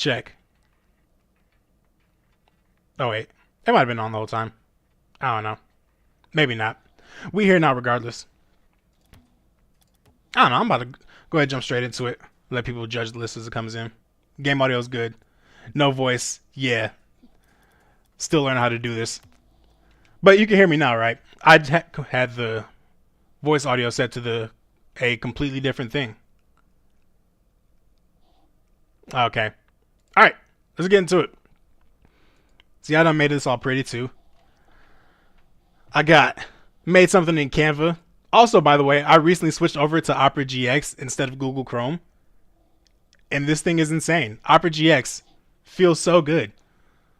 check. Oh wait, it might have been on the whole time. I don't know. Maybe not. We here now regardless. I don't know. I'm about to go ahead and jump straight into it. Let people judge the list as it comes in. Game audio is good. No voice. Yeah. Still learning how to do this. But you can hear me now, right? I had the voice audio set to a completely different thing. Okay. All right. Let's get into it. See, I done made this all pretty too. Made something in Canva. Also, by the way, I recently switched over to Opera GX instead of Google Chrome. And this thing is insane. Opera GX feels so good.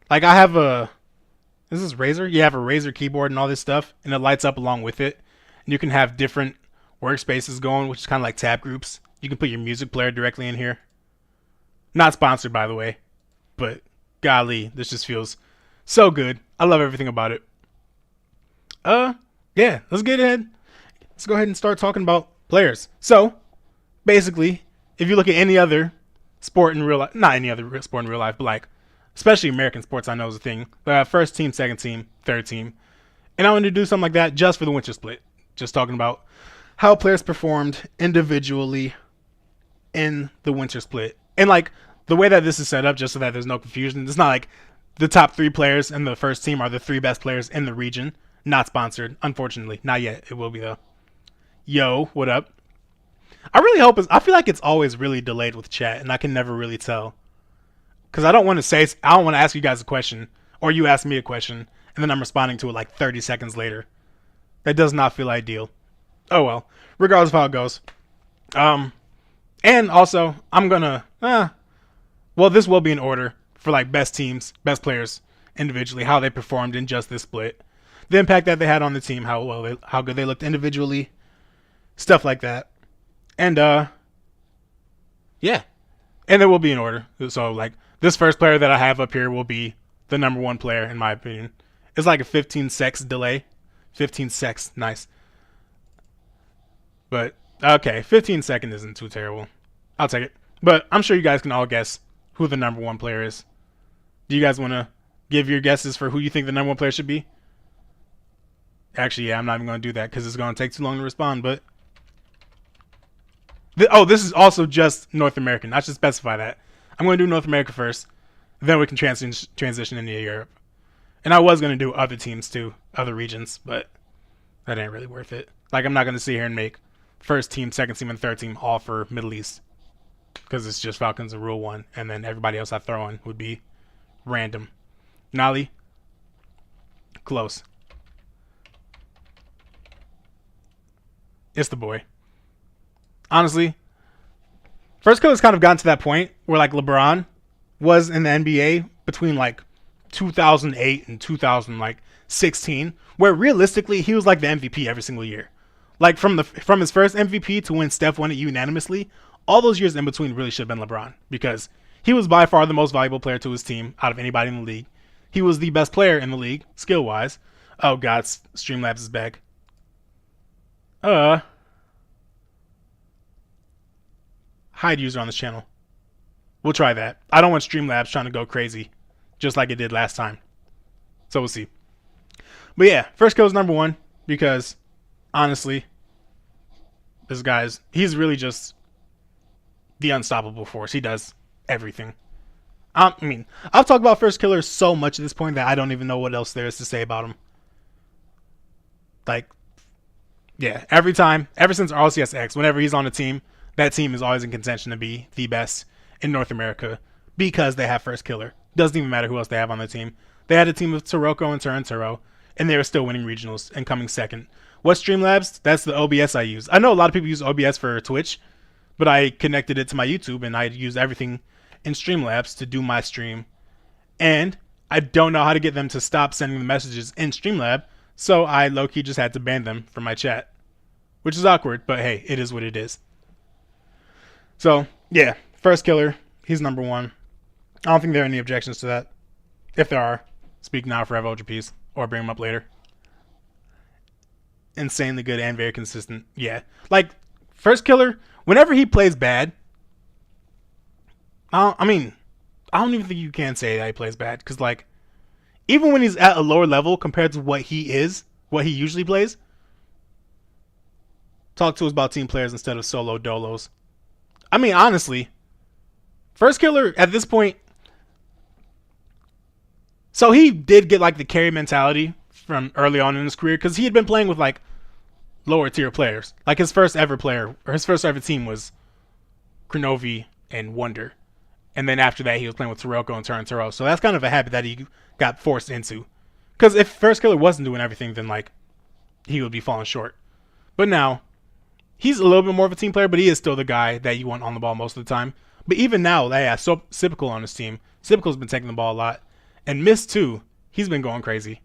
Like I have this is Razer? You have a Razer keyboard and all this stuff, and it lights up along with it. And you can have different workspaces going, which is kind of like tab groups. You can put your music player directly in here. Not sponsored, by the way. But golly, this just feels so good. I love everything about it. Yeah, let's get ahead. Let's go ahead and start talking about players. So, basically, if you look at any other sport in real life, not any other sport in real life, but like, especially American sports, I know is a thing. They have first team, second team, third team. And I wanted to do something like that just for the winter split. Just talking about how players performed individually in the winter split. And like, the way that this is set up, just so that there's no confusion, it's not like the top 3 players in the first team are the 3 best players in the region. Not sponsored, unfortunately. Not yet. It will be, though. Yo, what up? I feel like it's always really delayed with chat, and I can never really tell. Because I don't want to ask you guys a question, or you ask me a question, and then I'm responding to it like 30 seconds later. That does not feel ideal. Oh well, regardless of how it goes. And also, I'm gonna, this will be in order for like best teams, best players individually, how they performed in just this split. The impact that they had on the team, how good they looked individually, stuff like that. And yeah. And it will be in order. So like this first player that I have up here will be the number 1 player in my opinion. It's like a 15 secs delay. 15 secs, nice. But okay, 15-second isn't too terrible. I'll take it. But I'm sure you guys can all guess who the number 1 player is. Do you guys want to give your guesses for who you think the number 1 player should be? Actually, yeah, I'm not even going to do that because it's going to take too long to respond, but... this is also just North American. I should specify that. I'm going to do North America first, then we can transition into Europe. And I was going to do other teams too, other regions, but that ain't really worth it. Like, I'm not going to sit here and make first team, second team, and third team all for Middle East. Because it's just Falcons and Rule 1, and then everybody else I throw in would be random. Nolly? Close. It's the boy. Honestly, Firstkiller's kind of gotten to that point where like LeBron was in the NBA between like 2008 and 2016, where realistically he was like the MVP every single year. Like from his first MVP to when Steph won it unanimously, all those years in between really should have been LeBron because he was by far the most valuable player to his team out of anybody in the league. He was the best player in the league skill wise. Oh god, Streamlabs is back. Hide user on this channel. We'll try that. I don't want Streamlabs trying to go crazy, just like it did last time. So we'll see. But yeah, Firstkiller's number 1 because, honestly, he's really just the unstoppable force. He does everything. I mean, I've talked about Firstkiller so much at this point that I don't even know what else there is to say about him. Like, yeah, ever since RLCS X, whenever he's on a team, that team is always in contention to be the best in North America because they have Firstkiller. Doesn't even matter who else they have on the team. They had a team of Taroko and Turanturo, and they were still winning regionals and coming second. What's Streamlabs? That's the OBS I use. I know a lot of people use OBS for Twitch, but I connected it to my YouTube, and I use everything in Streamlabs to do my stream. And I don't know how to get them to stop sending the messages in Streamlab, so I low-key just had to ban them from my chat. Which is awkward, but hey, it is what it is. So, yeah, Firstkiller, he's number 1. I don't think there are any objections to that. If there are, speak now, forever hold your peace, or bring them up later. Insanely good and very consistent. Yeah, like, Firstkiller, whenever he plays bad, I I don't even think you can say that he plays bad because like even when he's at a lower level compared to what he is, what he usually plays. Talk to us about team players instead of solo dolos. I mean, honestly, Firstkiller at this point. So he did get like the carry mentality from early on in his career because he had been playing with like lower tier players. Like his first ever player or his first ever team was Kronovi and Wonder. And then after that, he was playing with Taroko and Turanturo. So that's kind of a habit that he got forced into. Because if Firstkiller wasn't doing everything, then like he would be falling short. But now, he's a little bit more of a team player, but he is still the guy that you want on the ball most of the time. But even now, they have Sipical on his team. Sipical's been taking the ball a lot. And Mist, too, he's been going crazy.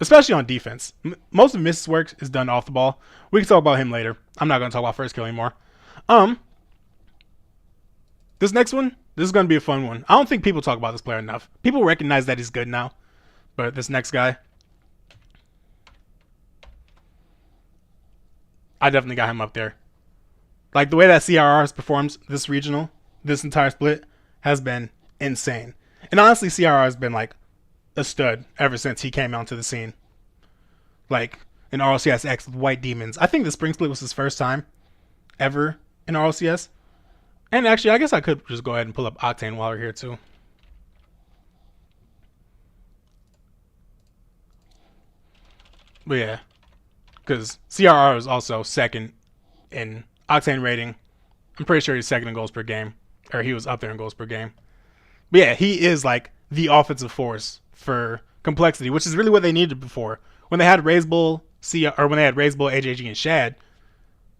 Especially on defense. Most of Mist's work is done off the ball. We can talk about him later. I'm not going to talk about Firstkiller anymore. This next one, this is going to be a fun one. I don't think people talk about this player enough. People recognize that he's good now. But this next guy, I definitely got him up there. Like the way that CRR has performed this regional, this entire split, has been insane. And honestly, CRR has been like a stud ever since he came onto the scene. Like in RLCS X with White Demons. I think the Spring Split was his first time ever in RLCS. And actually, I guess I could just go ahead and pull up Octane while we're here too. But yeah, because CRR is also second in Octane rating. I'm pretty sure he's second in goals per game. Or he was up there in goals per game. But yeah, he is like the offensive force for complexity, which is really what they needed before. When they had Razebull, when they had Razebull, AJG, and Shad,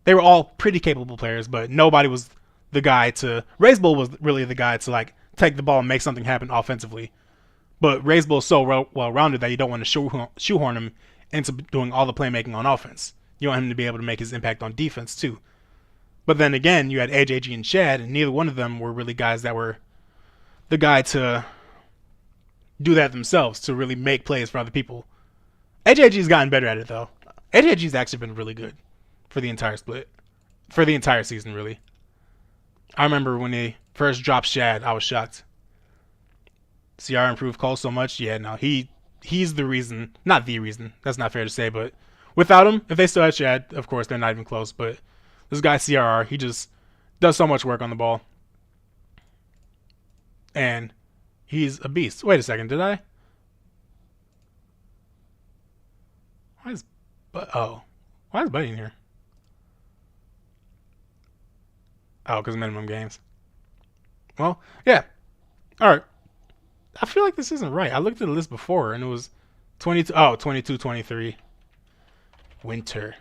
they were all pretty capable players, but nobody was the guy to. Razebull was really the guy to like take the ball and make something happen offensively. But Razebull is so well rounded that you don't want to shoehorn him into doing all the playmaking on offense. You want him to be able to make his impact on defense too. But then again, you had AJG and Shad, and neither one of them were really guys that were the guy to do that themselves, to really make plays for other people. AJG's gotten better at it, though. AJG's actually been really good for the entire split. For the entire season, really. I remember when they first dropped Shad, I was shocked. CR improved Cole so much. Yeah, no, he's the reason. Not the reason. That's not fair to say, but without him, if they still had Shad, of course, they're not even close. But this guy, CRR, he just does so much work on the ball. And he's a beast. Wait a second, did I? Why is Buddy in here? Oh, because minimum games. Well, yeah. All right. I feel like this isn't right. I looked at the list before and it was 22. Oh, 22, 23. Winter.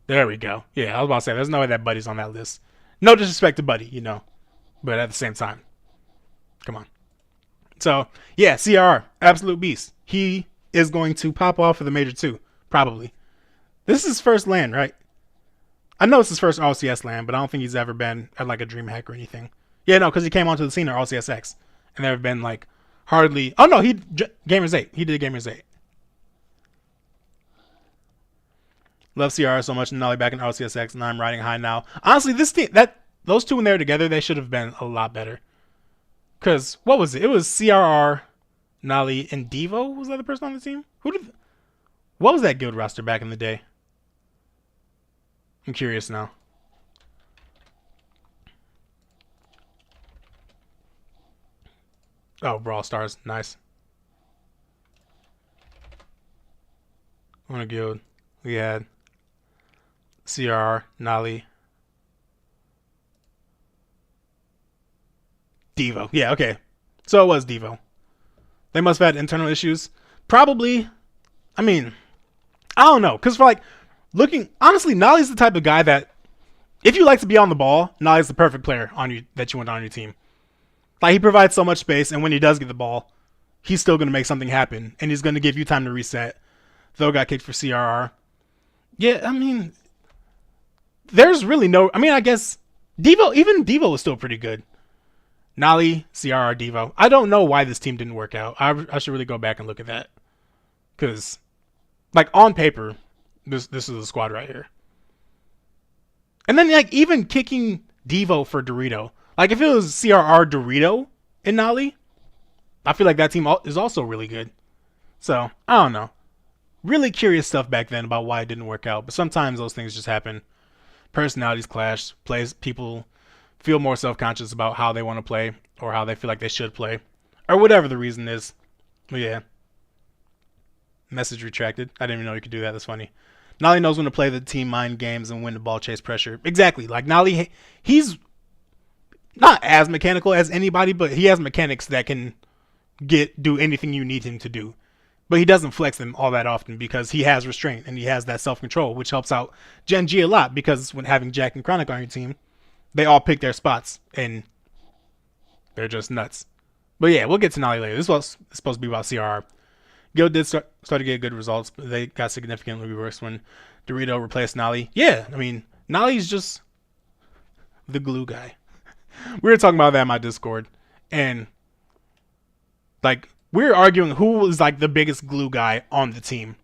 There we go. Yeah, I was about to say, there's no way that Buddy's on that list. No disrespect to Buddy, you know. But at the same time, come on. So, yeah, CRR, absolute beast. He is going to pop off for the Major 2, probably. This is his first LAN, right? I know it's his first RLCS LAN, but I don't think he's ever been at like a DreamHack or anything. Yeah, no, because he came onto the scene at RLCS X. And there have been like hardly... Oh, no, Gamers 8. He did Gamers 8. Love CRR so much and Nolly back in RLCS X, and I'm riding high now. Honestly, this team, those two when they were together, they should have been a lot better. Because, what was it? It was CRR, Nolly, and Devo was the other person on the team? What was that guild roster back in the day? I'm curious now. Oh, Brawl Stars. Nice. On a guild, we had CRR, Nolly, Devo. Yeah, okay. So it was Devo. They must have had internal issues. Probably. I mean, I don't know. Because for like, honestly, Nolly's the type of guy that, if you like to be on the ball, Nolly's the perfect player that you want on your team. Like, he provides so much space, and when he does get the ball, he's still going to make something happen, and he's going to give you time to reset. Though got kicked for CRR. Yeah, I mean, there's really no... I mean, I guess even Devo is still pretty good. Nolly, CRR, Devo. I don't know why this team didn't work out. I should really go back and look at that. Because, like, on paper, this is the squad right here. And then, like, even kicking Devo for Dorito. Like, if it was CRR Dorito in Nolly, I feel like that team is also really good. So, I don't know. Really curious stuff back then about why it didn't work out, but sometimes those things just happen. Personalities clash, people feel more self-conscious about how they want to play or how they feel like they should play or whatever the reason is. But yeah. Message retracted. I didn't even know you could do that. That's funny. Nolly knows when to play the team mind games and when to ball chase pressure. Exactly. Like Nolly, he's not as mechanical as anybody, but he has mechanics that can do anything you need him to do. But he doesn't flex them all that often because he has restraint and he has that self-control, which helps out Gen G a lot because when having Jack and Chronic on your team, they all pick their spots and they're just nuts. But yeah, we'll get to Nolly later. This was supposed to be about CRR. Gil did start to get good results, but they got significantly worse when Dorito replaced Nolly. Yeah, I mean, Nolly's just the glue guy. We were talking about that in my Discord, and like we were arguing who was like the biggest glue guy on the team.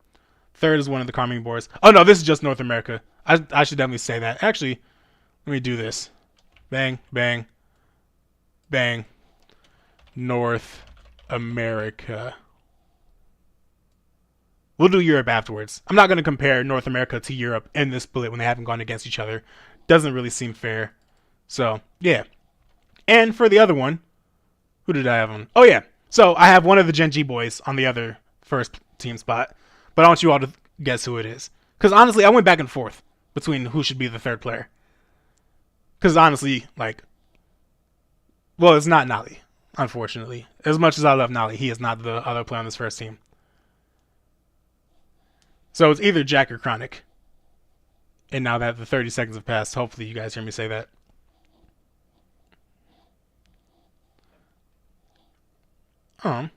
Third is one of the Carmine boys. Oh no, this is just North America. I should definitely say that. Actually, let me do this. Bang, bang, bang. North America. We'll do Europe afterwards. I'm not going to compare North America to Europe in this split when they haven't gone against each other. Doesn't really seem fair. So, yeah. And for the other one, who did I have on? Oh, yeah. So, I have one of the Gen G boys on the other first team spot. But I want you all to guess who it is. Because honestly, I went back and forth between who should be the third player. Because honestly, like, well, it's not Nolly, unfortunately. As much as I love Nolly, he is not the other player on this first team. So it's either Jack or Chronic. And now that the 30 seconds have passed, hopefully you guys hear me say that. Oh,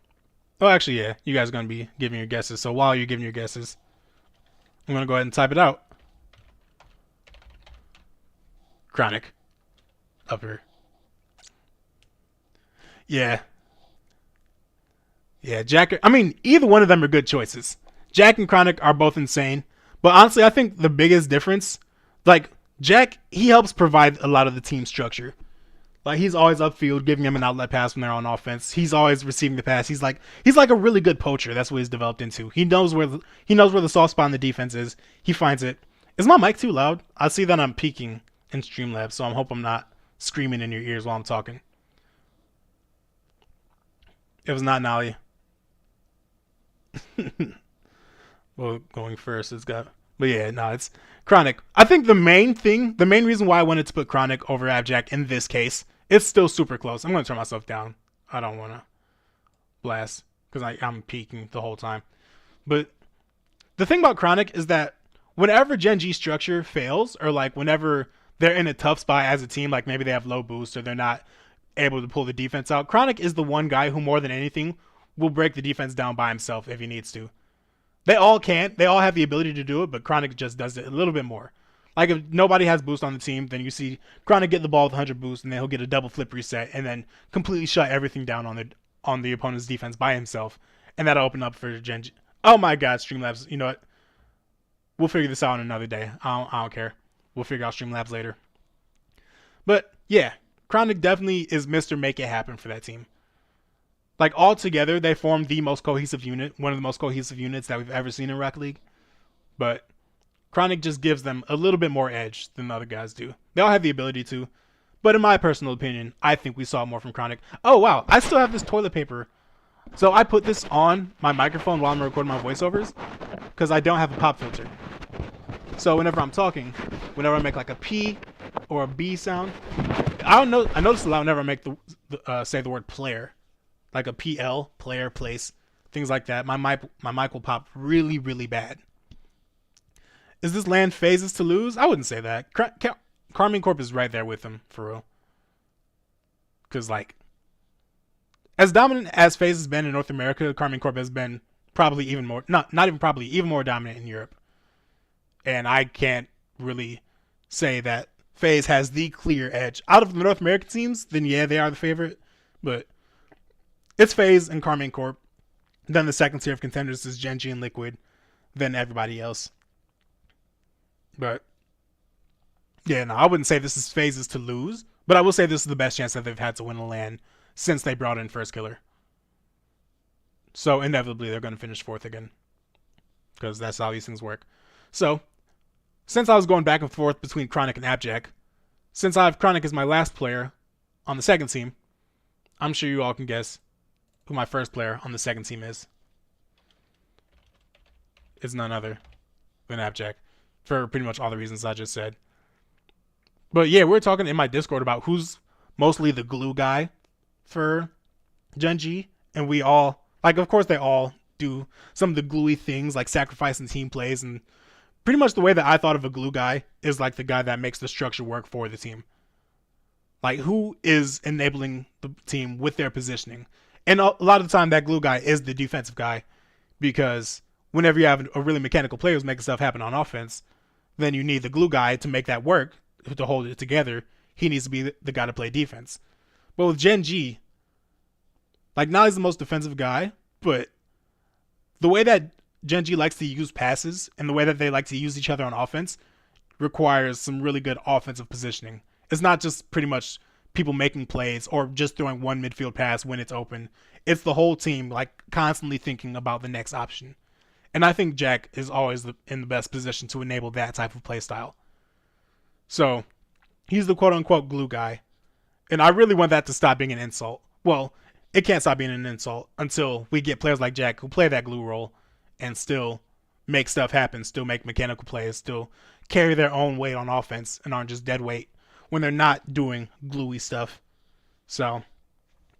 actually, yeah. You guys are going to be giving your guesses. So while you're giving your guesses, I'm going to go ahead and type it out. Chronic. Up here. Yeah. Yeah, Jack. I mean, either one of them are good choices. Jack and Chronic are both insane. But honestly, I think the biggest difference, like, Jack, he helps provide a lot of the team structure. Like, he's always upfield, giving them an outlet pass when they're on offense. He's always receiving the pass. He's like a really good poacher. That's what he's developed into. He knows where the soft spot in the defense is. He finds it. Is my mic too loud? I see that I'm peaking in Streamlabs, so I hope I'm not screaming in your ears while I'm talking. It was not Nolly. Well, going first, but yeah, no, it's Chronic. I think the main reason why I wanted to put Chronic over Abjack in this case, it's still super close. I'm going to turn myself down. I don't want to blast because I'm peaking the whole time. But the thing about Chronic is that whenever Gen G structure fails, or like whenever they're in a tough spot as a team, like maybe they have low boost or they're not able to pull the defense out, Chronic is the one guy who more than anything will break the defense down by himself if he needs to. They all can't. They all have the ability to do it, but Chronic just does it a little bit more. Like if nobody has boost on the team, then you see Chronic get the ball with 100 boost, and then he'll get a double flip reset, and then completely shut everything down on the opponent's defense by himself, and that'll open up for Gen G. Oh my God, Streamlabs! You know what? We'll figure this out on another day. I don't care. We'll figure out Streamlabs later. But yeah, Chronic definitely is Mr. Make It Happen for that team. Like, all together, they form the most cohesive unit, one of the most cohesive units that we've ever seen in Rocket League. But Chronic just gives them a little bit more edge than the other guys do. They all have the ability to. But in my personal opinion, I think we saw more from Chronic. Oh, wow. I still have this toilet paper. So I put this on my microphone while I'm recording my voiceovers because I don't have a pop filter. So whenever I'm talking, whenever I make like a P or a B sound, I notice a lot whenever I make say the word player. Like a PL, player, place, things like that. My mic will pop really, really bad. Is this land phases to lose? I wouldn't say that. Carmine Corp is right there with them, for real. Because, like, as dominant as FaZe has been in North America, Carmine Corp has been probably even more, not even probably, even more dominant in Europe. And I can't really say that FaZe has the clear edge. Out of the North American teams, then yeah, they are the favorite. But it's FaZe and Carmine Corp. Then the second tier of contenders is Gen G and Liquid. Then everybody else. But yeah, no, I wouldn't say this is FaZe's to lose. But I will say this is the best chance that they've had to win a LAN since they brought in Firstkiller. So inevitably they're going to finish fourth again because that's how these things work. So since I was going back and forth between Chronic and Abjack, since I have Chronic as my last player on the second team, I'm sure you all can guess who my first player on the second team is. It's none other than Abjack, for pretty much all the reasons I just said. But yeah, we're talking in my Discord about who's mostly the glue guy for Gen G, and we all, like, of course they all do some of the gluey things like sacrificing team plays, and pretty much the way that I thought of a glue guy is like the guy that makes the structure work for the team. Like, who is enabling the team with their positioning. And a lot of the time that glue guy is the defensive guy, because whenever you have a really mechanical player who's making stuff happen on offense, then you need the glue guy to make that work, to hold it together. He needs to be the guy to play defense. But with Gen G, like, now he's the most defensive guy, but the way that Gen G likes to use passes and the way that they like to use each other on offense requires some really good offensive positioning. It's not just pretty much people making plays or just throwing one midfield pass when it's open. It's the whole team, like, constantly thinking about the next option. And I think Jack is always in the best position to enable that type of play style. So he's the quote-unquote glue guy. And I really want that to stop being an insult. Well, it can't stop being an insult until we get players like Jack who play that glue role and still make stuff happen, still make mechanical plays, still carry their own weight on offense and aren't just dead weight when they're not doing gluey stuff. So,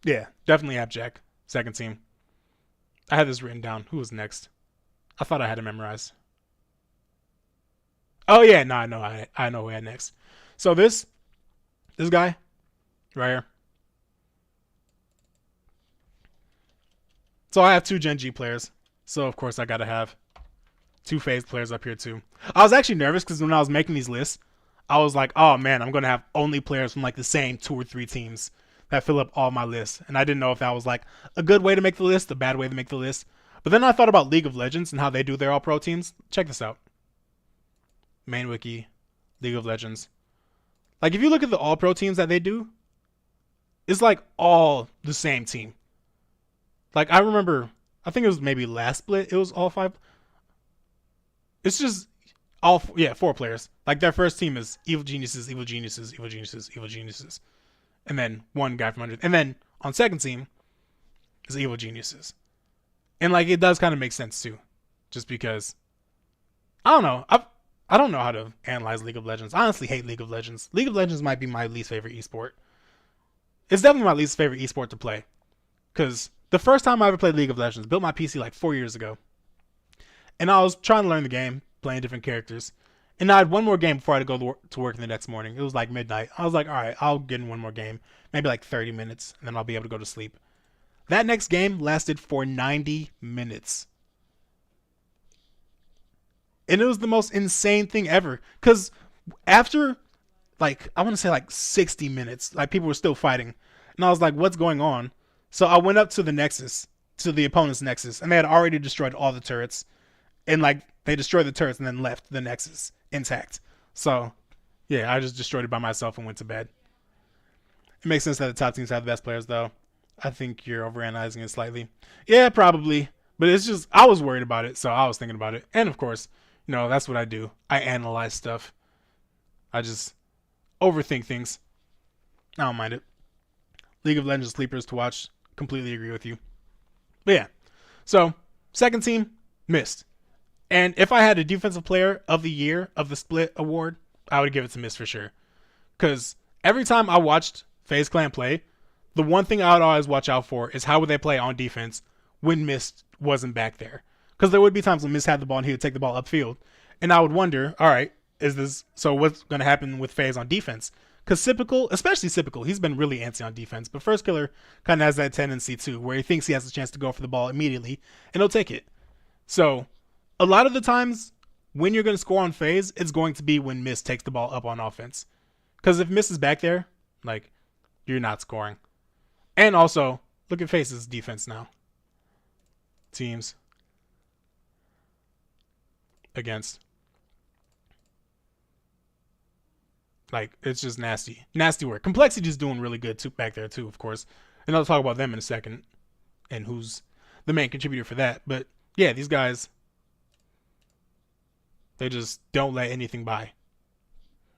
yeah, definitely Abjack, second team. I had this written down. Who was next? I thought I had it memorized. Oh, yeah, no, I know who I had next. So this guy right here. So I have two Gen G players. So, of course, I got to have two FaZe players up here, too. I was actually nervous because when I was making these lists, I was like, oh, man, I'm going to have only players from, like, the same 2 or 3 teams that fill up all my lists. And I didn't know if that was, like, a good way to make the list, a bad way to make the list. But then I thought about League of Legends and how they do their all-pro teams. Check this out. Main wiki, League of Legends. Like, if you look at the all-pro teams that they do, it's, like, all the same team. Like, I remember, I think it was maybe last split, it was all 5. It's just all, 4 players. Like, their first team is Evil Geniuses, Evil Geniuses, Evil Geniuses, Evil Geniuses. And then one guy from under. And then on second team is Evil Geniuses. And, like, it does kind of make sense, too. Just because, I don't know. I don't know how to analyze League of Legends. I honestly hate League of Legends. League of Legends might be my least favorite esport. It's definitely my least favorite esport to play. Because the first time I ever played League of Legends, built my PC like 4 years ago. And I was trying to learn the game, playing different characters. And I had one more game before I had to go to work the next morning. It was like midnight. I was like, all right, I'll get in one more game. Maybe like 30 minutes, and then I'll be able to go to sleep. That next game lasted for 90 minutes. And it was the most insane thing ever. Because after, like, I want to say like 60 minutes, like, people were still fighting. And I was like, what's going on? So I went up to the Nexus, to the opponent's Nexus, and they had already destroyed all the turrets. And, like, they destroyed the turrets and then left the Nexus intact. So, yeah, I just destroyed it by myself and went to bed. It makes sense that the top teams have the best players, though. I think you're overanalyzing it slightly. Yeah, probably. But it's just, I was worried about it, so I was thinking about it. And, of course, you know, that's what I do. I analyze stuff. I just overthink things. I don't mind it. League of Legends sleepers to watch. Completely agree with you. But yeah. So, second team, Mist. And if I had a defensive player of the year of the split award, I would give it to Mist for sure. Because every time I watched FaZe Clan play, the one thing I would always watch out for is how would they play on defense when Mist wasn't back there. Because there would be times when Mist had the ball and he would take the ball upfield. And I would wonder, all right, so what's going to happen with FaZe on defense? Because Sypical, especially Sypical, he's been really antsy on defense. But Firstkiller kind of has that tendency too, where he thinks he has a chance to go for the ball immediately, and he'll take it. So, a lot of the times, when you're going to score on FaZe, it's going to be when Mist takes the ball up on offense. Because if Mist is back there, like, you're not scoring. And also, look at FaZe's defense now. Teams. Against. Like, it's just nasty. Nasty work. Complexity's doing really good too back there too, of course. And I'll talk about them in a second and who's the main contributor for that. But yeah, these guys, they just don't let anything by.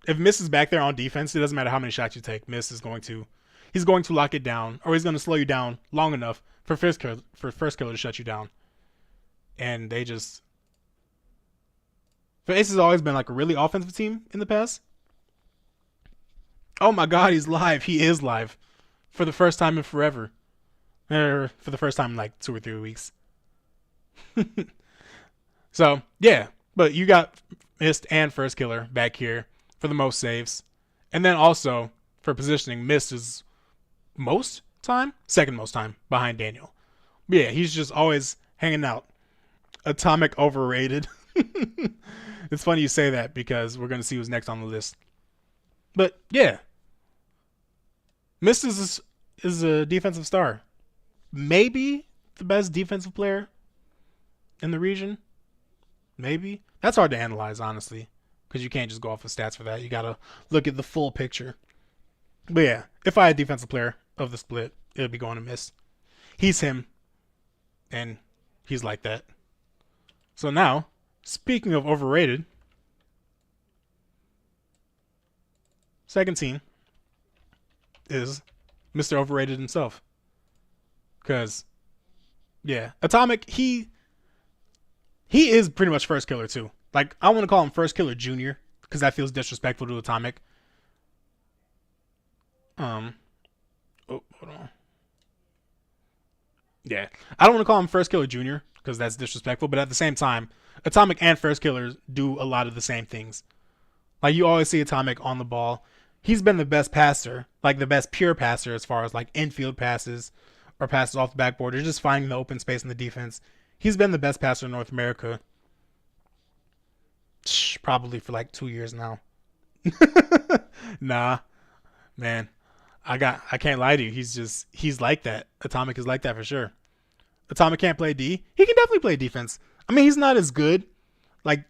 If Miss is back there on defense, it doesn't matter how many shots you take. Miss is going to, he's going to lock it down, or he's going to slow you down long enough for Firstkiller to shut you down. And they just, Ace has always been like a really offensive team in the past. Oh my God, he's live. He is live for the first time in forever. Or for the first time in like 2 or 3 weeks. So yeah, but you got Mist and Firstkiller back here for the most saves, and then also for positioning, Mist is second most time behind Daniel. But yeah, he's just always hanging out. Atomic overrated. It's funny you say that because we're gonna see who's next on the list. But yeah, Mist is a defensive star, maybe the best defensive player in the region. Maybe. That's hard to analyze, honestly, because you can't just go off of stats for that. You gotta look at the full picture. But yeah, if I had defensive player of the split, it would be going to Mist. He's him, and he's like that. So now, speaking of overrated, second team is Mr. Overrated himself. Because, yeah, Atomic, he is pretty much Firstkiller too. Like, I want to call him Firstkiller Jr. because that feels disrespectful to Atomic. Oh, hold on. Yeah, I don't want to call him Firstkiller Jr. because that's disrespectful, but at the same time, Atomic and Firstkiller do a lot of the same things. Like, you always see Atomic on the ball. He's been the best passer, like the best pure passer as far as like infield passes or passes off the backboard or just finding the open space in the defense. He's been the best passer in North America probably for like 2 years now. Nah, man. I can't lie to you. He's like that. Atomic is like that for sure. Atomic can't play D. He can definitely play defense. I mean, he's not as good. Like,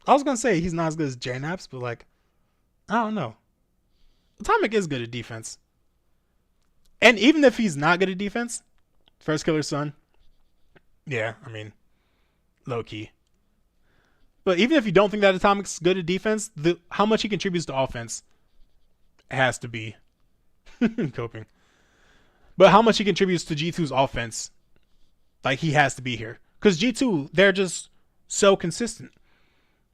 I was going to say he's not as good as J-Naps, but like, I don't know. Atomic is good at defense. And even if he's not good at defense, Firstkiller's son, yeah, I mean, low key. But even if you don't think that Atomic's good at defense, how much he contributes to offense has to be coping. But how much he contributes to G2's offense, like, he has to be here. Because G2, they're just so consistent.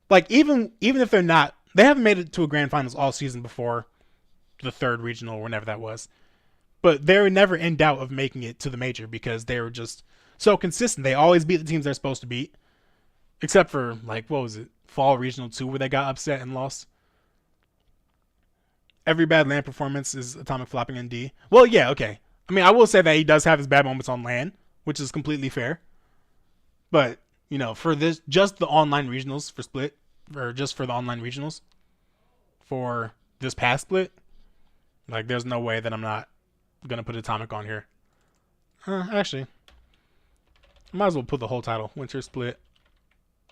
Like, even if they're not, they haven't made it to a grand finals all season before the third regional or whenever that was. But they were never in doubt of making it to the major because they were just so consistent. They always beat the teams they're supposed to beat. Except for, like, what was it? Fall Regional 2 where they got upset and lost. Every bad LAN performance is Atomic flopping in D. Well, yeah, okay. I mean, I will say that he does have his bad moments on LAN, which is completely fair. But, you know, for this, just the online regionals for Split, or just for the online regionals, for this past Split, like, there's no way that I'm not going to put Atomic on here. Actually, I might as well put the whole title. Winter Split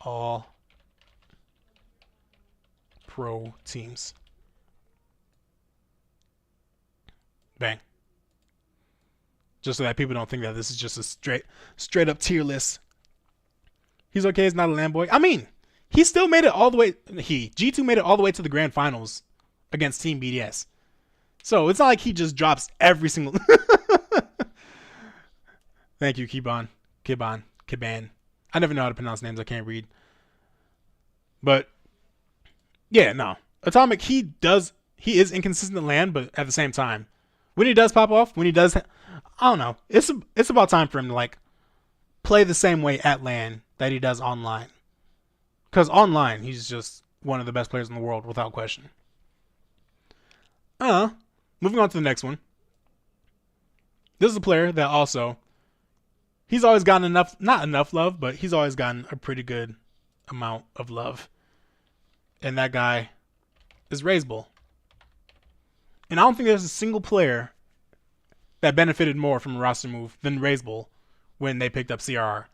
All Pro Teams. Bang. Just so that people don't think that this is just a straight up tier list. He's okay, he's not a LAN boy. I mean, he still made it all the way. G2 made it all the way to the grand finals against Team BDS. So it's not like he just drops every single. Thank you, Kiban. I never know how to pronounce names. I can't read. But yeah, no. Atomic, he is inconsistent LAN, but at the same time, when he does pop off, when he does, I don't know. It's about time for him to like play the same way at LAN that he does online. Because online, he's just one of the best players in the world without question. Moving on to the next one. This is a player that also, he's always gotten not enough love, but he's always gotten a pretty good amount of love. And that guy is Razebull. And I don't think there's a single player that benefited more from a roster move than Razebull when they picked up CRR.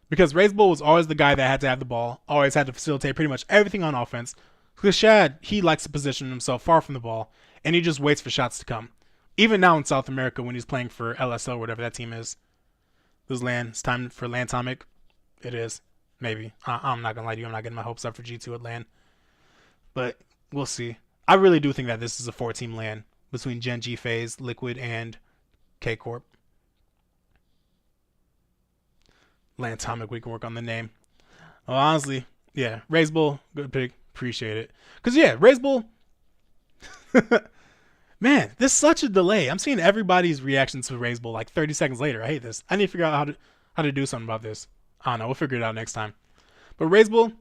Because Razebull was always the guy that had to have the ball, always had to facilitate pretty much everything on offense. Because Shad, he likes to position himself far from the ball, and he just waits for shots to come. Even now in South America when he's playing for LSL, whatever that team is. This LAN, it's time for LAN Atomic. It is. Maybe. I'm not going to lie to you. I'm not getting my hopes up for G2 at LAN. But we'll see. I really do think that this is a 4-team LAN between Gen G FaZe, Liquid, and K-Corp. LAN Atomic, we can work on the name. Well, honestly, yeah, Raze Bull, good pick. Appreciate it. Because, yeah, Raze Bull, man, there's such a delay. I'm seeing everybody's reactions to Raze Bull like 30 seconds later. I hate this. I need to figure out how to do something about this. I don't know. We'll figure it out next time. But Raze Bull,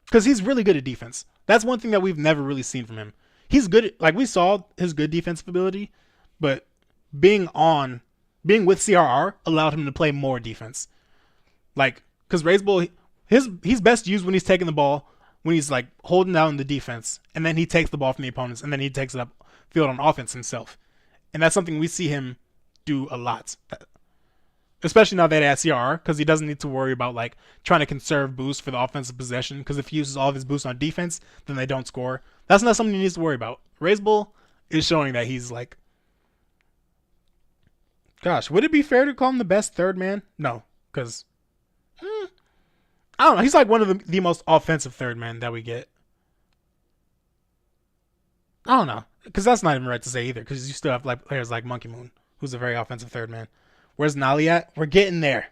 because he's really good at defense. That's one thing that we've never really seen from him. He's good at, like, we saw his good defensive ability, but being with CRR allowed him to play more defense. Like, because Raze Bull, he's best used when he's taking the ball, when he's like holding down the defense, and then he takes the ball from the opponents, and then he takes it up field on offense himself. And that's something we see him do a lot. Especially now that he has CRR, because he doesn't need to worry about like trying to conserve boost for the offensive possession, because if he uses all of his boost on defense, then they don't score. That's not something he needs to worry about. Raze Bull is showing that he's like, gosh, would it be fair to call him the best third man? No, because I don't know. He's like one of the most offensive third men that we get. I don't know, because that's not even right to say either, because you still have like players like Monkey Moon, who's a very offensive third man. Where's Nolly at? We're getting there.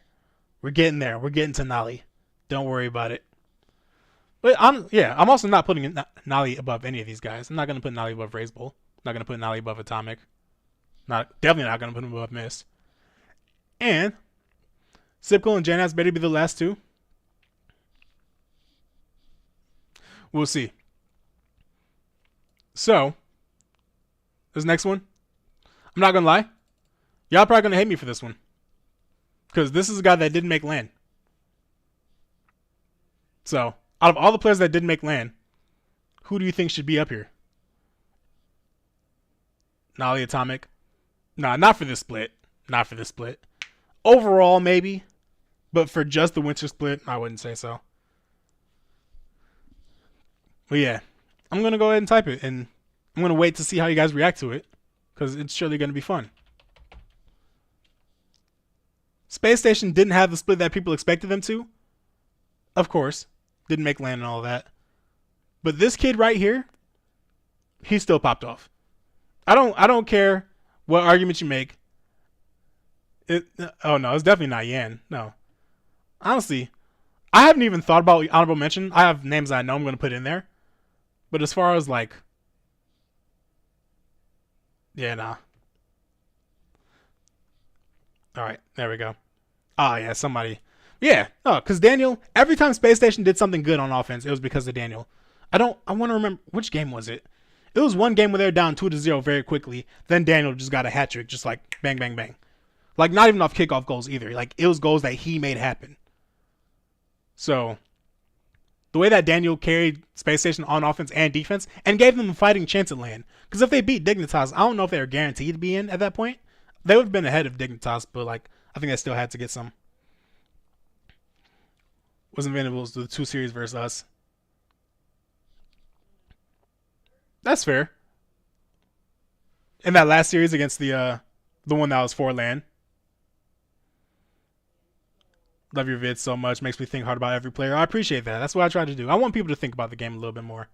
We're getting there. We're getting to Nolly. Don't worry about it. But I'm also not putting Nolly above any of these guys. I'm not gonna put Nolly above Raze Bull. I'm not gonna put Nolly above Atomic. Definitely not gonna put him above Mist. And Sipkle and Janaz better be the last two. We'll see. So, this next one, I'm not gonna lie, y'all probably gonna hate me for this one, because this is a guy that didn't make LAN. So, out of all the players that didn't make LAN, who do you think should be up here? Nolly, Atomic? Nah, not for this split. Not for this split. Overall, maybe, but for just the winter split, I wouldn't say so. But yeah, I'm going to go ahead and type it, and I'm going to wait to see how you guys react to it, because it's surely going to be fun. Space Station didn't have the split that people expected them to. Of course. Didn't make LAN and all that. But this kid right here, he still popped off. I don't care what argument you make. Oh no, it's definitely not Yan. No. Honestly, I haven't even thought about honorable mention. I have names that I know I'm going to put in there. But as far as like, yeah, nah. All right, there we go. Ah, yeah, somebody. Yeah, because Daniel, every time Space Station did something good on offense, it was because of Daniel. I want to remember, which game was it? It was one game where they were down 2-0 very quickly. Then Daniel just got a hat trick, just like bang, bang, bang. Like, not even off kickoff goals either. Like, it was goals that he made happen. So, the way that Daniel carried Space Station on offense and defense and gave them a fighting chance at LAN. Because if they beat Dignitas, I don't know if they were guaranteed to be in at that point. They would have been ahead of Dignitas, but like, I think they still had to get some. Wasn't available to the 2 series versus us. That's fair. In that last series against the one that was for LAN. Love your vids so much. Makes me think hard about every player. I appreciate that. That's what I try to do. I want people to think about the game a little bit more.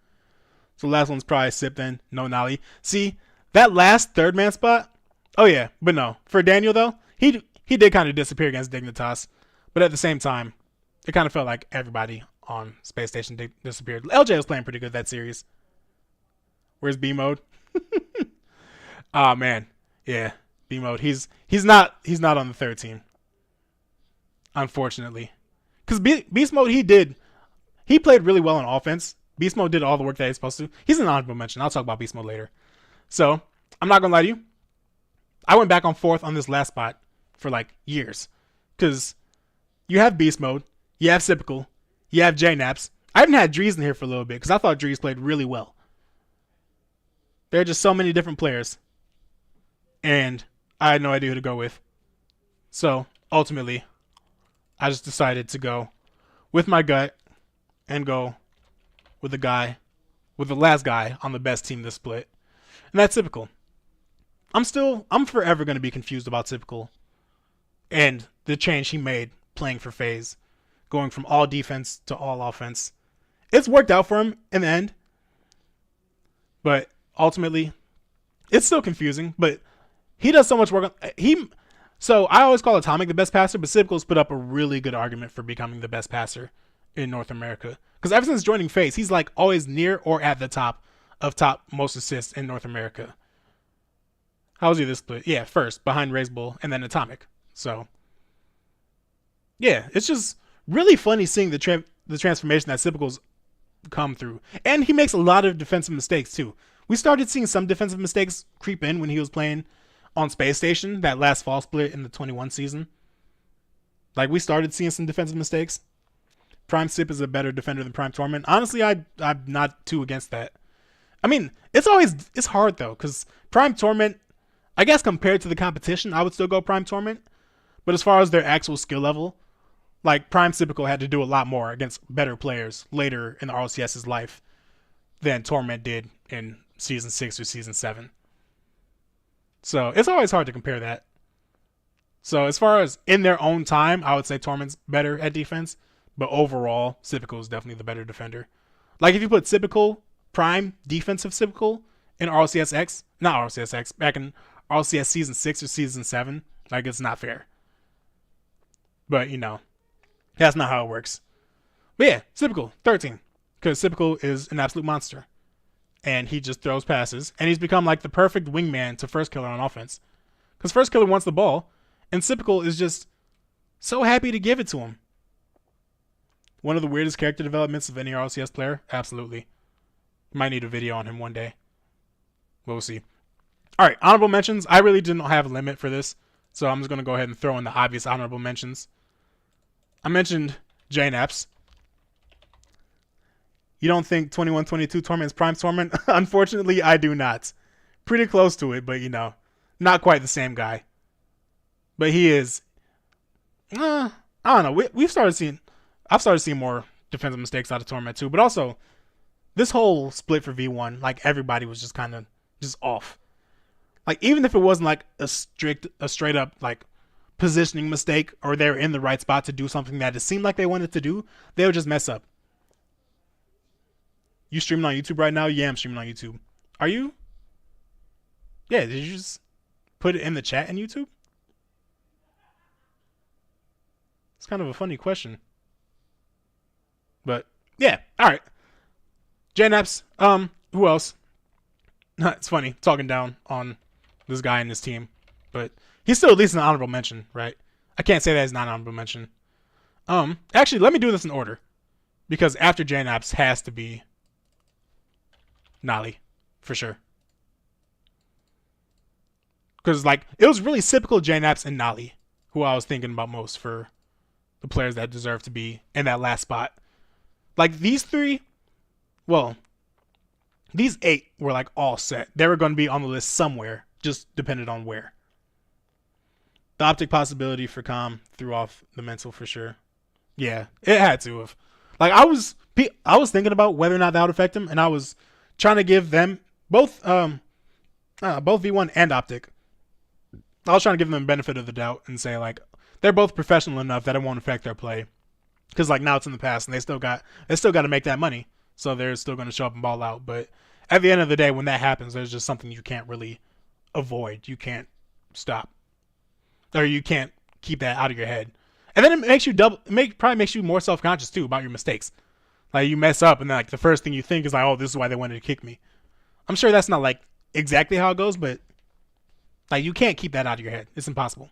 So last one's probably Sip then. No Nolly. See, that last third man spot. Oh yeah, but no. For Daniel though, he did kind of disappear against Dignitas. But at the same time, it kind of felt like everybody on Space Station disappeared. LJ was playing pretty good that series. Where's B mode? Oh man. Yeah. B mode. He's not on the third team. Unfortunately. Because Beast Mode, he played really well on offense. Beast Mode did all the work that he's supposed to. He's an honorable mention. I'll talk about Beast Mode later. So, I'm not going to lie to you. I went back on fourth on this last spot for like years. Because you have Beast Mode, you have Sipical, you have J-Naps. I even had Drees in here for a little bit because I thought Drees played really well. There are just so many different players. And I had no idea who to go with. So, ultimately, I just decided to go with my gut and go with the last guy on the best team this split. And that's typical. I'm forever going to be confused about typical and the change he made playing for FaZe, going from all defense to all offense. It's worked out for him in the end, but ultimately, it's still confusing. But he does so much work. So I always call Atomic the best passer, but Civical's put up a really good argument for becoming the best passer in North America. Because ever since joining FaZe, he's like always near or at the top of top most assists in North America. How was he this split? Yeah, first behind Bull and then Atomic. So yeah, it's just really funny seeing the transformation that Civical's come through, and he makes a lot of defensive mistakes too. We started seeing some defensive mistakes creep in when he was playing on Space Station that last fall split in the 21 season. Like, we started seeing some defensive mistakes. Prime Sip is a better defender than Prime Torment. Honestly, I'm not too against that. I mean, it's hard though, because Prime Torment, I guess compared to the competition, I would still go Prime Torment. But as far as their actual skill level, like, Prime Typical had to do a lot more against better players later in the RLCS's life than Torment did in Season 6 or Season 7. So it's always hard to compare that. So as far as in their own time, I would say Torment's better at defense. But overall, Typical is definitely the better defender. Like, if you put Typical, Prime, defensive Typical in RLCS not RLCS back in RLCS Season 6 or Season 7, like, it's not fair. But, you know, that's not how it works. But yeah, Typical, 13. Because Typical is an absolute monster. And he just throws passes. And he's become like the perfect wingman to Firstkiller on offense. Because Firstkiller wants the ball. And Typical is just so happy to give it to him. One of the weirdest character developments of any RLCS player? Absolutely. Might need a video on him one day. We'll see. Alright, honorable mentions. I really didn't have a limit for this. So I'm just going to go ahead and throw in the obvious honorable mentions. I mentioned J-Naps. You don't think 21-22 Torment is Prime Torment? Unfortunately, I do not. Pretty close to it, but, you know, not quite the same guy. But he is... I don't know. I've started seeing more defensive mistakes out of Torment too. But also, this whole split for V1, like, everybody was just kind of just off. Like, even if it wasn't like a straight up like positioning mistake, or they're in the right spot to do something that it seemed like they wanted to do, they would just mess up. You streaming on YouTube right now? Yeah, I'm streaming on YouTube. Are you? Yeah, did you just put it in the chat in YouTube? It's kind of a funny question. But yeah, all right. J-Naps. Who else? It's funny talking down on this guy and his team, but he's still at least an honorable mention, right? I can't say that he's not an honorable mention. Actually, let me do this in order, because after J-Naps has to be Nolly, for sure. Because, like, it was really typical J-Naps and Nolly who I was thinking about most for the players that deserve to be in that last spot. Like, these three, well, these 8 were, like, all set. They were going to be on the list somewhere, just depended on where. The optic possibility for Calm threw off the mental for sure. Yeah, it had to have. Like, I was thinking about whether or not that would affect him, and I was trying to give them both V1 and optic. I was trying to give them the benefit of the doubt and say, like, they're both professional enough that it won't affect their play. Because, like, now it's in the past, and they still got to make that money. So they're still going to show up and ball out. But at the end of the day, when that happens, there's just something you can't really avoid. You can't stop. Or you can't keep that out of your head. And then it makes you probably makes you more self-conscious, too, about your mistakes. Like, you mess up, and then, like, the first thing you think is, like, oh, this is why they wanted to kick me. I'm sure that's not, like, exactly how it goes, but, like, you can't keep that out of your head. It's impossible.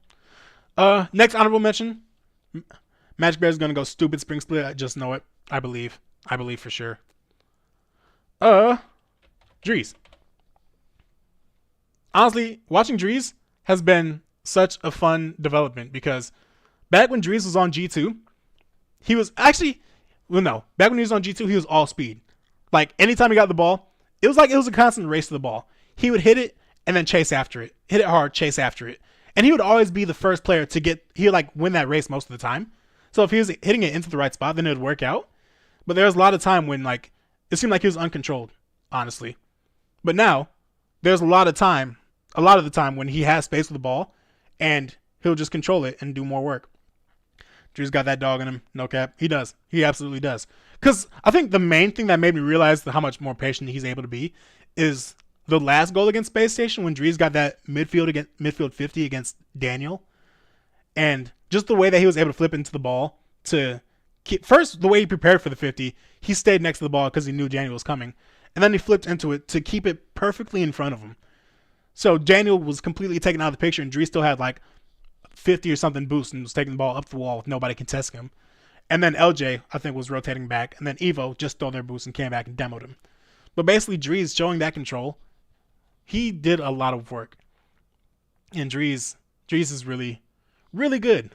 Next honorable mention. Magic Bear's going to go stupid spring split. I just know it. I believe for sure. Drees. Honestly, watching Drees has been such a fun development, because back when Drees was on G2, he was actually, well, no, back when he was on G2, he was all speed. Like, anytime he got the ball, it was like it was a constant race to the ball. He would hit it and then chase after it. Hit it hard, chase after it. And he would always be the first player to he would, like, win that race most of the time. So if he was hitting it into the right spot, then it would work out. But there was a lot of time when, like, it seemed like he was uncontrolled, honestly. But now, there's a lot of the time when he has space with the ball, and he'll just control it and do more work. Drew's got that dog in him, no cap. He does. He absolutely does. Because I think the main thing that made me realize how much more patient he's able to be is the last goal against Space Station when Drees got that midfield 50 against Daniel. And just the way that he was able to flip into the ball to keep, first, the way he prepared for the 50, he stayed next to the ball because he knew Daniel was coming. And then he flipped into it to keep it perfectly in front of him. So Daniel was completely taken out of the picture, and Drees still had like 50 or something boost and was taking the ball up the wall with nobody contesting him. And then LJ, I think, was rotating back. And then Evo just stole their boost and came back and demoed him. But basically, Drees showing that control, he did a lot of work. And Drees is really, really good.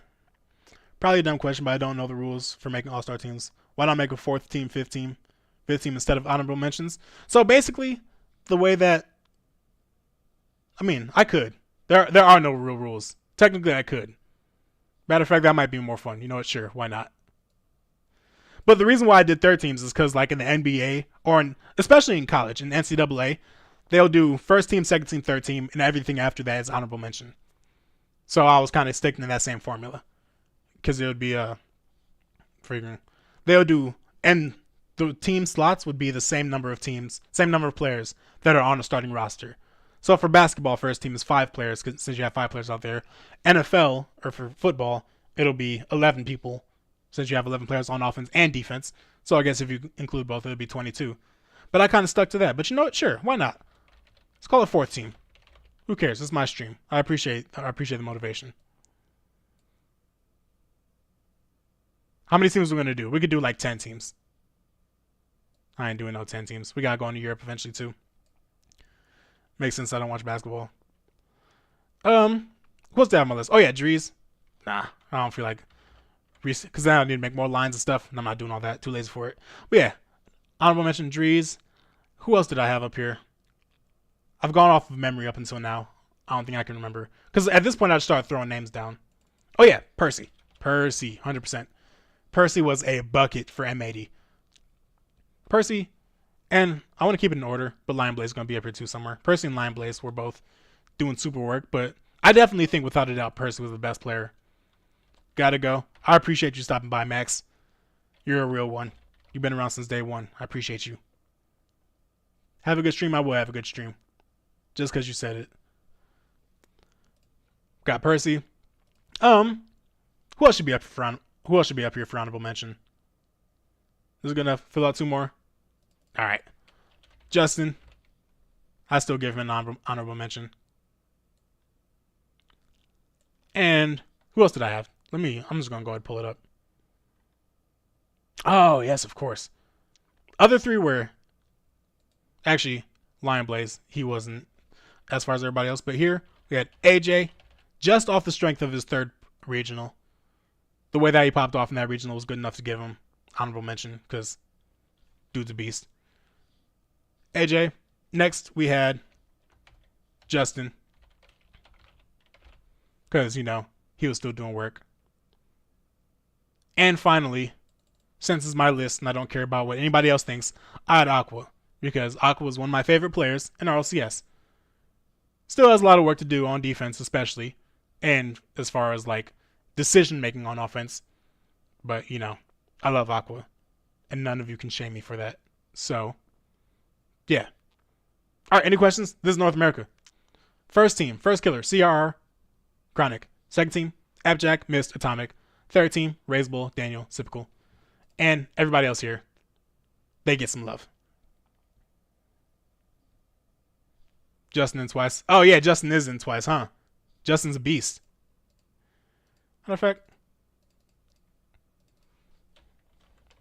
Probably a dumb question, but I don't know the rules for making all-star teams. Why not make a fourth team, fifth team instead of honorable mentions? So basically, the way that, I mean, I could. There are no real rules. Technically, I could. Matter of fact, that might be more fun. You know what? Sure, why not? But the reason why I did third teams is because, like, in the NBA, or especially in college, in NCAA, they'll do first team, second team, third team, and everything after that is honorable mention. So I was kind of sticking to that same formula. Because it would be they'll do, and the team slots would be the same number of teams, same number of players that are on a starting roster. So for basketball, first team is 5 players, since you have 5 players out there. NFL, or for football, it'll be 11 people, since you have 11 players on offense and defense. So I guess if you include both, it'll be 22. But I kind of stuck to that. But you know what? Sure, why not? Let's call it fourth team. Who cares? It's my stream. I appreciate the motivation. How many teams are we going to do? We could do like 10 teams. I ain't doing no 10 teams. We got to go into Europe eventually too. Makes sense. I don't watch basketball. What's that on my list? Oh yeah, Drees. Nah, I don't feel like, because then I need to make more lines and stuff, and I'm not doing all that. Too lazy for it. But yeah, honorable mention Drees. Who else did I have up here? I've gone off of memory up until now. I don't think I can remember. Because at this point, I'd start throwing names down. Oh yeah, Percy. 100%. Percy was a bucket for M80. Percy, and I want to keep it in order, but Lion Blaze is going to be up here too somewhere. Percy and Lion Blaze were both doing super work, but I definitely think without a doubt Percy was the best player. Gotta go. I appreciate you stopping by, Max. You're a real one. You've been around since day one. I appreciate you. Have a good stream. I will have a good stream. Just because you said it. Got Percy. Who else should be up for honorable mention? This is gonna fill out 2 more. All right, Justin. I still give him an honorable mention. And who else did I have? I'm just gonna go ahead and pull it up. Oh yes, of course. Other 3 were actually Lion Blaze. He wasn't as far as everybody else, but here we had AJ, just off the strength of his 3rd regional. The way that he popped off in that regional was good enough to give him honorable mention because dude's a beast. AJ. Next, we had Justin because, you know, he was still doing work. And finally, since it's my list and I don't care about what anybody else thinks, I had Aqua because Aqua was one of my favorite players in RLCS. Still has a lot of work to do on defense, especially, and as far as like decision making on offense. But, you know, I love Aqua, and none of you can shame me for that. So, yeah. All right, any questions? This is North America. First team, Firstkiller, CRR, Chronic. Second team, Abjack, Mist, Atomic. Third team, Razebull, Daniel, Sipical. And everybody else here, they get some love. Justin in twice. Oh, yeah, Justin is in twice, huh? Justin's a beast. Matter of fact,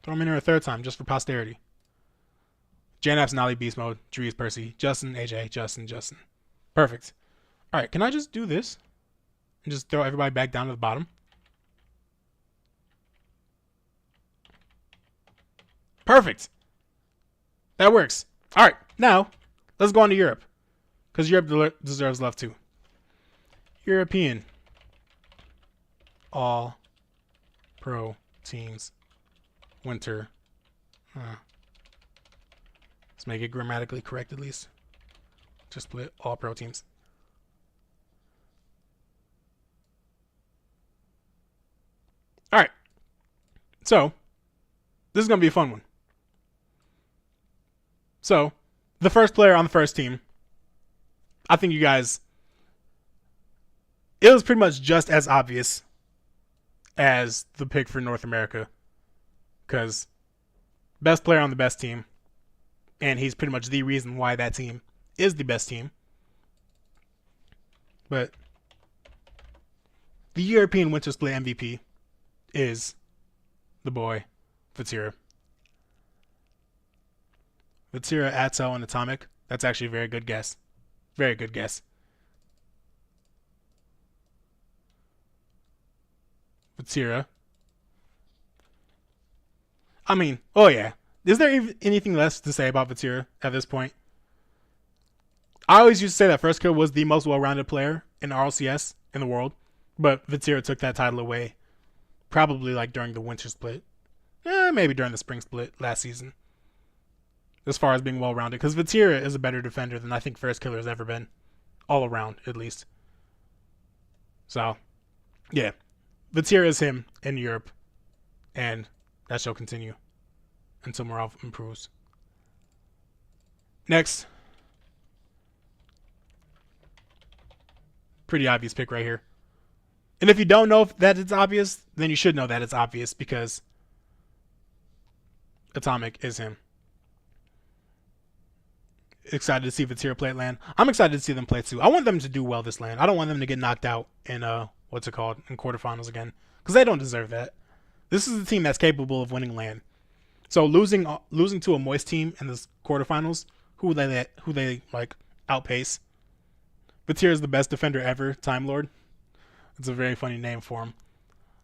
throw him in here a 3rd time just for posterity. Janap's Nolly Beast Mode, Drees, Percy, Justin, AJ, Justin. Perfect. All right, can I just do this and just throw everybody back down to the bottom? Perfect. That works. All right, now let's go on to Europe because Europe deserves love too. European all pro teams winter. Let's make it grammatically correct at least. winter split all pro teams. All right. So, this is going to be a fun one. So, the first player on the first team, I think you guys, it was pretty much just as obvious as the pick for North America. Because best player on the best team, and he's pretty much the reason why that team is the best team. But the European Winter Split MVP is the boy, Firstkiller. Firstkiller, Attel, and Atomic. That's actually a very good guess. Very good guess. Firstkiller. I mean, oh yeah. Is there even anything less to say about Firstkiller at this point? I always used to say that Firstkiller was the most well-rounded player in RLCS in the world, but Firstkiller took that title away probably like during the winter split. Maybe during the spring split last season. As far as being well-rounded, because Firstkiller is a better defender than I think Firstkiller has ever been. All around, at least. So, yeah. Firstkiller is him in Europe, and that shall continue until morale improves. Next. Pretty obvious pick right here. And if you don't know that it's obvious, then you should know that it's obvious because Atomic is him. Excited to see Firstkiller play at LAN. I'm excited to see them play too. I want them to do well this LAN. I don't want them to get knocked out in in quarterfinals again, because they don't deserve that. This is a team that's capable of winning LAN. So losing to a moist team in the quarterfinals, who they like outpace. Firstkiller is the best defender ever, Time Lord. It's a very funny name for him.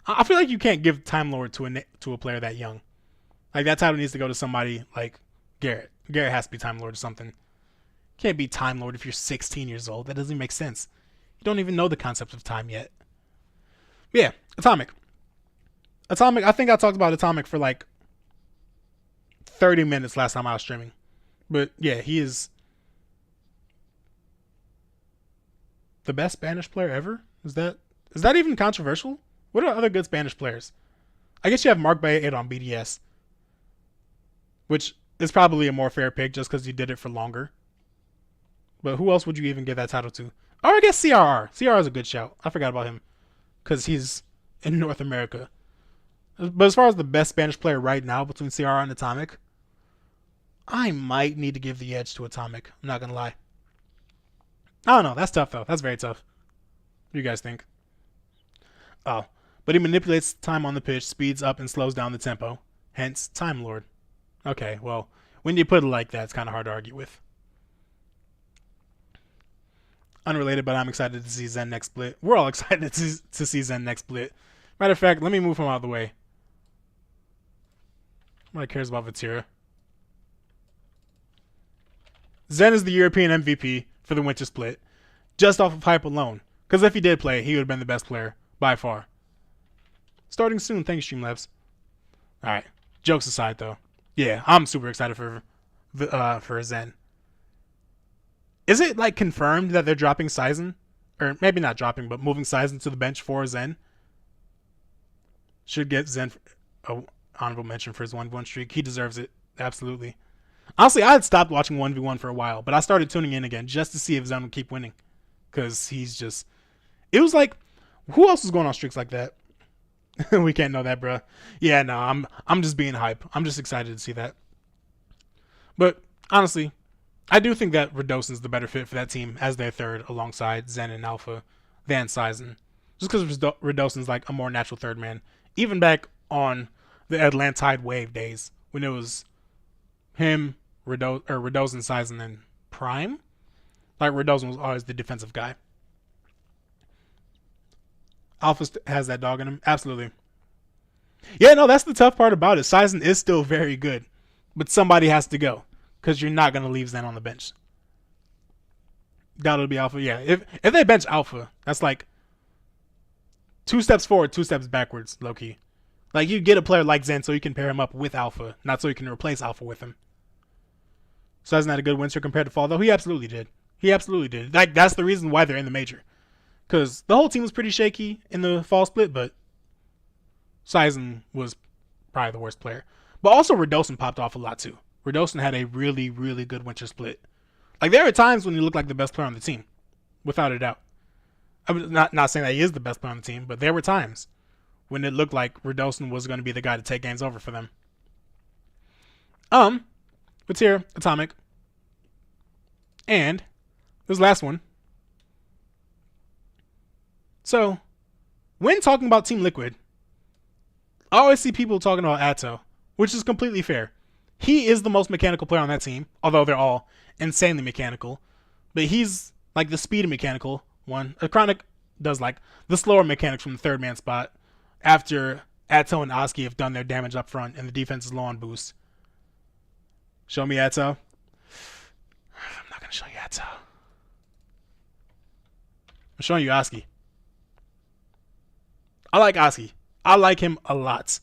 I feel like you can't give Time Lord to a player that young. Like that title needs to go to somebody like Garrett. Garrett has to be Time Lord or something. Can't be Time Lord if you're 16 years old. That doesn't make sense. You don't even know the concept of time yet. But yeah, Atomic. I think I talked about Atomic for like 30 minutes last time I was streaming. But yeah, he is the best Spanish player ever. Is that even controversial? What are other good Spanish players? I guess you have Mark Bay on BDS, which is probably a more fair pick just because you did it for longer. But who else would you even give that title to? Or I guess CRR. CRR is a good shout. I forgot about him because he's in North America. But as far as the best Spanish player right now between CRR and Atomic, I might need to give the edge to Atomic. I'm not going to lie. I don't know. That's tough, though. That's very tough. What do you guys think? Oh, but he manipulates time on the pitch, speeds up and slows down the tempo. Hence, Time Lord. Okay, well, when you put it like that, it's kind of hard to argue with. Unrelated, but I'm excited to see Zen next split. We're all excited to see Zen next split. Matter of fact, let me move him out of the way. Nobody cares about Firstkiller. Zen is the European MVP for the winter split, just off of hype alone. Because if he did play, he would have been the best player by far. Starting soon, thanks Streamlabs. Alright, jokes aside though. Yeah, I'm super excited for Zen. Is it like confirmed that they're dropping Sizen? Or maybe not dropping, but moving Sizen to the bench for Zen? Should get Zen an honorable mention for his 1v1 streak. He deserves it. Absolutely. Honestly, I had stopped watching 1v1 for a while, but I started tuning in again just to see if Zen would keep winning. Because he's just... It was like... Who else is going on streaks like that? We can't know that, bruh. Yeah, no, I'm just being hype. I'm just excited to see that. But, honestly... I do think that Radosin's the better fit for that team as their third alongside Zen and Alpha than Sizen. Just because Radosin's like a more natural third man. Even back on the Atlantide Wave days when it was him, Radosin, Sizen, and Prime. Like Radosin was always the defensive guy. Alpha has that dog in him. Absolutely. Yeah, no, that's the tough part about it. Sizen is still very good. But somebody has to go. Because you're not going to leave Zen on the bench. Doubt it'll be Alpha. Yeah, if they bench Alpha, that's like 2 steps forward, 2 steps backwards, low-key. Like, you get a player like Zen so you can pair him up with Alpha, not so you can replace Alpha with him. So hasn't had a good win streak compared to Fall, though. He absolutely did. He absolutely did. Like that's the reason why they're in the major. Because the whole team was pretty shaky in the fall split, but Sizen was probably the worst player. But also Radosin popped off a lot too. Radosin had a really, really good winter split. Like there are times when he looked like the best player on the team, without a doubt. I'm not saying that he is the best player on the team, but there were times when it looked like Radosin was going to be the guy to take games over for them. It's here, Atomic. And this last one. So, when talking about Team Liquid, I always see people talking about Atto, which is completely fair. He is the most mechanical player on that team, although they're all insanely mechanical. But he's like the speed mechanical one. Chronic does like the slower mechanics from the third man spot after Atto and Oski have done their damage up front and the defense is low on boost. Show me Atto. I'm not going to show you Atto. I'm showing you Oski. I like Oski. I like him a lot.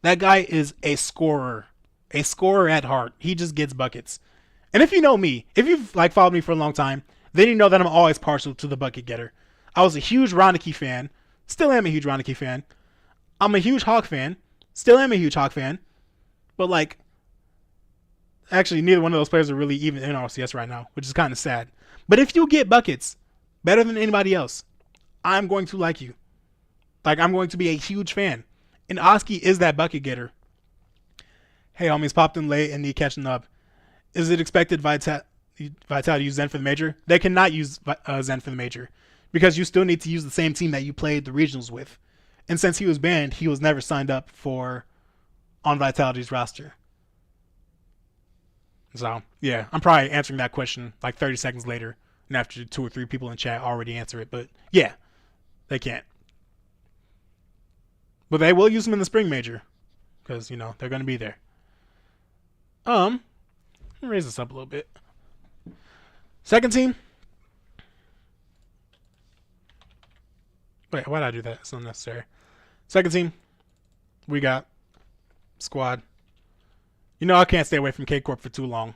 That guy is a scorer. A scorer at heart. He just gets buckets. And if you know me, if you've like followed me for a long time, then you know that I'm always partial to the bucket getter. I was a huge Ronicky fan. Still am a huge Ronicky fan. I'm a huge Hawk fan. Still am a huge Hawk fan. But like, actually neither one of those players are really even in RLCS right now, which is kind of sad. But if you get buckets better than anybody else, I'm going to like you. Like, I'm going to be a huge fan. And Oski is that bucket getter. Hey, homies, popped in late and need catching up. Is it expected Vital to use Zen for the major? They cannot use Zen for the major because you still need to use the same team that you played the regionals with. And since he was banned, he was never signed up for on Vitality's roster. So, yeah, I'm probably answering that question like 30 seconds later. And after 2 or 3 people in chat already answer it. But, yeah, they can't. But they will use him in the spring major. Because, you know, they're going to be there. Let me raise this up a little bit. Second team. Wait, why did I do that? It's unnecessary. Second team. We got Squad. You know I can't stay away from K-Corp for too long.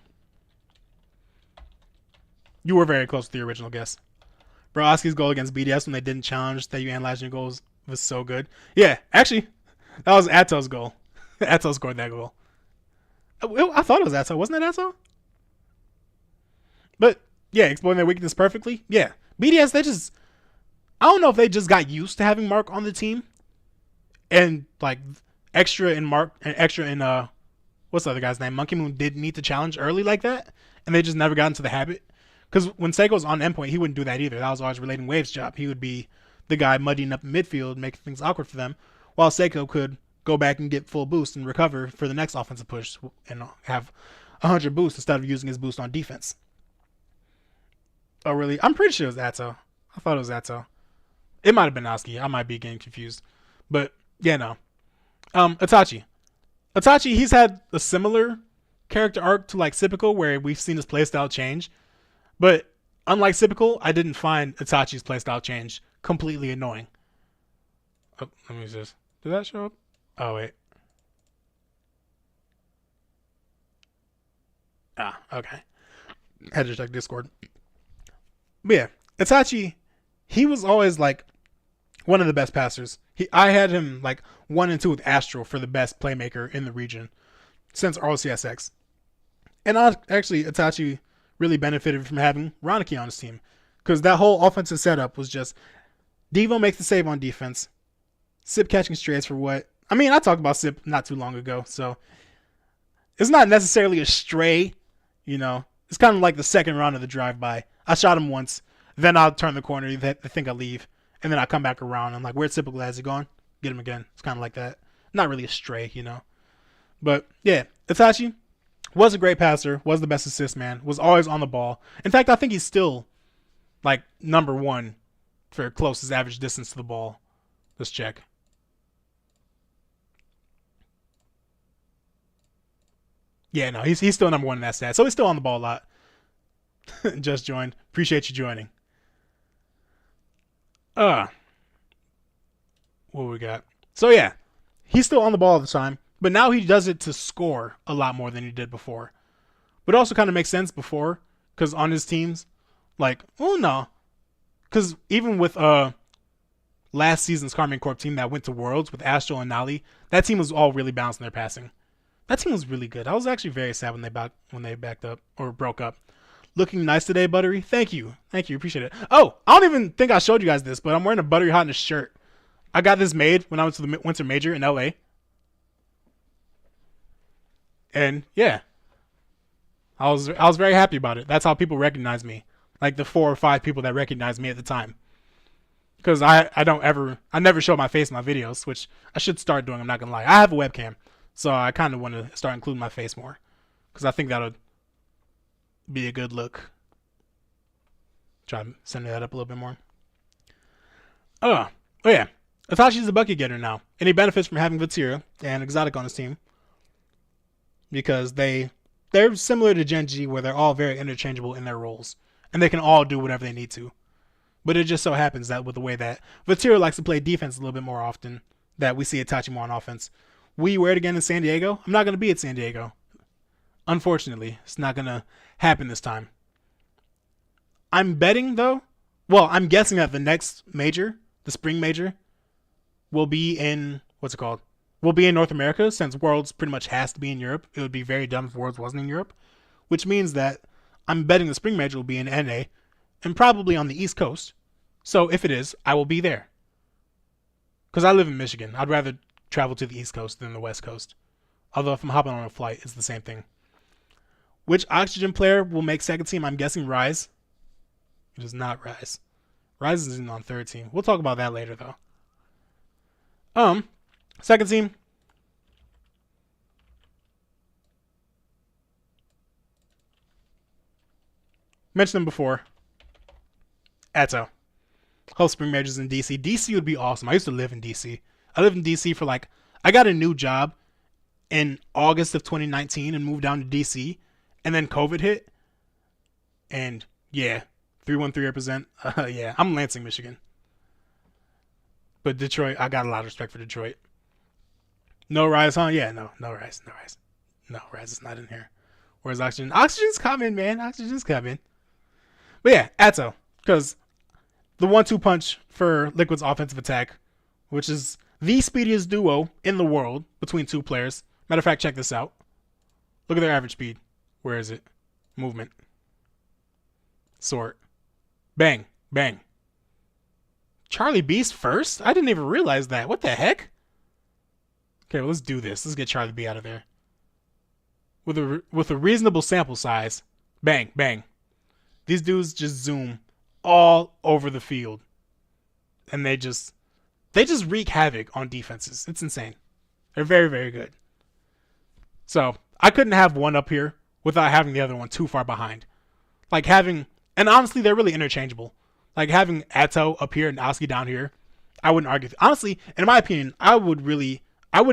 You were very close to the original guess. Bro, Oski's goal against BDS when they didn't challenge that you analyzed your goals was so good. Yeah, actually, that was Atto's goal. Atto scored that goal. I thought it was Atto. Wasn't it Atto? But, yeah, exploiting their weakness perfectly. Yeah. BDS, they just... I don't know if they just got used to having Mark on the team. And, like, extra in Mark... and extra in, what's the other guy's name? Monkey Moon didn't need to challenge early like that. And they just never got into the habit. Because when Seiko was on endpoint, he wouldn't do that either. That was always relating Wave's job. He would be the guy muddying up midfield, making things awkward for them, while Seiko could go back and get full boost and recover for the next offensive push and have 100 boost instead of using his boost on defense. Oh, really? I'm pretty sure it was Atto. I thought it was Atto. It might have been Oski. I might be getting confused. But, yeah, no. Itachi. Itachi, he's had a similar character arc to, like, Sypical, where we've seen his playstyle change. But, unlike Sypical, I didn't find Itachi's playstyle change completely annoying. Oh, let me just... Did that show up? Oh, wait. Ah, okay. Had to check Discord. But yeah, Itachi, he was always like one of the best passers. I had him like 1 and 2 with Astro for the best playmaker in the region since RLCSX. And actually, Itachi really benefited from having Ronicky on his team because that whole offensive setup was just Devo makes the save on defense, Sip catching strays for what? I mean, I talked about Sip not too long ago, so it's not necessarily a stray, you know. It's kind of like the second round of the drive-by. I shot him once, then I'll turn the corner, they think I leave, and then I come back around. I'm like, where's Sypical? Has he gone? Get him again. It's kind of like that. Not really a stray, you know. But, yeah, Itachi was a great passer, was the best assist man, was always on the ball. In fact, I think he's still, like, number 1 for closest average distance to the ball. Let's check. Yeah, no, he's still number 1 in that stat. So he's still on the ball a lot. Just joined. Appreciate you joining. What we got? So yeah, he's still on the ball all the time, but now he does it to score a lot more than he did before. But it also kind of makes sense before, because on his teams, Like, well, no, because even with last season's Carmine Corp team that went to Worlds with Astro and Nali, that team was all really balanced in their passing. That team was really good. I was actually very sad when they backed up or broke up. Looking nice today, Buttery. Thank you, appreciate it. Oh, I don't even think I showed you guys this, but I'm wearing a Buttery Hotness shirt. I got this made when I went to the Winter Major in LA. And yeah, I was very happy about it. That's how people recognize me. Like the 4 or 5 people that recognized me at the time. Because I never show my face in my videos, which I should start doing, I'm not going to lie. I have a webcam, so I kind of want to start including my face more. Because I think that would be a good look. Try to send that up a little bit more. Oh yeah. Itachi's the bucket getter now. And he benefits from having Vatira and Exotic on his team. Because they're similar to Gen G, where they're all very interchangeable in their roles. And they can all do whatever they need to. But it just so happens that with the way that Vatira likes to play defense a little bit more often, that we see Itachi more on offense. Will you wear it again in San Diego? I'm not going to be at San Diego. Unfortunately, it's not going to happen this time. I'm betting, though. Well, I'm guessing that the next major, the spring major, will be in, will be in North America, since Worlds pretty much has to be in Europe. It would be very dumb if Worlds wasn't in Europe. Which means that I'm betting the spring major will be in NA, and probably on the East Coast. So if it is, I will be there. Because I live in Michigan. I'd rather travel to the East Coast than the West Coast. Although if I'm hopping on a flight, it's the same thing. Which Oxygen player will make second team? I'm guessing Rise. It is not Rise. Rise isn't on third team. We'll talk about that later, though. Second team. Mentioned them before. Atto. Whole spring majors in DC. DC would be awesome. I used to live in DC. I lived in DC for I got a new job in August of 2019 and moved down to DC. And then COVID hit. And yeah, 313 represent. Yeah, I'm Lansing, Michigan. But Detroit, I got a lot of respect for Detroit. No Rise, huh? Yeah, no Rise. No, Rise is not in here. Where's Oxygen? Oxygen's coming, man. Oxygen's coming. But yeah, Atto. Because the 1-2 punch for Liquid's offensive attack, which is the speediest duo in the world between 2 players. Matter of fact, check this out. Look at their average speed. Where is it? Movement. Sort. Bang. Bang. Charlie Beast first? I didn't even realize that. What the heck? Okay, well, let's do this. Let's get Charlie B out of there. With a reasonable sample size. Bang. Bang. These dudes just zoom all over the field. And they just wreak havoc on defenses. It's insane. They're very, very good. So, I couldn't have one up here without having the other one too far behind. And honestly, they're really interchangeable. Like having Atto up here and Oski down here, I wouldn't argue. Honestly, in my opinion, I wouldn't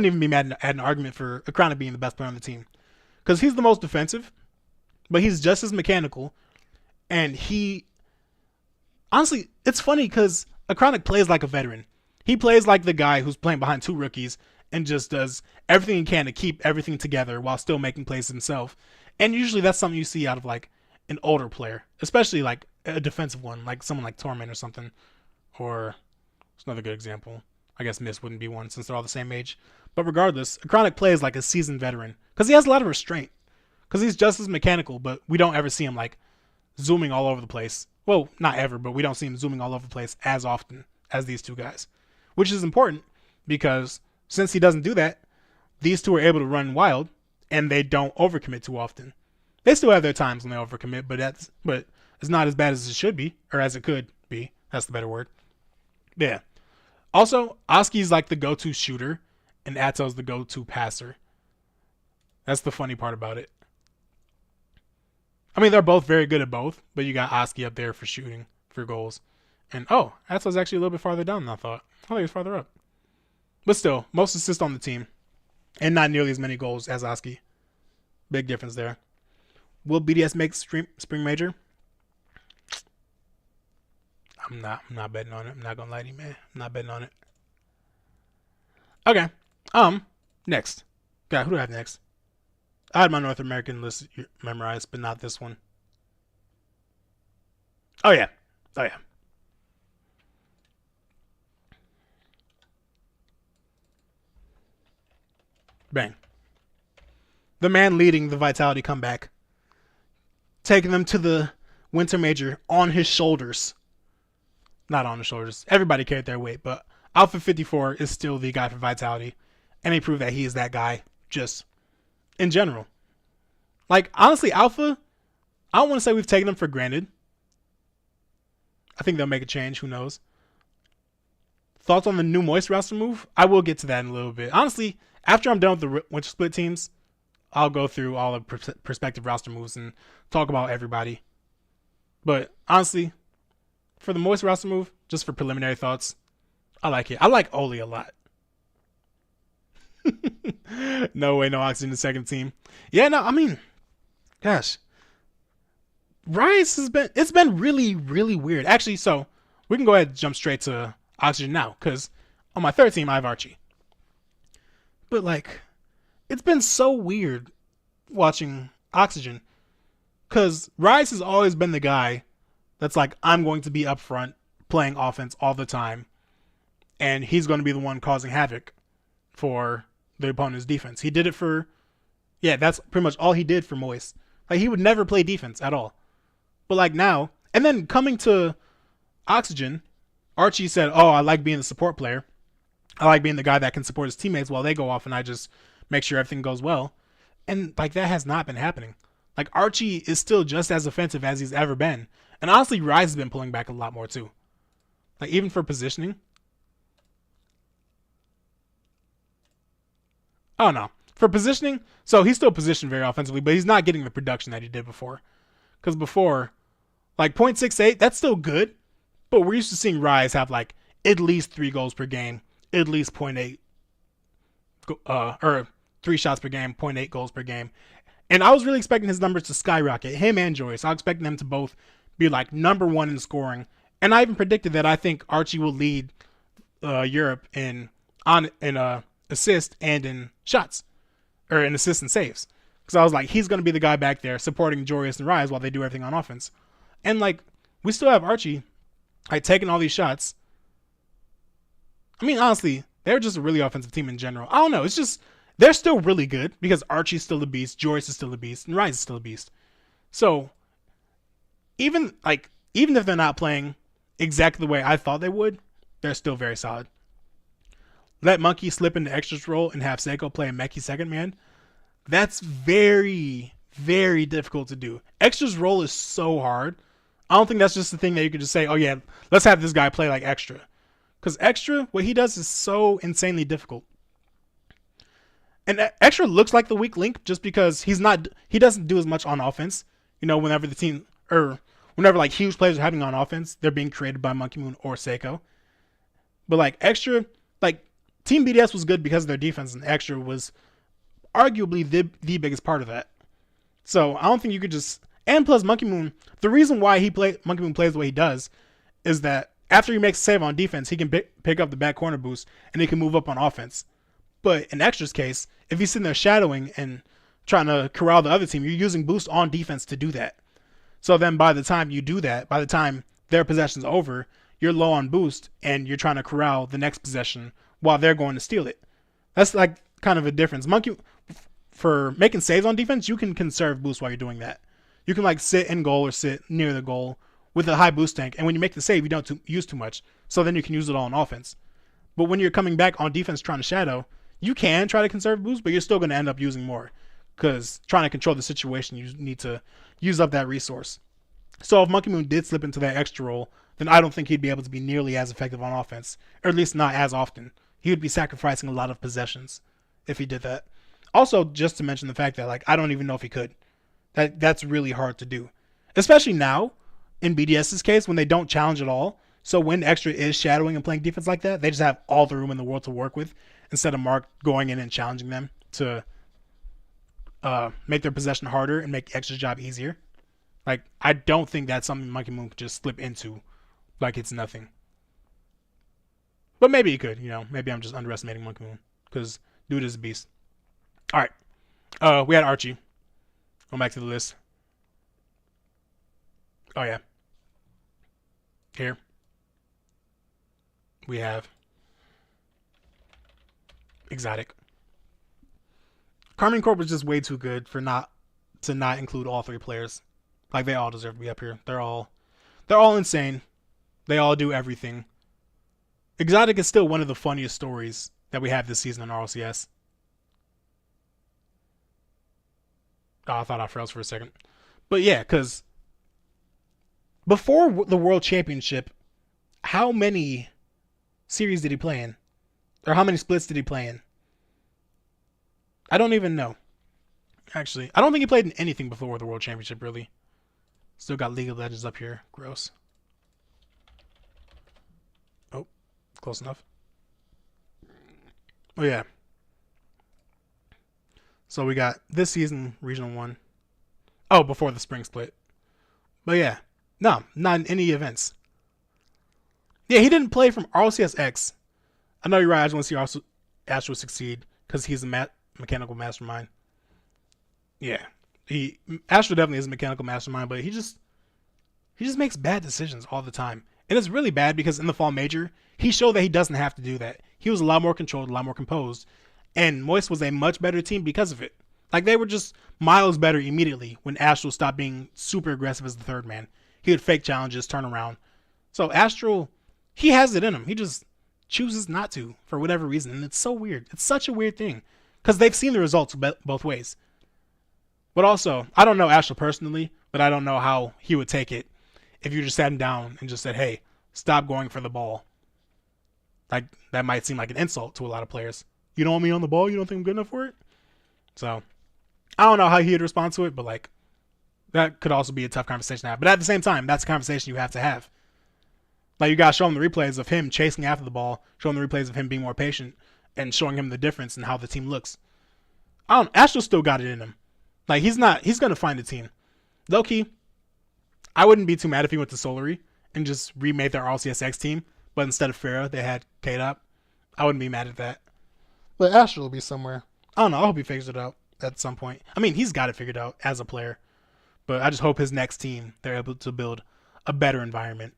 even be mad at an argument for Akrana being the best player on the team. Because he's the most defensive, but he's just as mechanical. And honestly, it's funny because Akronic plays like a veteran. He plays like the guy who's playing behind 2 rookies and just does everything he can to keep everything together while still making plays himself. And usually that's something you see out of an older player, especially a defensive one, like someone like Torment or something. Or it's another good example. I guess Mist wouldn't be one since they're all the same age. But regardless, Akronic plays like a seasoned veteran because he has a lot of restraint. Because he's just as mechanical, but we don't ever see him zooming all over the place. Well, not ever, but we don't see him zooming all over the place as often as these 2 guys. Which is important because since he doesn't do that, these 2 are able to run wild and they don't overcommit too often. They still have their times when they overcommit, but it's not as bad as it should be, or as it could be. That's the better word. Yeah. Also, Oski's the go-to shooter, and Atto's the go-to passer. That's the funny part about it. I mean, they're both very good at both, but you got Oski up there for shooting, for goals. And, Atto's actually a little bit farther down than I thought. I thought he was farther up. But still, most assists on the team, and not nearly as many goals as Oski. Big difference there. Will BDS make spring major? I'm not betting on it. I'm not gonna lie to you, man. I'm not betting on it. Okay. Next. God, who do I have next? I had my North American list memorized, but not this one. Oh yeah. Oh yeah. Bang. The man leading the Vitality comeback, taking them to the Winter Major on his shoulders. Not on his shoulders. Everybody carried their weight, but Alpha 54 is still the guy for Vitality, and he proved that he is that guy. Just in general, like honestly, Alpha. I don't want to say we've taken them for granted. I think they'll make a change. Who knows? Thoughts on the new Moist roster move? I will get to that in a little bit. Honestly, after I'm done with the Winter Split teams, I'll go through all the prospective roster moves and talk about everybody. But honestly, for the Moist roster move, just for preliminary thoughts, I like it. I like Oli a lot. No way, no Oxygen in the second team. Yeah, no, I mean, gosh, Rise it's been really, really weird. Actually, so we can go ahead and jump straight to Oxygen now, because on my third team I have Archie. But like, it's been so weird watching Oxygen, because Rise has always been the guy that's like, I'm going to be up front playing offense all the time, and he's going to be the one causing havoc for the opponent's defense. He did it for, yeah, that's pretty much all he did for Moist. Like, he would never play defense at all. But like now, and then coming to Oxygen, Archie said, oh, I like being the support player. I like being the guy that can support his teammates while they go off, and I just make sure everything goes well. And like, that has not been happening. Like, Archie is still just as offensive as he's ever been. And honestly, Rise has been pulling back a lot more too. Like, even for positioning. Oh no. For positioning, so he's still positioned very offensively, but he's not getting the production that he did before. Because before, like 0.68, that's still good. But we're used to seeing Rise have like at least 3 goals per game, at least 0.8, or 3 shots per game, 0.8 goals per game. And I was really expecting his numbers to skyrocket, him and Joyce. I was expecting them to both be like number 1 in scoring. And I even predicted that I think Archie will lead Europe in assist and in shots, or in assists and saves. Because I was like, he's going to be the guy back there supporting Joyous and Rise while they do everything on offense. And like, we still have Archie like taking all these shots. I mean, honestly, they're just a really offensive team in general. I don't know. It's just, they're still really good because Archie's still a beast, Joyce is still a beast, and Rise is still a beast. So even if they're not playing exactly the way I thought they would, they're still very solid. Let Monkey slip into Extra's role and have Seiko play a Meki second man. That's very, very difficult to do. Extra's role is so hard. I don't think that's just the thing that you could just say, oh yeah, let's have this guy play like Extra. Because Extra, what he does is so insanely difficult. And Extra looks like the weak link just because he doesn't do as much on offense. You know, whenever the team, or whenever like huge players are happening on offense, they're being created by Monkey Moon or Seiko. But like Extra, like Team BDS was good because of their defense, and Extra was arguably the biggest part of that. So I don't think you could just, and plus Monkey Moon, the reason why Monkey Moon plays the way he does is that after he makes a save on defense, he can pick up the back corner boost and he can move up on offense. But in Extra's case, if he's sitting there shadowing and trying to corral the other team, you're using boost on defense to do that. So then by the time you do that, by the time their possession's over, you're low on boost and you're trying to corral the next possession while they're going to steal it. That's like kind of a difference. Monkey, for making saves on defense, you can conserve boost while you're doing that. You can like sit in goal or sit near the goal with a high boost tank, and when you make the save, you don't use too much. So then you can use it all on offense. But when you're coming back on defense trying to shadow, you can try to conserve boost, but you're still going to end up using more because trying to control the situation, you need to use up that resource. So if Monkey Moon did slip into that Extra role, then I don't think he'd be able to be nearly as effective on offense, or at least not as often. He would be sacrificing a lot of possessions if he did that. Also, just to mention the fact that like I don't even know if he could. That's really hard to do, especially now in BDS's case when they don't challenge at all. So when Extra is shadowing and playing defense like that, they just have all the room in the world to work with instead of Mark going in and challenging them to make their possession harder and make Extra's job easier. Like, I don't think that's something Monkey Moon could just slip into like it's nothing. But maybe he could, you know. Maybe I'm just underestimating Monkey Moon because dude is a beast. All right. We had Archie. Going back to the list. Oh, yeah. Here we have Exotic. Carmine Corp was just way too good for not include all 3 players. Like, they all deserve to be up here. They're all insane. They all do everything. Exotic is still one of the funniest stories that we have this season in RLCS. Oh, I thought I froze for a second. But yeah, because before the World Championship, how many series did he play in? Or how many splits did he play in? I don't even know. Actually, I don't think he played in anything before the World Championship, really. Still got League of Legends up here. Gross. Oh, close enough. Oh, yeah. So we got this season, Regional 1. Oh, before the spring split. But yeah. No, not in any events. Yeah, he didn't play from RLCS X. I know you're right. I just want to see Astro succeed because he's a mechanical mastermind. Yeah. Astro definitely is a mechanical mastermind, but he just makes bad decisions all the time. And it's really bad because in the Fall Major, he showed that he doesn't have to do that. He was a lot more controlled, a lot more composed. And Moist was a much better team because of it. Like, they were just miles better immediately when Astro stopped being super aggressive as the third man. He would fake challenges, turn around. So Astro, he has it in him. He just chooses not to for whatever reason. And it's so weird. It's such a weird thing. Because they've seen the results both ways. But also, I don't know Astro personally, but I don't know how he would take it if you just sat him down and just said, hey, stop going for the ball. Like, that might seem like an insult to a lot of players. You don't want me on the ball? You don't think I'm good enough for it? So, I don't know how he'd respond to it, but like, that could also be a tough conversation to have. But at the same time, that's a conversation you have to have. Like, you gotta show him the replays of him chasing after the ball, show him the replays of him being more patient, and showing him the difference in how the team looks. Astro still got it in him. Like, he's gonna find a team. Low-key, I wouldn't be too mad if he went to Solary and just remade their RLCSX team, but instead of Pharah, they had K-Dop. I wouldn't be mad at that. But Astro will be somewhere. I don't know. I hope he figures it out at some point. I mean, he's got it figured out as a player. But I just hope his next team, they're able to build a better environment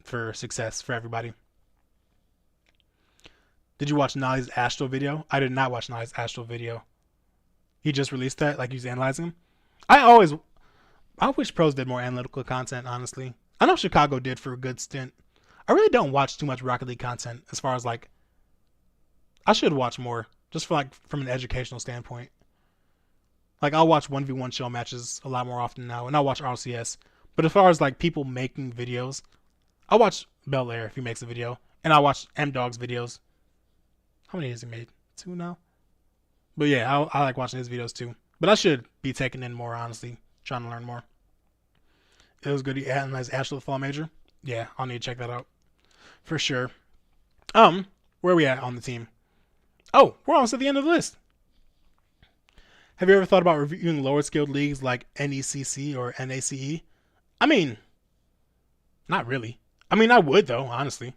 for success for everybody. Did you watch Nolly's Astro video? I did not watch Nolly's Astro video. He just released that, like he's analyzing him. I wish pros did more analytical content, honestly. I know Chicago did for a good stint. I really don't watch too much Rocket League content as far as like, I should watch more just for like from an educational standpoint. Like, I'll watch 1v1 show matches a lot more often now, and I'll watch RLCS. But as far as like people making videos, I'll watch Bel Air if he makes a video, and I'll watch M-Dog's videos. How many has he made? 2 now? But yeah, I like watching his videos too. But I should be taking in more, honestly, trying to learn more. It was good. He analyzed Astro the Fall Major. Yeah, I'll need to check that out for sure. Where are we at on the team? Oh, we're almost at the end of the list. Have you ever thought about reviewing lower skilled leagues like NECC or NACE? I mean, not really. I mean, I would though, honestly.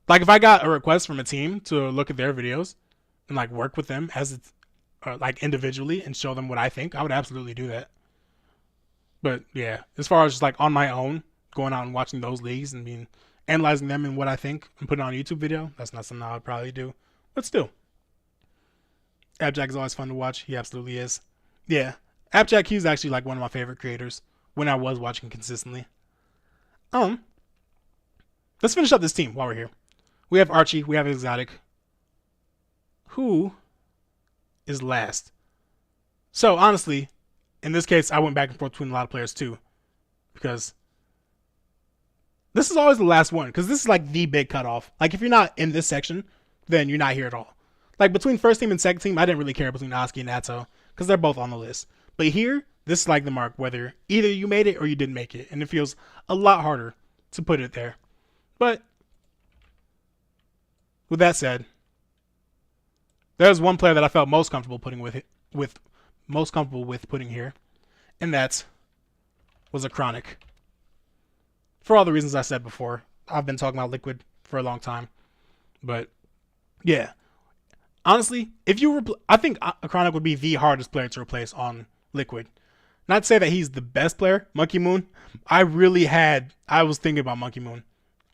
Like, if I got a request from a team to look at their videos and like work with them as like individually and show them what I think, I would absolutely do that. But yeah, as far as just like on my own, going out and watching those leagues and analyzing them and what I think and putting on a YouTube video, that's not something I would probably do. But still, Abjack is always fun to watch. He absolutely is. Yeah, Abjack, he's actually like one of my favorite creators when I was watching consistently. Let's finish up this team while we're here. We have Archie. We have Exotic. Who is last? So honestly, in this case, I went back and forth between a lot of players too, because this is always the last one, because this is like the big cutoff. Like, if you're not in this section, then you're not here at all. Like, between first team and second team, I didn't really care between Oski and Atto, because they're both on the list. But here, this is like the mark, whether either you made it or you didn't make it, and it feels a lot harder to put it there. But with that said, there's one player that I felt most comfortable putting putting here, and that was a Chronic. For all the reasons I said before, I've been talking about Liquid for a long time, but yeah, honestly, I think a Chronic would be the hardest player to replace on Liquid. Not to say that he's the best player, Monkey Moon. I was thinking about Monkey Moon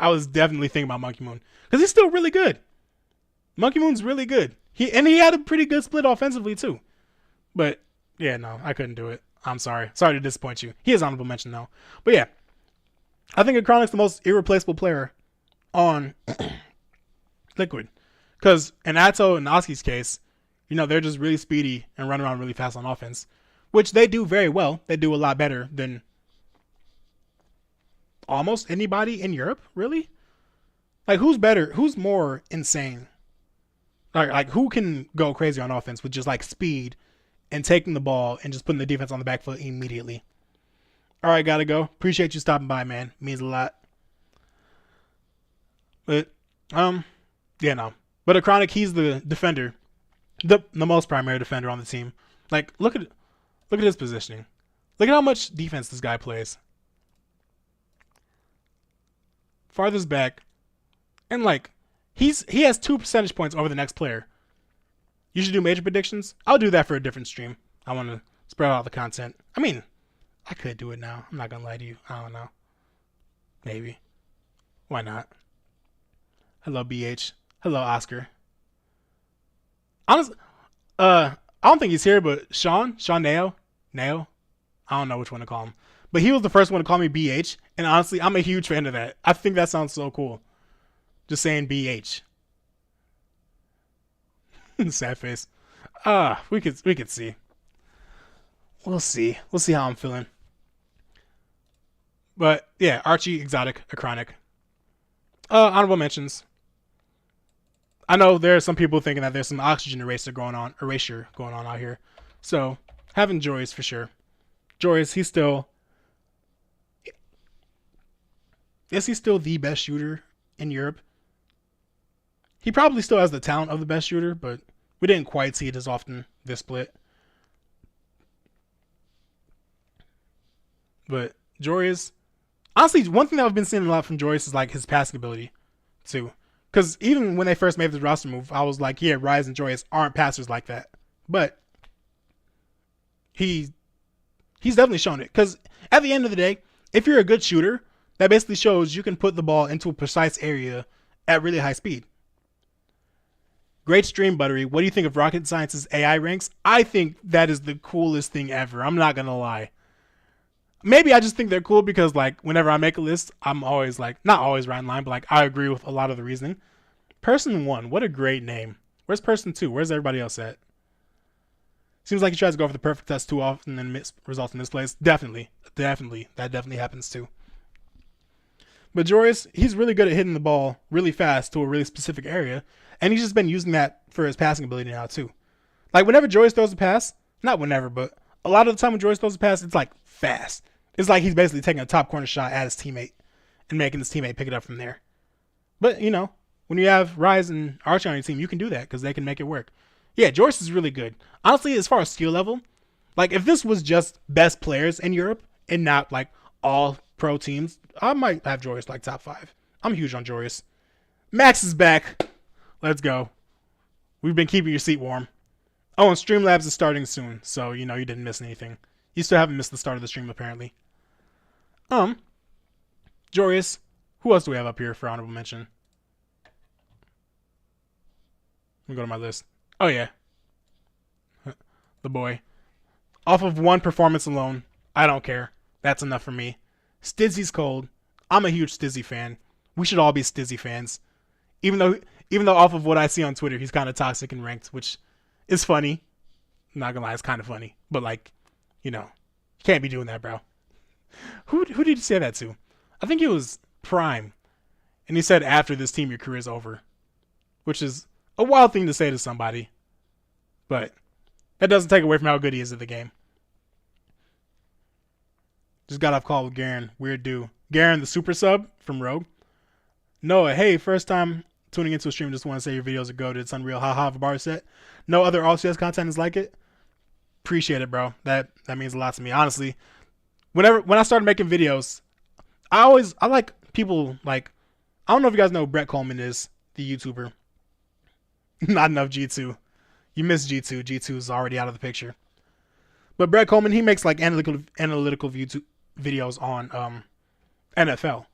I was definitely thinking about Monkey Moon because he's still really good. Monkey Moon's really good. He had a pretty good split offensively too. But yeah, no, I couldn't do it. I'm sorry. Sorry to disappoint you. He is honorable mention though. But yeah, I think Chronic's the most irreplaceable player on Liquid. Because in Atto and Oski's case, they're just really speedy and run around really fast on offense, which they do very well. They do a lot better than almost anybody in Europe, really. Like, who's better? Who's more insane? Like who can go crazy on offense with just like speed and taking the ball and just putting the defense on the back foot immediately? All right, gotta go. Appreciate you stopping by, man. Means a lot. But yeah, no. But a Chronic, he's the defender, the most primary defender on the team. Like, look at his positioning. Look at how much defense this guy plays. Farthest back, and like he has 2 percentage points over the next player. You should do major predictions. I'll do that for a different stream. I want to spread out the content. I mean, I could do it now. I'm not gonna lie to you. I don't know. Maybe. Why not? Hello, BH. Hello, Oscar. Honestly, I don't think he's here, but Sean Nao, I don't know which one to call him. But he was the first one to call me BH, and honestly, I'm a huge fan of that. I think that sounds so cool. Just saying BH. Sad face. We could see. We'll see. We'll see how I'm feeling. But yeah, Archie, Exotic, Acronic. Honorable mentions. I know there are some people thinking that there's some oxygen erasure going on out here. So having Joyce for sure. Joyce, is he still the best shooter in Europe? He probably still has the talent of the best shooter, but we didn't quite see it as often this split. But Joyce, honestly, one thing that I've been seeing a lot from Joyce is like his passing ability too. Because even when they first made the roster move, I was like, yeah, Rise and Joyce aren't passers like that. But he's definitely shown it. Because at the end of the day, if you're a good shooter, that basically shows you can put the ball into a precise area at really high speed. Great stream, Buttery. What do you think of Rocket Science's AI ranks? I think that is the coolest thing ever. I'm not going to lie. Maybe I just think they're cool because, like, whenever I make a list, I'm always, like, not always right in line, but, like, I agree with a lot of the reasoning. Person 1, what a great name. Where's Person 2? Where's everybody else at? Seems like he tries to go for the perfect test too often and results in misplays. Definitely. That definitely happens too. But Joris, he's really good at hitting the ball really fast to a really specific area, and he's just been using that for his passing ability now too. Like, whenever Joris throws a pass, not whenever, but a lot of the time when Joris throws a pass, it's, like, fast. It's like he's basically taking a top corner shot at his teammate and making his teammate pick it up from there. But, when you have Rise and Archie on your team, you can do that because they can make it work. Yeah, Joris is really good. Honestly, as far as skill level, like, if this was just best players in Europe and not, like, all pro teams, I might have Joris, like, top 5. I'm huge on Joris. Max is back. Let's go. We've been keeping your seat warm. Oh, and Streamlabs is starting soon, so, you didn't miss anything. You still haven't missed the start of the stream, apparently. Joris. Who else do we have up here for honorable mention? Let me go to my list. Oh, yeah. The boy. Off of one performance alone, I don't care. That's enough for me. Stizzy's cold. I'm a huge Stizzy fan. We should all be Stizzy fans. Even though off of what I see on Twitter, he's kind of toxic and ranked, which is funny. I'm not gonna lie, it's kind of funny. But, like, you can't be doing that, bro. Who did you say that to? I think it was Prime. And he said, after this team, your career's over. Which is a wild thing to say to somebody. But that doesn't take away from how good he is at the game. Just got off call with Garen. Weird dude. Garen, the super sub from Rogue. Noah, hey, first time tuning into a stream. Just want to say your videos are goated. It's unreal. Haha, of a bar set. No other RLCS content is like it. Appreciate it, bro. That means a lot to me. Honestly, when I started making videos, I like people like, I don't know if you guys know who Brett Coleman is, the YouTuber. Not enough G2. You missed G2. G2 is already out of the picture. But Brett Coleman, he makes like analytical videos on NFL.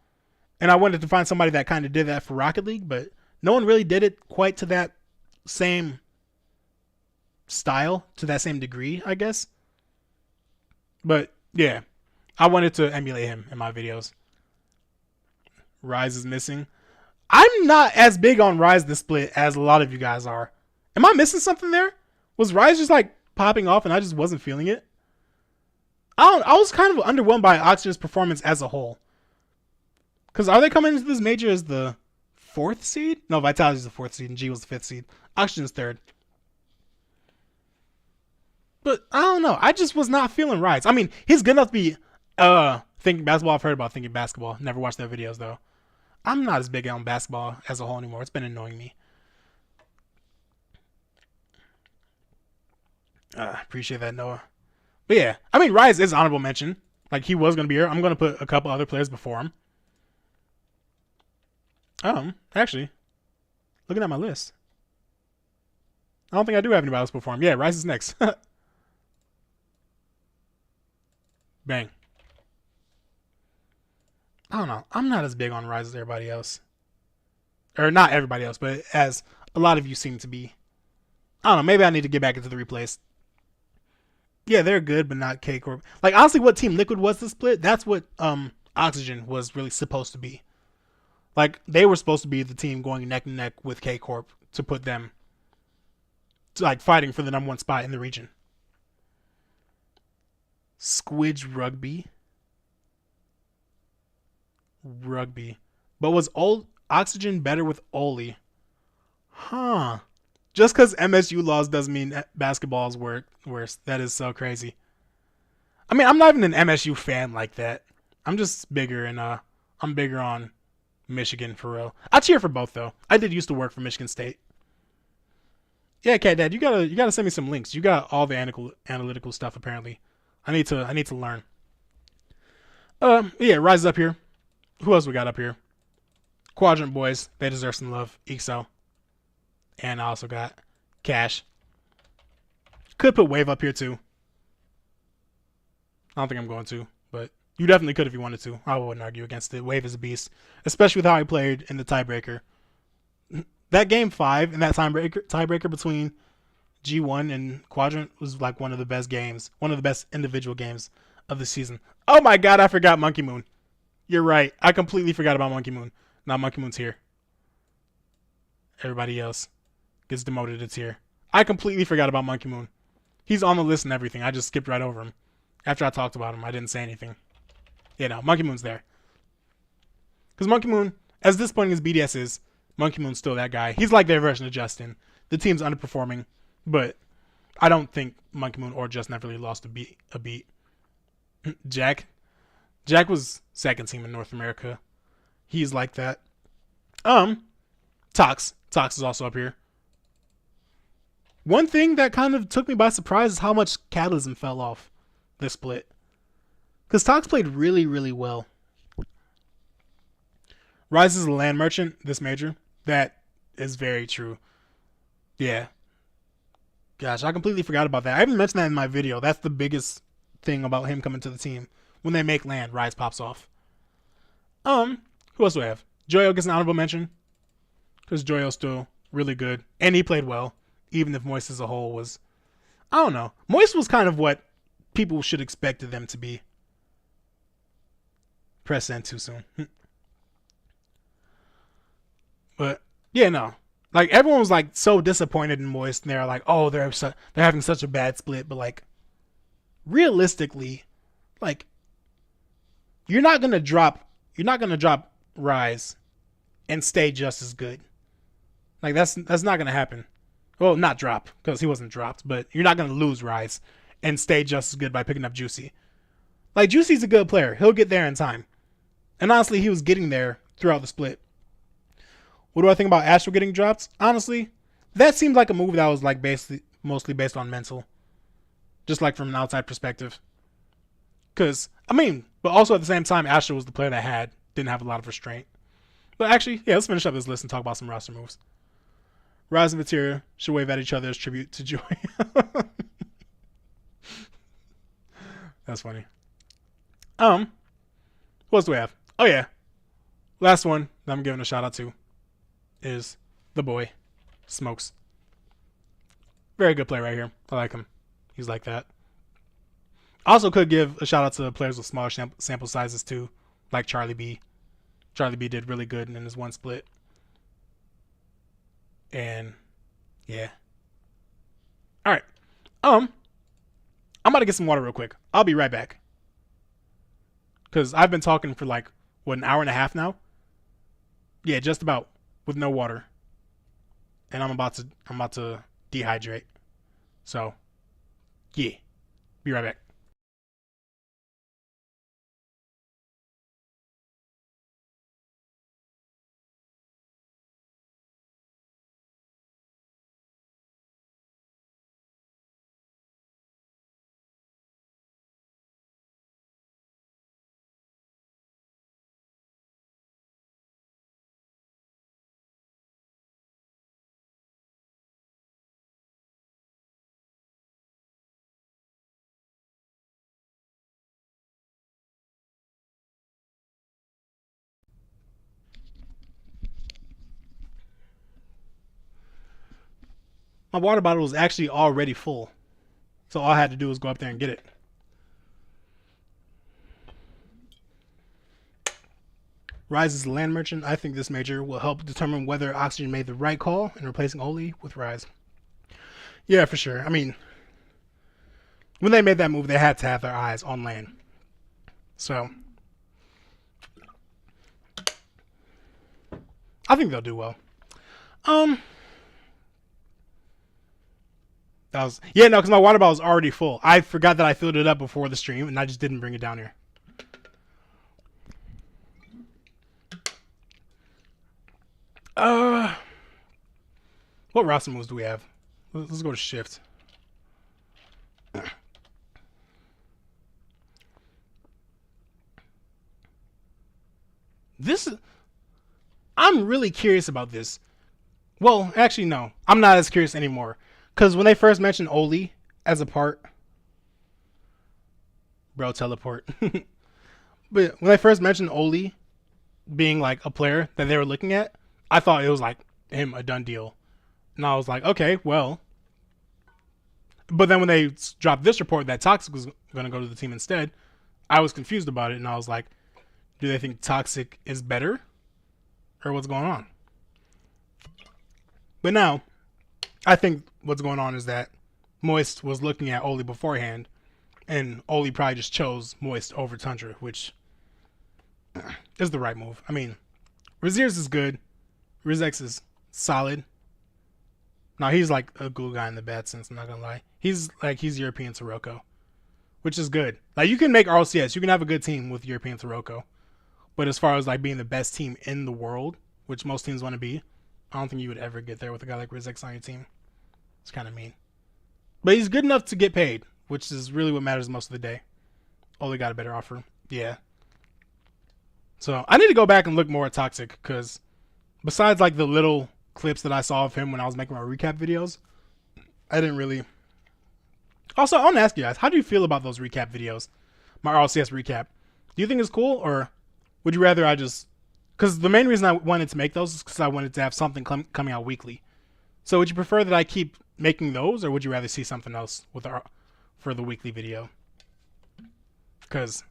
And I wanted to find somebody that kind of did that for Rocket League, but no one really did it quite to that same style, to that same degree, I guess. But yeah, I wanted to emulate him in my videos. Rise is missing. I'm not as big on Rise this split as a lot of you guys are. Am I missing something there? Was Rise just like popping off and I just wasn't feeling it? I was kind of underwhelmed by Oxygen's performance as a whole. Because are they coming into this major as the 4th seed? No, Vitality's the 4th seed and G was the 5th seed. Oxygen's 3rd. But I don't know. I just was not feeling Rise. I mean, he's good enough to be Thinking Basketball. I've heard about Thinking Basketball. Never watched their videos though. I'm not as big on basketball as a whole anymore. It's been annoying me. Appreciate that, Noah. But yeah, I mean, Rise is honorable mention. Like, he was going to be here. I'm going to put a couple other players before him. Actually, looking at my list, I don't think I do have anybody else before him. Yeah, Rise is next. Bang. I don't know. I'm not as big on Rise as everybody else. Or not everybody else, but as a lot of you seem to be. I don't know. Maybe I need to get back into the replays. Yeah, they're good, but not K-Corp. Like, honestly, what Team Liquid was to split, that's what Oxygen was really supposed to be. Like, they were supposed to be the team going neck and neck with K-Corp to put them, like, fighting for the #1 spot in the region. Squidge Rugby. But was old Oxygen better with Oli? Huh. Just because MSU laws doesn't mean basketball is worse. That is so crazy. I mean, I'm not even an MSU fan like that. I'm just bigger, and I'm bigger on Michigan for real. I cheer for both though. I did used to work for Michigan State. Yeah, Cat Dad, you gotta send me some links. You got all the analytical stuff apparently. I need to learn. Yeah, Rise is up here. Who else we got up here? Quadrant Boys. They deserve some love. EXO. And I also got Cash. Could put Wave up here too. I don't think I'm going to, but you definitely could if you wanted to. I wouldn't argue against it. Wave is a beast, especially with how he played in the tiebreaker. That game 5 and that tiebreaker between G1 and Quadrant was like one of the best games, one of the best individual games of the season. Oh my god, I forgot Monkey Moon. You're right. I completely forgot about Monkey Moon. Now Monkey Moon's here. Everybody else gets demoted to tier. I completely forgot about Monkey Moon. He's on the list and everything. I just skipped right over him. After I talked about him, I didn't say anything. Yeah, no, Monkey Moon's there. Because Monkey Moon, as disappointing as BDS is, Monkey Moon's still that guy. He's like their version of Justin. The team's underperforming, but I don't think Monkey Moon or Justin ever really lost a beat. Jack was second team in North America. He's like that. Tox is also up here. One thing that kind of took me by surprise is how much Catalysm fell off this split. Because Tox played really, really well. Rise is a land merchant this major. That is very true. Yeah. Gosh, I completely forgot about that. I haven't mentioned that in my video. That's the biggest thing about him coming to the team. When they make land, Rise pops off. Who else do I have? Joyo gets an honorable mention. Because Joyo's still really good. And he played well. Even if Moist as a whole was... I don't know. Moist was kind of what people should expect of them to be. Press send too soon. But, yeah, no. Like, everyone was, like, so disappointed in Moist. And they're like, oh, they're having such a bad split. But, like, realistically, like, you're not going to drop Rise and stay just as good. Like, that's not going to happen. Well, not drop, because he wasn't dropped. But you're not going to lose Rise and stay just as good by picking up Juicy. Like, Juicy's a good player. He'll get there in time. And honestly, he was getting there throughout the split. What do I think about Astro getting dropped? Honestly, that seemed like a move that was like mostly based on mental. Just like from an outside perspective. Because, I mean, but also at the same time, Astro was the player that didn't have a lot of restraint. But actually, yeah, let's finish up this list and talk about some roster moves. Rise and Materia should wave at each other as tribute to Joy. That's funny. What else do we have? Oh, yeah. Last one that I'm giving a shout out to is the boy, Smokes. Very good play right here. I like him. He's like that. Also could give a shout out to players with smaller sample sizes too, like Charlie B. Charlie B did really good in his one split. And yeah. Alright. I'm about to get some water real quick. I'll be right back. Cause I've been talking for like an hour and a half now? Yeah, just about, with no water. And I'm about to dehydrate. So yeah. Be right back. My water bottle was actually already full. So all I had to do was go up there and get it. Rise is the land merchant. I think this major will help determine whether Oxygen made the right call in replacing Oli with Rise. Yeah, for sure. I mean, when they made that move, they had to have their eyes on lane. So, I think they'll do well. That was, yeah, no, because my water bottle was already full. I forgot that I filled it up before the stream, and I just didn't bring it down here. What roster moves do we have? Let's go to shift. This, I'm really curious about this. Well, actually, no, I'm not as curious anymore. Because when they first mentioned Oli as a part, bro, teleport. But when they first mentioned Oli being like a player that they were looking at, I thought it was like him a done deal. And I was like, okay, well. But then when they dropped this report that Toxic was going to go to the team instead, I was confused about it. And I was like, do they think Toxic is better? Or what's going on? But now, I think what's going on is that Moist was looking at Oli beforehand. And Oli probably just chose Moist over Tundra, which is the right move. I mean, Raziers is good. Rizex is solid. Now he's like a glue guy in the bad sense, I'm not gonna lie. He's European Sirocco, which is good. Like, you can make RLCS, you can have a good team with European Sirocco. But as far as like being the best team in the world, which most teams want to be, I don't think you would ever get there with a guy like Rizex on your team. It's kind of mean. But he's good enough to get paid, which is really what matters most of the day. Oli got a better offer. Yeah. So I need to go back and look more at Toxic, because besides like the little clips that I saw of him when I was making my recap videos, I didn't really. Also, I want to ask you guys, how do you feel about those recap videos? My RLCS recap. Do you think it's cool, or would you rather I just... Because the main reason I wanted to make those is because I wanted to have something coming out weekly. So would you prefer that I keep making those, or would you rather see something else for the weekly video? Because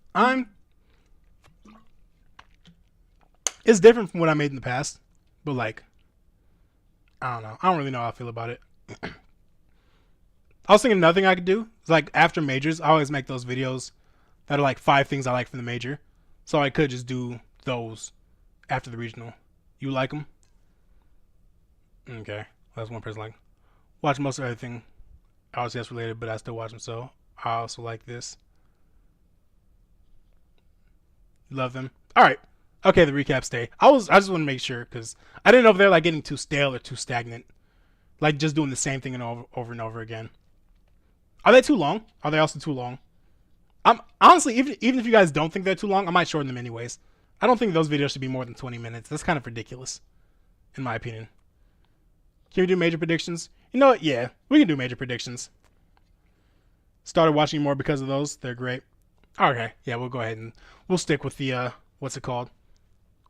it's different from what I made in the past, but like, I don't know. I don't really know how I feel about it. I was thinking another thing I could do is, like, after majors, I always make those videos that are like 5 things I like from the major. So I could just do those after the regional. You like them? Okay. That's one person like. Watch most of everything RLCS related, but I still watch them, so I also like this. Love them. Alright. Okay, the recap stay. I just want to make sure, because I didn't know if they're like getting too stale or too stagnant. Like just doing the same thing and over and over again. Are they too long? Are they also too long? I'm honestly, even if you guys don't think they're too long, I might shorten them anyways. I don't think those videos should be more than 20 minutes. That's kind of ridiculous, in my opinion. Can we do major predictions? You know what? Yeah, we can do major predictions. Started watching more because of those. They're great. Okay, yeah, we'll go ahead and we'll stick with the what's it called?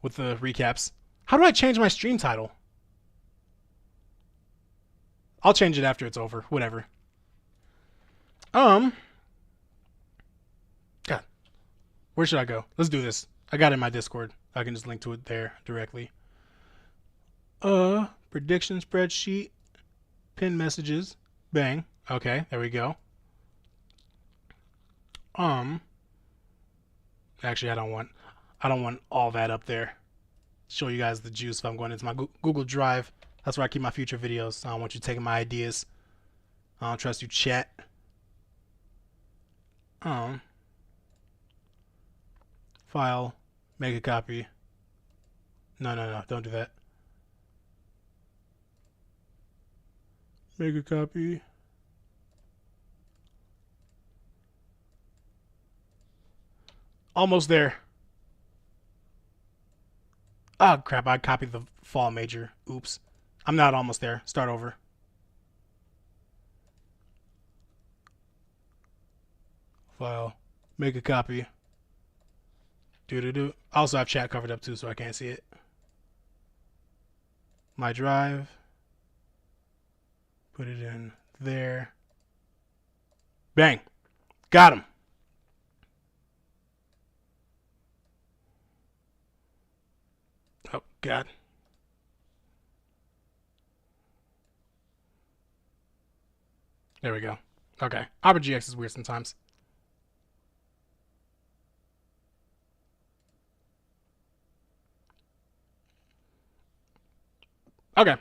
with the recaps. How do I change my stream title? I'll change it after it's over. Whatever. God. Where should I go? Let's do this. I got it in my Discord. I can just link to it there directly. Prediction spreadsheet. Pin messages. Bang. Okay, there we go. Actually, I don't want all that up there. Show you guys the juice if I'm going into my Google Drive. That's where I keep my future videos. I don't want you taking my ideas. I don't trust you, chat. File, make a copy. No, don't do that. Make a copy. Almost there. Oh, crap. I copied the fall major. Oops. I'm not almost there. Start over. File. Make a copy. Do. Also, I have chat covered up too, so I can't see it. My drive. Put it in there. Bang. Got him. Oh, God. There we go. Okay. Opera GX is weird sometimes. Okay.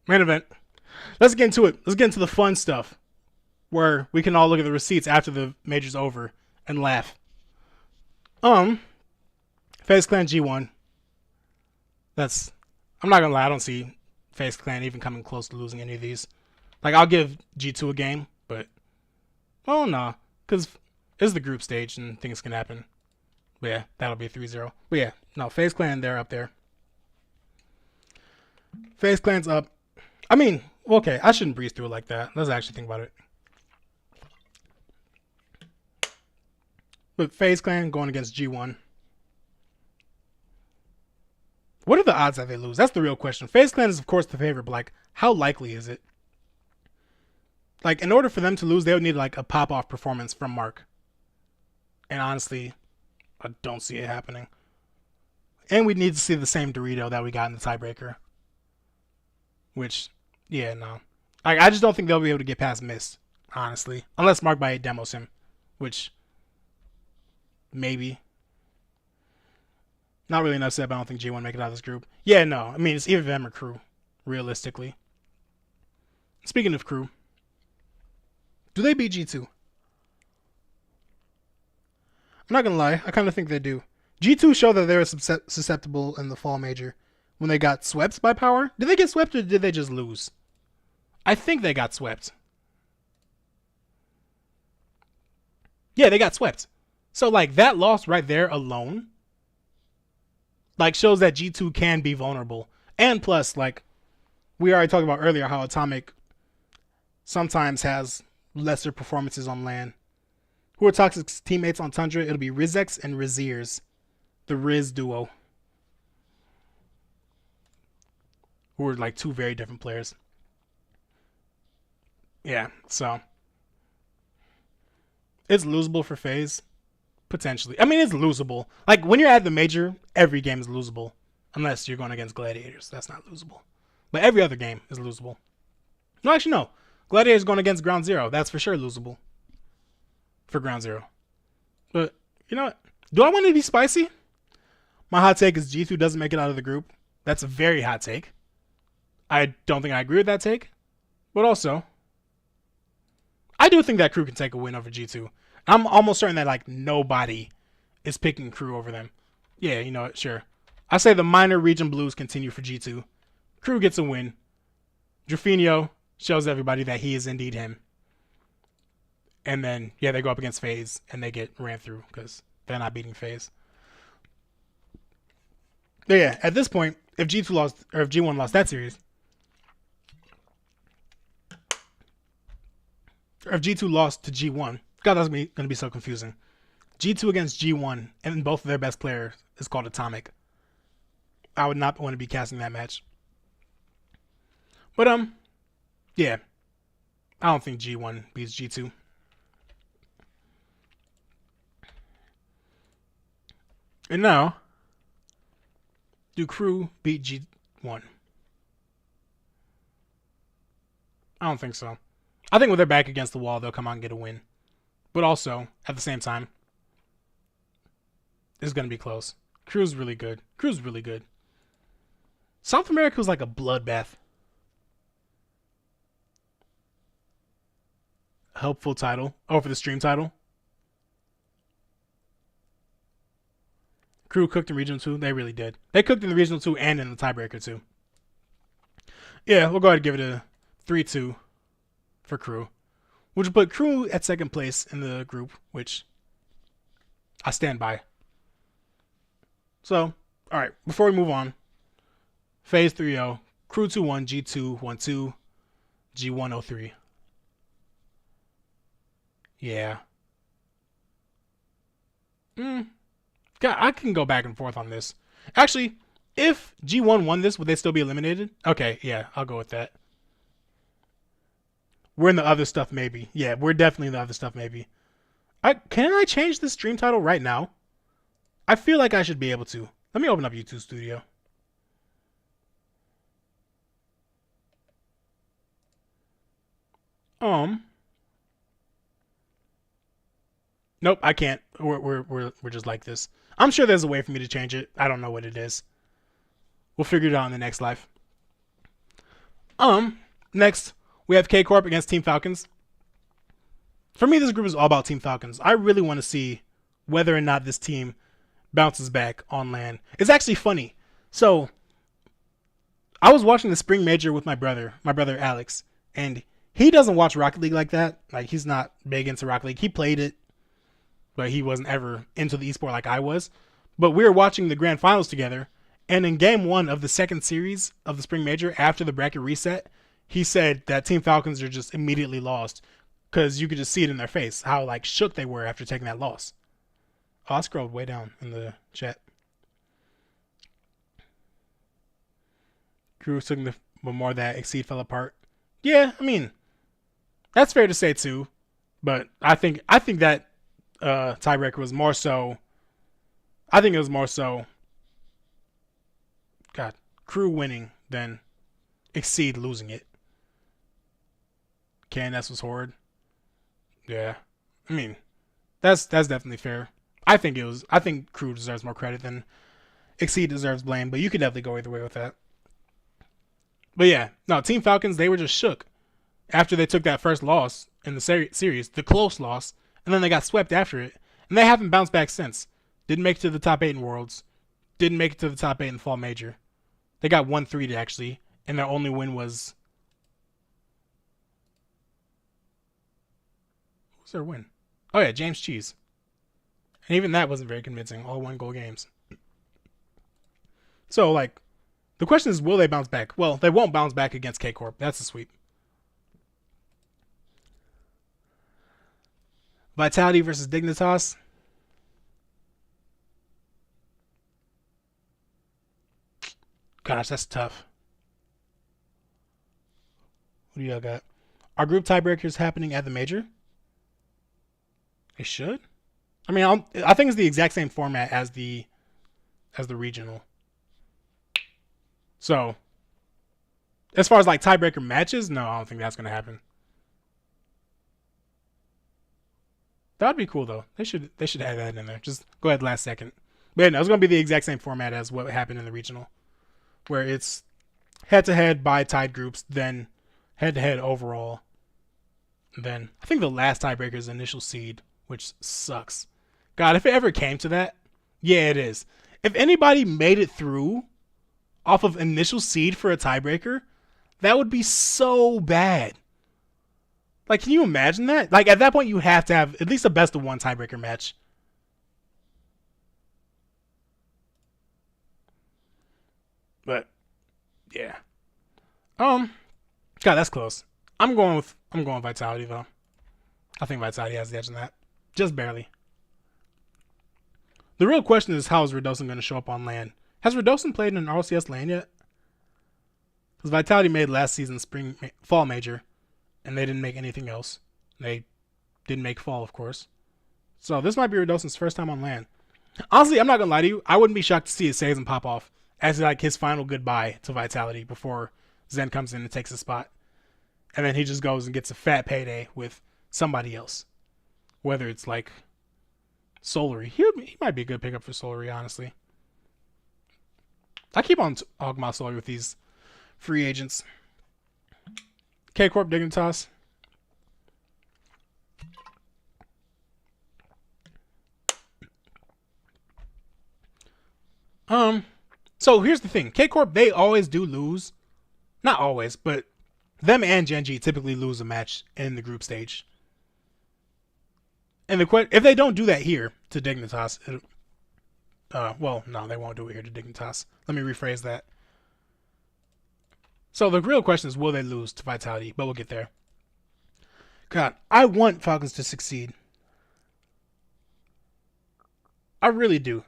Main event. Let's get into it. Let's get into the fun stuff where we can all look at the receipts after the major's over and laugh. FaZe Clan G1. I'm not gonna lie, I don't see FaZe Clan even coming close to losing any of these. Like, I'll give G2 a game, but no, because it's the group stage and things can happen. But yeah, that'll be 3-0. But yeah, no, FaZe Clan, they're up there. FaZe Clan's up. I mean, okay, I shouldn't breeze through it like that. Let's actually think about it. But FaZe Clan going against G1. What are the odds that they lose? That's the real question. FaZe Clan is, of course, the favorite, but, like, how likely is it? Like, in order for them to lose, they would need, like, a pop-off performance from Mark. And honestly, I don't see it happening. And we need to see the same Dorito that we got in the tiebreaker. Which, yeah, no. I just don't think they'll be able to get past Mist, honestly. Unless Mark by 8 demos him. Which, maybe. Not really enough said, but I don't think G1 make it out of this group. Yeah, no. I mean, it's either them or Crew, realistically. Speaking of Crew, do they beat G2? I'm not going to lie. I kind of think they do. G2 showed that they were susceptible in the fall major when they got swept by Power. Did they get swept or did they just lose? I think they got swept. Yeah, they got swept. So, like, that loss right there alone, like, shows that G2 can be vulnerable. And plus, like, we already talked about earlier how Atomic sometimes has lesser performances on LAN. Who are Toxic's teammates on Tundra? It'll be Rizex and Riziers. The Riz duo. Who are, like, two very different players. Yeah, so it's losable for FaZe. Potentially. I mean, it's losable. Like, when you're at the major, every game is losable. Unless you're going against Gladiators. That's not losable. But every other game is losable. No, actually, no. Gladiators going against Ground Zero. That's for sure losable. For Ground Zero. But, you know what? Do I want to be spicy? My hot take is G2 doesn't make it out of the group. That's a very hot take. I don't think I agree with that take. But also, I do think that Crew can take a win over G2. I'm almost certain that, like, nobody is picking Crew over them. Yeah, you know what? Sure. I say the minor region blues continue for G2. Crew gets a win. Drafinio shows everybody that he is indeed him. And then, yeah, they go up against FaZe, and they get ran through because they're not beating FaZe. But yeah, at this point, if G2 lost, or if G1 lost that series, or if G2 lost to G1, God, that's going to be so confusing. G2 against G1, and both of their best players is called Atomic. I would not want to be casting that match. But yeah, I don't think G1 beats G2. And now, do Crew beat G1? I don't think so. I think when they're back against the wall, they'll come out and get a win. But also, at the same time, it's going to be close. Crew's really good. Crew's really good. South America was like a bloodbath. Helpful title. Oh, for the stream title. Crew cooked in Regional 2. They really did. They cooked in the Regional 2 and in the tiebreaker 2. Yeah, we'll go ahead and give it a 3-2 for Crew. Which will put Crew at second place in the group, which I stand by. So, alright, before we move on, Phase 3-0, Crew 2-1, G2 1-2, G1 0-3. Yeah. God, I can go back and forth on this. Actually, if G1 won this, would they still be eliminated? Okay, yeah, I'll go with that. We're in the other stuff, maybe. Yeah, we're definitely in the other stuff, maybe. Can I change the stream title right now? I feel like I should be able to. Let me open up YouTube Studio. Nope, I can't. We're just like this. I'm sure there's a way for me to change it. I don't know what it is. We'll figure it out in the next live. Next, we have K-Corp against Team Falcons. For me, this group is all about Team Falcons. I really want to see whether or not this team bounces back on LAN. It's actually funny. So, I was watching the Spring Major with my brother Alex, and he doesn't watch Rocket League like that. Like, he's not big into Rocket League. He played it, but he wasn't ever into the esport like I was. But we were watching the grand finals together, and in game 1 of the second series of the Spring Major, after the bracket reset, he said that Team Falcons are just immediately lost because you could just see it in their face, how like shook they were after taking that loss. Oh, I scrolled way down in the chat. Crew took the more that Exceed fell apart. Yeah, I mean, that's fair to say too, but I think that tiebreaker was more so. I think it was more so. God, Crew winning than Exceed losing it. KNS was horrid. Yeah, I mean, that's definitely fair. I think Crew deserves more credit than Exceed deserves blame, but you could definitely go either way with that. But yeah, no, Team Falcons, they were just shook after they took that first loss in the series, the close loss, and then they got swept after it, and they haven't bounced back since. Didn't make it to the top 8 in Worlds, didn't make it to the top 8 in the Fall Major. They got 1-3 actually, and their only win was. What was their win? Oh yeah, James Cheese. And even that wasn't very convincing. All 1-goal games. So like, the question is, will they bounce back? Well, they won't bounce back against K-Corp. That's a sweep. Vitality versus Dignitas. Gosh, that's tough. What do y'all got? Are group tiebreakers happening at the major? They should. I mean, I think it's the exact same format as the regional. So, as far as like tiebreaker matches, no, I don't think that's gonna happen. That'd be cool though. They should add that in there. Just go ahead last second. But yeah, no, it's gonna be the exact same format as what happened in the regional, where it's head-to-head by tied groups, then head-to-head overall. Then I think the last tiebreaker is initial seed, which sucks. God, if it ever came to that, yeah, it is. If anybody made it through off of initial seed for a tiebreaker, that would be so bad. Like, can you imagine that? Like, at that point, you have to have at least a best of 1 tiebreaker match. But yeah. God, that's close. I'm going Vitality though. I think Vitality has the edge in that. Just barely. The real question is, how is Redosin going to show up on LAN? Has Redosin played in an RLCS LAN yet? Because Vitality made last season's fall major, and they didn't make anything else. They didn't make fall, of course. So this might be Redosin's first time on LAN. Honestly, I'm not going to lie to you. I wouldn't be shocked to see his Sazen pop off as like his final goodbye to Vitality before Zen comes in and takes his spot. And then he just goes and gets a fat payday with somebody else. Whether it's like Solary. He might be a good pickup for Solary, honestly. I keep on talking about Solary with these free agents. K-Corp Dignitas. So here's the thing. K-Corp, they always do lose. Not always, but them and Genji typically lose a match in the group stage. And if they don't do that here to Dignitas, well, no, they won't do it here to Dignitas. Let me rephrase that. So the real question is, will they lose to Vitality? But we'll get there. God, I want Falcons to succeed. I really do.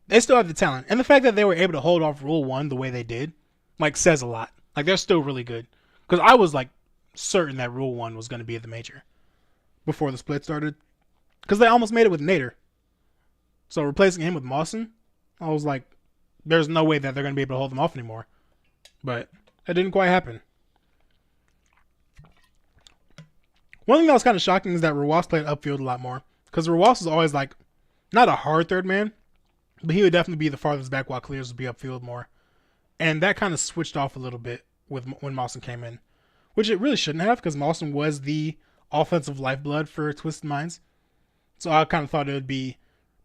They still have the talent. And the fact that they were able to hold off Rule 1 the way they did, like, says a lot. Like, they're still really good. Because I was, like, certain that Rule 1 was going to be at the major before the split started. Because they almost made it with Nader. So replacing him with Mawson, I was like, there's no way that they're going to be able to hold them off anymore. But that didn't quite happen. One thing that was kind of shocking is that Rawas played upfield a lot more. Because Rawas is always, like, not a hard third man, but he would definitely be the farthest back while Clears would be upfield more. And that kind of switched off a little bit when Mawson came in. Which it really shouldn't have, because Mawson was the offensive lifeblood for Twisted Minds. So I kind of thought it would be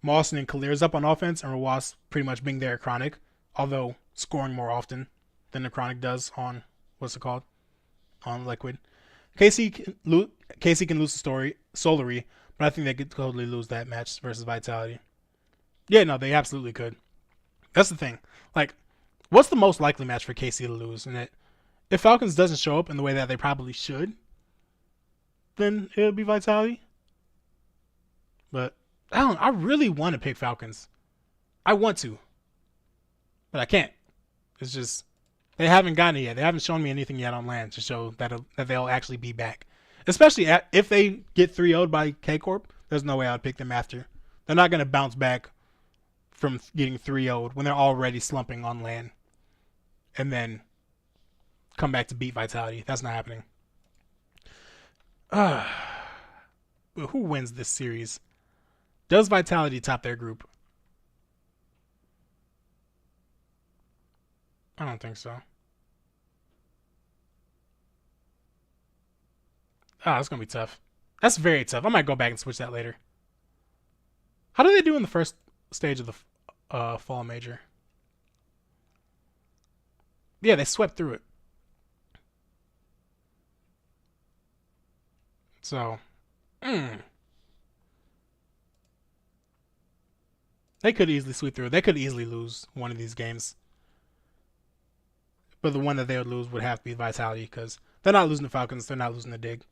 Mawson and Clears up on offense, and Rawas pretty much being there at Chronic, although scoring more often than the Chronic does on, what's it called? On Liquid. KC can lose the Solary, but I think they could totally lose that match versus Vitality. Yeah, no, they absolutely could. That's the thing. Like, what's the most likely match for KC to lose? And if Falcons doesn't show up in the way that they probably should, then it'll be Vitality. But I really want to pick Falcons. I want to, but I can't. It's just they haven't gotten it yet. They haven't shown me anything yet on LAN to show that they'll actually be back. Especially if they get 3-0'd by K-Corp, there's no way I'd pick them after. They're not going to bounce back from getting 3-0'd when they're already slumping on LAN and then come back to beat Vitality. That's not happening. But who wins this series? Does Vitality top their group? I don't think so. That's going to be tough. That's very tough. I might go back and switch that later. How do they do in the first stage of the fall major? Yeah, they swept through it. So, they could easily sweep through it. They could easily lose one of these games. But the one that they would lose would have to be Vitality, because they're not losing the Falcons. They're not losing the Dig.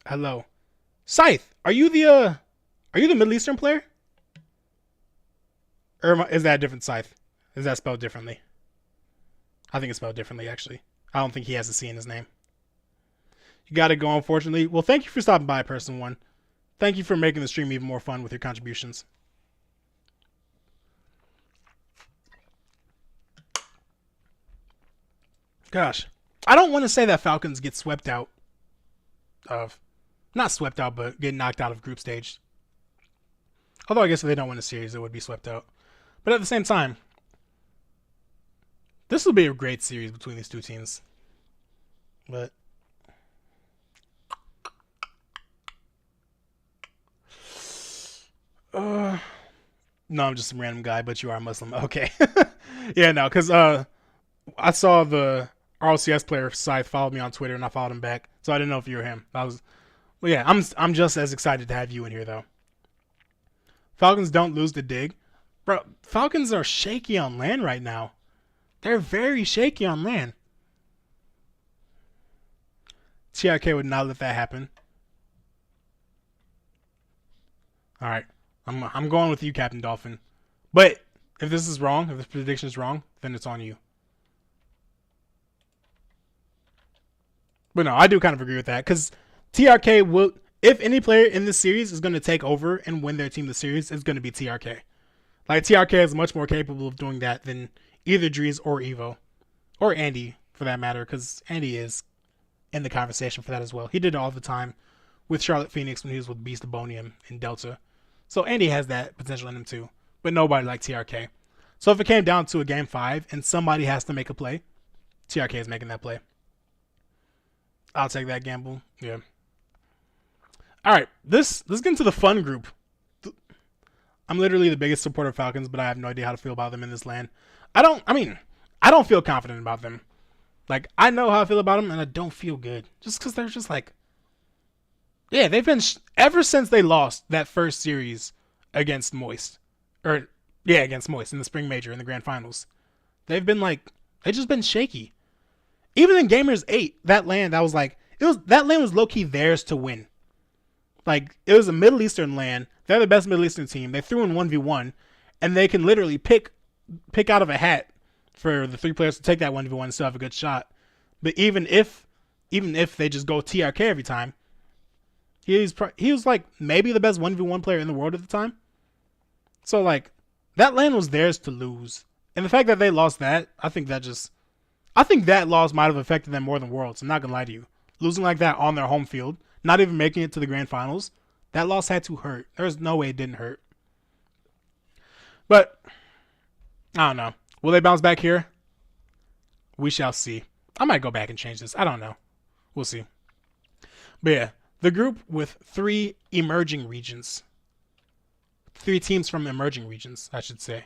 Hello. Scythe, are you the Middle Eastern player? Or is that a different Scythe? Is that spelled differently? I think it's spelled differently, actually. I don't think he has a C in his name. You got to go, unfortunately. Well, thank you for stopping by, Person 1. Thank you for making the stream even more fun with your contributions. Gosh. I don't want to say that Falcons get swept out of... Not swept out, but get knocked out of group stage. Although I guess if they don't win a series, it would be swept out. But at the same time, this will be a great series between these two teams. But... no, I'm just some random guy, but you are a Muslim. Okay. Yeah, no, because I saw the RLCS player Scythe followed me on Twitter, and I followed him back, so I didn't know if you were him. Well, yeah, I'm just as excited to have you in here, though. Falcons don't lose the Dig. Bro, Falcons are shaky on LAN right now. They're very shaky on LAN. TIK would not let that happen. All right. I'm going with you, Captain Dolphin. But if this is wrong, if this prediction is wrong, then it's on you. But no, I do kind of agree with that because TRK will, if any player in this series is going to take over and win their team the series, it's going to be TRK. Like TRK is much more capable of doing that than either Drees or Evo, or Andy for that matter, because Andy is in the conversation for that as well. He did it all the time with Charlotte Phoenix when he was with Beast Abonium in Delta. So Andy has that potential in him too, but nobody like TRK. So if it came down to a game 5 and somebody has to make a play, TRK is making that play. I'll take that gamble. Yeah. All right, let's get into the fun group. I'm literally the biggest supporter of Falcons, but I have no idea how to feel about them in this land. I don't feel confident about them. Like, I know how I feel about them, and I don't feel good. Just because they're just like... Yeah, they've been... ever since they lost that first series against Moist. Against Moist in the Spring Major in the Grand Finals. They've been like... They've just been shaky. Even in Gamers 8, that land, that was like... that land was low-key theirs to win. Like, it was a Middle Eastern land. They're the best Middle Eastern team. They threw in 1v1, and they can literally pick out of a hat for the 3 players to take that 1v1 and still have a good shot. But even if they just go TRK every time, he was like maybe the best 1v1 player in the world at the time. So like that land was theirs to lose. And the fact that they lost that, I think that loss might have affected them more than Worlds. I'm not gonna lie to you. Losing like that on their home field, not even making it to the grand finals, that loss had to hurt. There's no way it didn't hurt. But I don't know. Will they bounce back here? We shall see. I might go back and change this. I don't know. We'll see. But yeah, the group with 3 emerging regions. 3 teams from emerging regions, I should say.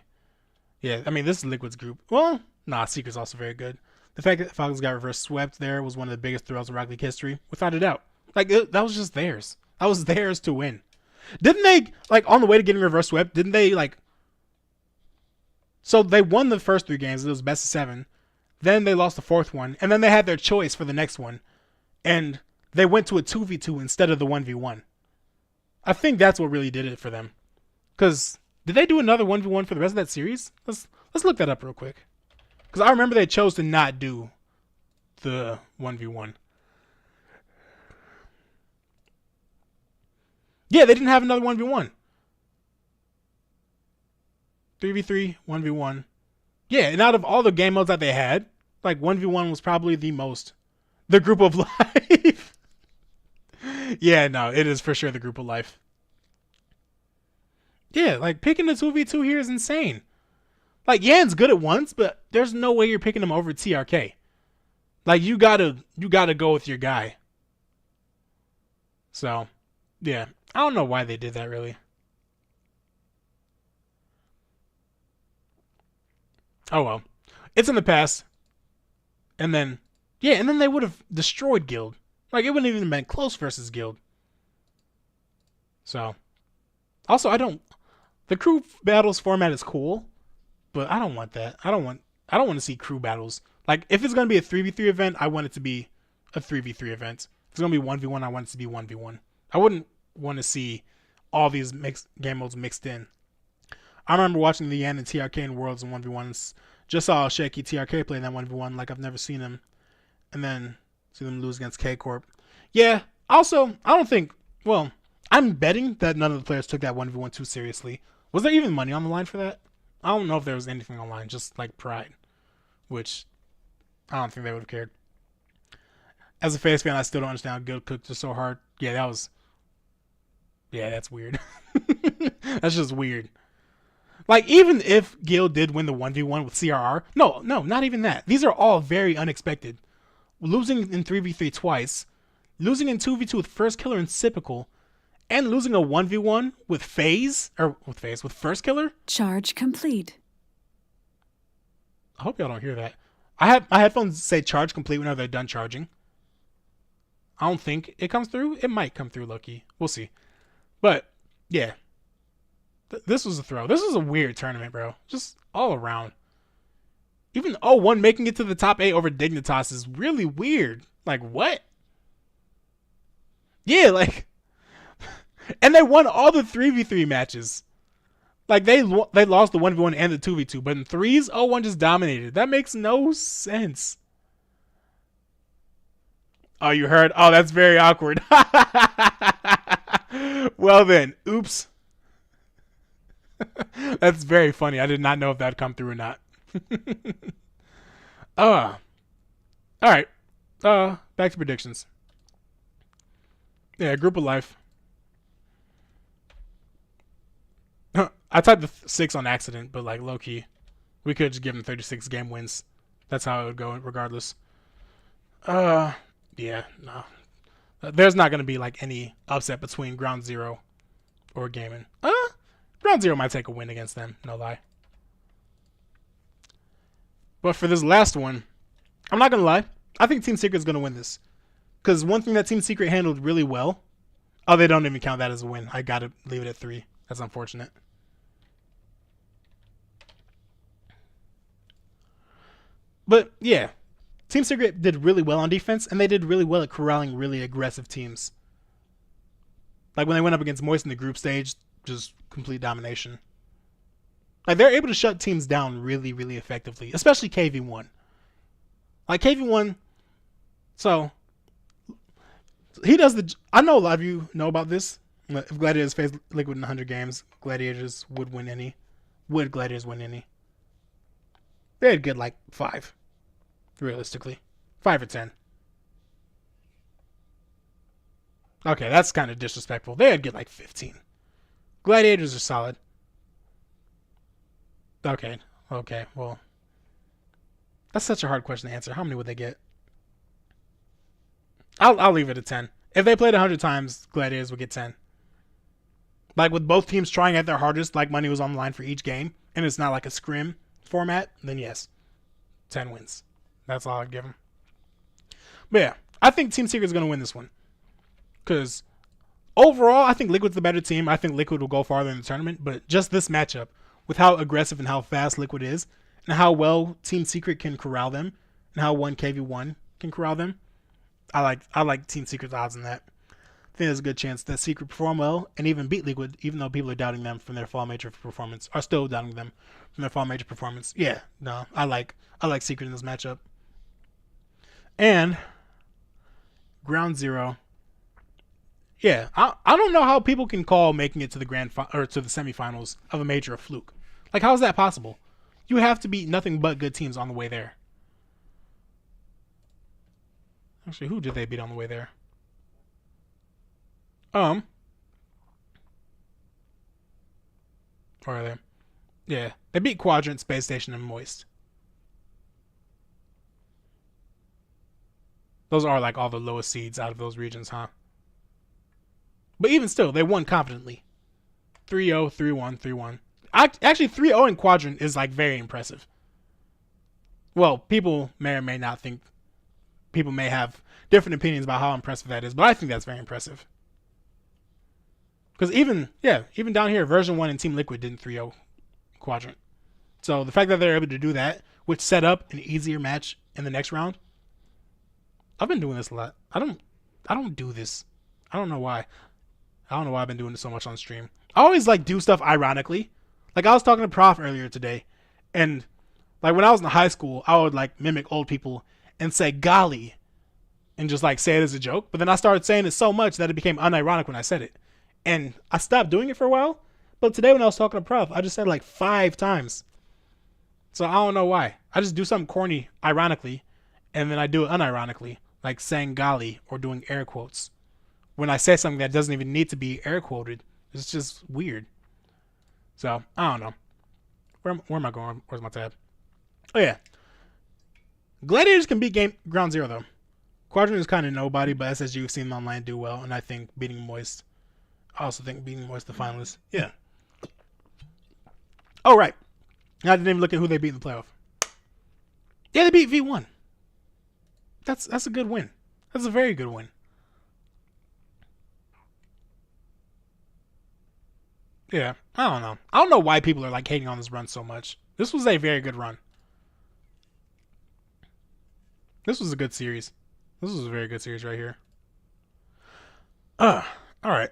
Yeah, I mean, this is Liquid's group. Well, nah, Secret's also very good. The fact that Falcons got reverse swept there was one of the biggest thrills in Rocket League history, without a doubt. Like, that was just theirs. That was theirs to win. Didn't they, like, on the way to getting reverse swept, didn't they, like... So they won the first 3 games. It was best of 7. Then they lost the 4th one. And then they had their choice for the next one. And they went to a 2v2 instead of the 1v1. I think that's what really did it for them. Because did they do another 1v1 for the rest of that series? Let's look that up real quick. Because I remember they chose to not do the 1v1. Yeah, they didn't have another 1v1. 3v3, 1v1. Yeah, and out of all the game modes that they had, like 1v1 was probably the group of life. Yeah, no, it is for sure the group of life. Yeah, like picking the 2v2 here is insane. Like Yan's good at once, but there's no way you're picking him over TRK. Like you gotta go with your guy. So, yeah, I don't know why they did that really. Oh well, it's in the past. And then, yeah, and then they would have destroyed Guild. Like it wouldn't even been close versus Guild. So, also the crew battles format is cool, but I don't want that. I don't want to see crew battles. Like if it's gonna be a 3v3 event, I want it to be a 3v3 event. If it's gonna be 1v1, I want it to be 1v1. I wouldn't want to see all these game modes mixed in. I remember watching the Yan and TRK in Worlds and 1v1s. Just saw shaky TRK play in that 1v1 like I've never seen him. And then see them lose against K-Corp. Yeah, also, I don't think... Well, I'm betting that none of the players took that 1v1 too seriously. Was there even money on the line for that? I don't know if there was anything online, just like pride. Which, I don't think they would have cared. As a FaZe fan, I still don't understand how Guild cooked us so hard. Yeah, that was... Yeah, that's weird. That's just weird. Like, even if Guild did win the 1v1 with CRR, no, not even that. These are all very unexpected. Losing in 3v3 twice, losing in 2v2 with Firstkiller and Sipical, and losing a 1v1 with Firstkiller? Charge complete. I hope y'all don't hear that. I have my headphones say charge complete whenever they're done charging. I don't think it comes through. It might come through, Loki. We'll see. But, yeah. This was a throw. This was a weird tournament, bro. Just all around. Even 0-1 making it to the top 8 over Dignitas is really weird. Like, what? Yeah, like... And they won all the 3v3 matches. Like, they lost the 1v1 and the 2v2, but in threes, 0-1 just dominated. That makes no sense. Oh, you heard? Oh, that's very awkward. Well then, oops. That's very funny. I did not know if that'd come through or not. All right. Back to predictions. Yeah, group of life. I typed the 6 on accident, but like low key, we could just give them 36 game wins. That's how it would go, regardless. Yeah, no. There's not gonna be like any upset between Ground Zero or Gaming. Ground Zero might take a win against them, no lie. But for this last one, I'm not gonna lie. I think Team Secret's gonna win this. Because one thing that Team Secret handled really well. Oh, they don't even count that as a win. I gotta leave it at 3. That's unfortunate. But yeah, Team Secret did really well on defense, and they did really well at corralling really aggressive teams. Like when they went up against Moist in the group stage, just complete domination. Like they're able to shut teams down really, really effectively, especially KV1. Like KV1, so he does the. I know a lot of you know about this. If Gladiators faced Liquid in 100 games, Gladiators would win any. Would Gladiators win any? They'd get like 5, realistically, 5 or 10. Okay, that's kind of disrespectful. They'd get like 15. Gladiators are solid. Okay, well, that's such a hard question to answer. How many would they get? I'll leave it at 10. If they played 100 times, Gladiators would get 10. Like with both teams trying at their hardest, like money was on the line for each game, and it's not like a scrim format, then yes, 10 wins. That's all I'd give them. But yeah, I think Team Secret's going to win this one. Because overall, I think Liquid's the better team. I think Liquid will go farther in the tournament, but just this matchup, with how aggressive and how fast Liquid is, and how well Team Secret can corral them, and how 1KV1 can corral them, I like Team Secret's odds in that. I think there's a good chance that Secret perform well and even beat Liquid, even though people are doubting them from their fall major performance, are still doubting them from their fall major performance. Yeah, no, I like Secret in this matchup. And Ground Zero. Yeah, I don't know how people can call making it to the or to the semifinals of a major a fluke. Like, how is that possible? You have to beat nothing but good teams on the way there. Actually, who did they beat on the way there? Where are they? Yeah, they beat Quadrant, Space Station, and Moist. Those are like all the lowest seeds out of those regions, huh? But even still, they won confidently. 3-0, 3-1, 3-1. Actually, 3-0 in Quadrant is like very impressive. Well, people may or may not think. People may have different opinions about how impressive that is, but I think that's very impressive. Because even down here, version 1 and Team Liquid didn't 3-0 Quadrant. So the fact that they're able to do that, which set up an easier match in the next round. I've been doing this a lot. I don't do this. I don't know why. I don't know why I've been doing this so much on stream. I always like do stuff ironically. Like I was talking to Prof earlier today, and like when I was in high school, I would like mimic old people and say golly and just like say it as a joke. But then I started saying it so much that it became unironic when I said it. And I stopped doing it for a while. But today when I was talking to Prof, I just said it like 5 times. So I don't know why. I just do something corny ironically, and then I do it unironically, like saying golly or doing air quotes. When I say something that doesn't even need to be air quoted, it's just weird. So, I don't know. Where am I going? Where's my tab? Oh, yeah. Gladiators can beat Ground Zero, though. Quadrant is kind of nobody, but SSG we've seen them online do well, and I think beating Moist. I also think beating Moist the finalists. Yeah. Oh, right. I didn't even look at who they beat in the playoff. Yeah, they beat V1. That's a good win. That's a very good win. Yeah, I don't know. I don't know why people are like hating on this run so much. This was a very good run. This was a good series. This was a very good series right here. All right.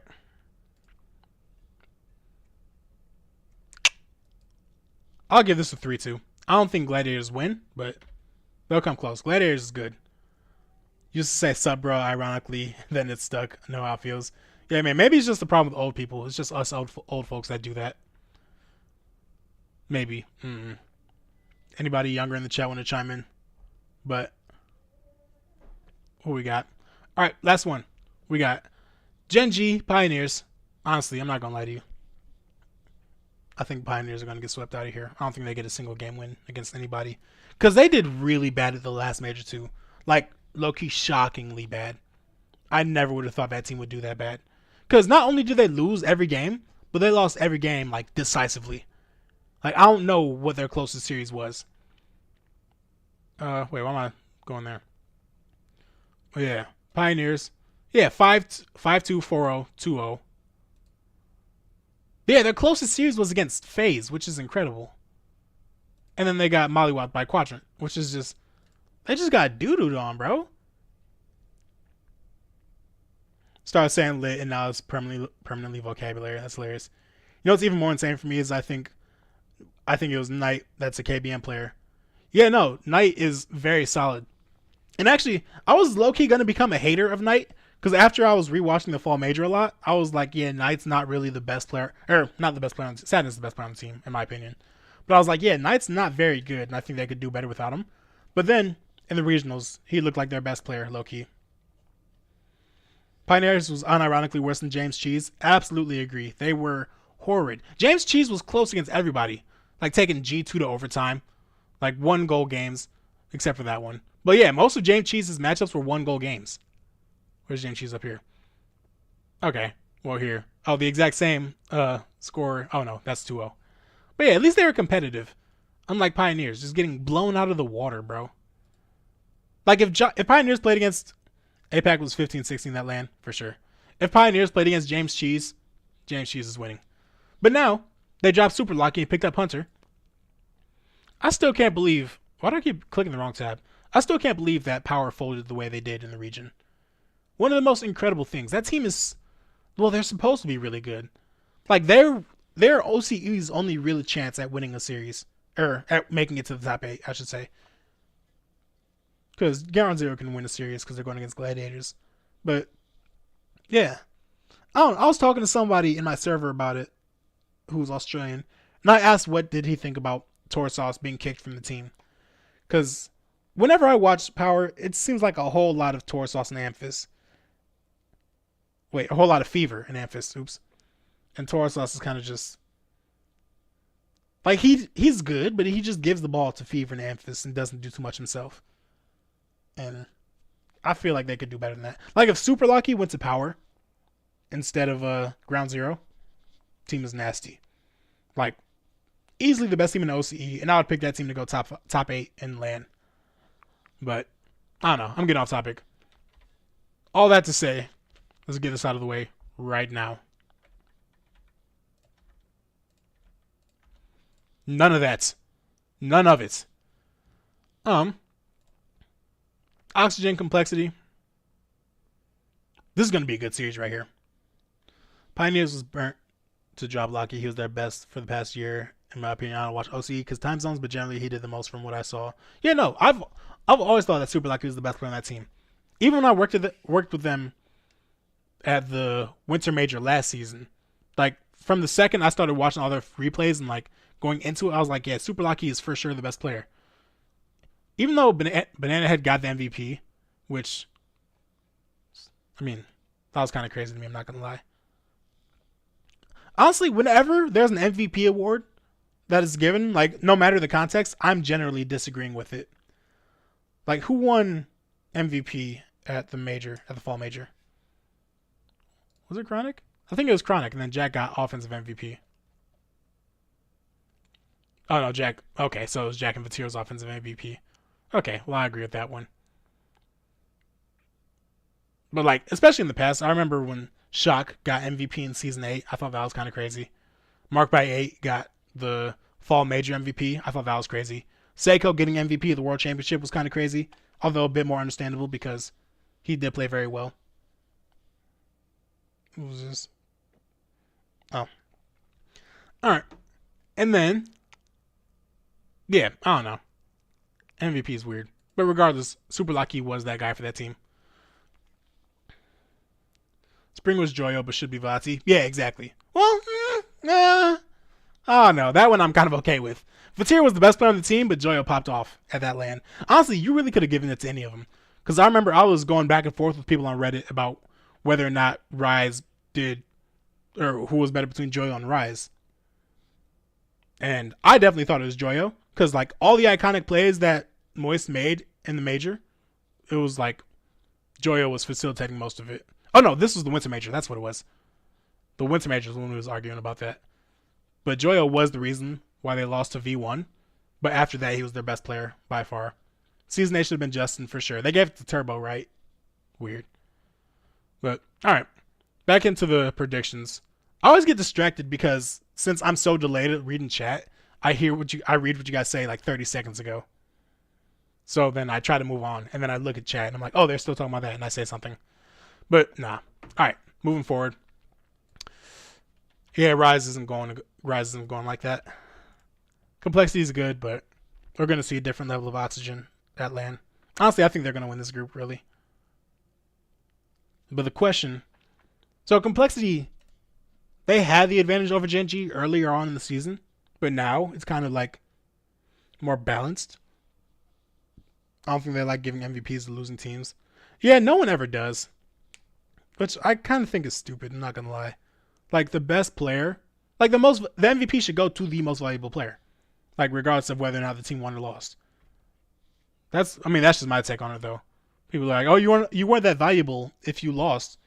I'll give this a 3-2. I don't think Gladiators win, but they'll come close. Gladiators is good. Used to say sub bro, ironically, then it stuck. I know how it feels. Yeah, man, maybe it's just the problem with old people. It's just us old folks that do that. Maybe. Anybody younger in the chat want to chime in? But what we got? All right, last one. We got Gen G Pioneers. Honestly, I'm not gonna lie to you. I think Pioneers are gonna get swept out of here. I don't think they get a single game win against anybody because they did really bad at the last major too. Like low-key, shockingly bad. I never would have thought that team would do that bad. Because not only did they lose every game, but they lost every game like decisively. Like I don't know what their closest series was. Wait, why am I going there? Oh yeah, Pioneers. Yeah, 5-2, 4-0, 2-0. Yeah, their closest series was against FaZe, which is incredible. And then they got mollywopped by Quadrant, which is just they just got doo-dooed on, bro. Started saying lit and now it's permanently vocabulary. That's hilarious. You know what's even more insane for me is I think it was Knight that's a KBM player. Yeah, no, Knight is very solid. And actually, I was low-key going to become a hater of Knight because after I was rewatching the Fall Major a lot, I was like, yeah, Knight's not really the best player. Or not the best player on the team. Sadness is the best player on the team, in my opinion. But I was like, yeah, Knight's not very good, and I think they could do better without him. But then, in the regionals, he looked like their best player, low-key. Pioneers was unironically worse than James Cheese. Absolutely agree. They were horrid. James Cheese was close against everybody. Like taking G2 to overtime. Like 1-goal games. Except for that one. But yeah, most of James Cheese's matchups were 1-goal games. Where's James Cheese up here? Okay. Well, here. Oh, the exact same score. Oh, no. That's 2-0. But yeah, at least they were competitive. Unlike Pioneers. Just getting blown out of the water, bro. Like if Pioneers played against... APAC was 15-16 that LAN, for sure. If Pioneers played against James Cheese is winning. But now, they dropped Super Lucky and picked up Hunter. I still can't believe... Why do I keep clicking the wrong tab? I still can't believe that Power folded the way they did in the region. One of the most incredible things. That team is... Well, they're supposed to be really good. Like, their OCE's only real chance at winning a series. Or, at making it to the top 8, I should say. Because Garon Zero can win a series because they're going against Gladiators. But, yeah. I was talking to somebody in my server about it who was Australian. And I asked what did he think about Torsauce being kicked from the team. Because whenever I watch Power, it seems like a whole lot of Torsauce and Amphis. Wait, a whole lot of Fever and Amphis. Oops. And Torsauce is kind of just... Like, he's good, but he just gives the ball to Fever and Amphis and doesn't do too much himself. And I feel like they could do better than that. Like if Super Lucky went to Power instead of Ground Zero, team is nasty. Like easily the best team in the OCE, and I would pick that team to go top 8 in LAN. But I don't know. I'm getting off topic. All that to say, let's get this out of the way right now. None of that. None of it. Oxygen Complexity. This is going to be a good series right here. Pioneers was burnt to drop Lucky. He was their best for the past year. In my opinion, I don't watch OCE because time zones, but generally he did the most from what I saw. Yeah, no, I've always thought that Super Lucky was the best player on that team. Even when I worked with them at the Winter Major last season, like from the second I started watching all their replays and like going into it, I was like, yeah, Super Lucky is for sure the best player. Even though Banana Head got the MVP, which, I mean, that was kind of crazy to me, I'm not going to lie. Honestly, whenever there's an MVP award that is given, like, no matter the context, I'm generally disagreeing with it. Like, who won MVP at the Fall Major? Was it Chronic? I think it was Chronic, and then Jack got Offensive MVP. Oh, no, Jack. Okay, so it was Jack and Vatiro's Offensive MVP. Okay, well, I agree with that one. But, like, especially in the past, I remember when Shock got MVP in Season 8. I thought that was kind of crazy. Mark by 8 got the Fall Major MVP. I thought that was crazy. Seiko getting MVP of the World Championship was kind of crazy, although a bit more understandable because he did play very well. What was this? Oh. All right. And then Yeah, I don't know. MVP is weird. But regardless, Super Lucky was that guy for that team. Spring was Joyo, but should be Vati. Yeah, exactly. Well, oh no, that one I'm kind of okay with. Vatir was the best player on the team, but Joyo popped off at that land. Honestly, you really could have given it to any of them. Because I remember I was going back and forth with people on Reddit about whether or not Rise did, or who was better between Joyo and Rise. And I definitely thought it was Joyo. Because like all the iconic plays that Moist made in the major, it was like Joyo was facilitating most of it. Oh no, this was the Winter Major. That's what it was. The Winter Major was when we was arguing about that. But Joyo was the reason why they lost to V1. But after that, he was their best player by far. Season A should have been Justin for sure. They gave it to Turbo, right? Weird. But, alright. Back into the predictions. I always get distracted because since I'm so delayed at reading chat, I read what you guys say like 30 seconds ago. So then I try to move on, and then I look at chat, and I'm like, oh, they're still talking about that, and I say something. But, nah. Alright, moving forward. Yeah, Rise isn't going like that. Complexity is good, but we're going to see a different level of oxygen at LAN. Honestly, I think they're going to win this group, really. But the question... So, Complexity, they had the advantage over Gen G earlier on in the season, but now it's kind of like more balanced. I don't think they like giving MVPs to losing teams. Yeah, no one ever does. Which I kind of think is stupid, I'm not going to lie. Like, the best player... Like, the MVP should go to the most valuable player. Like, regardless of whether or not the team won or lost. That's just my take on it, though. People are like, oh, you weren't that valuable if you lost.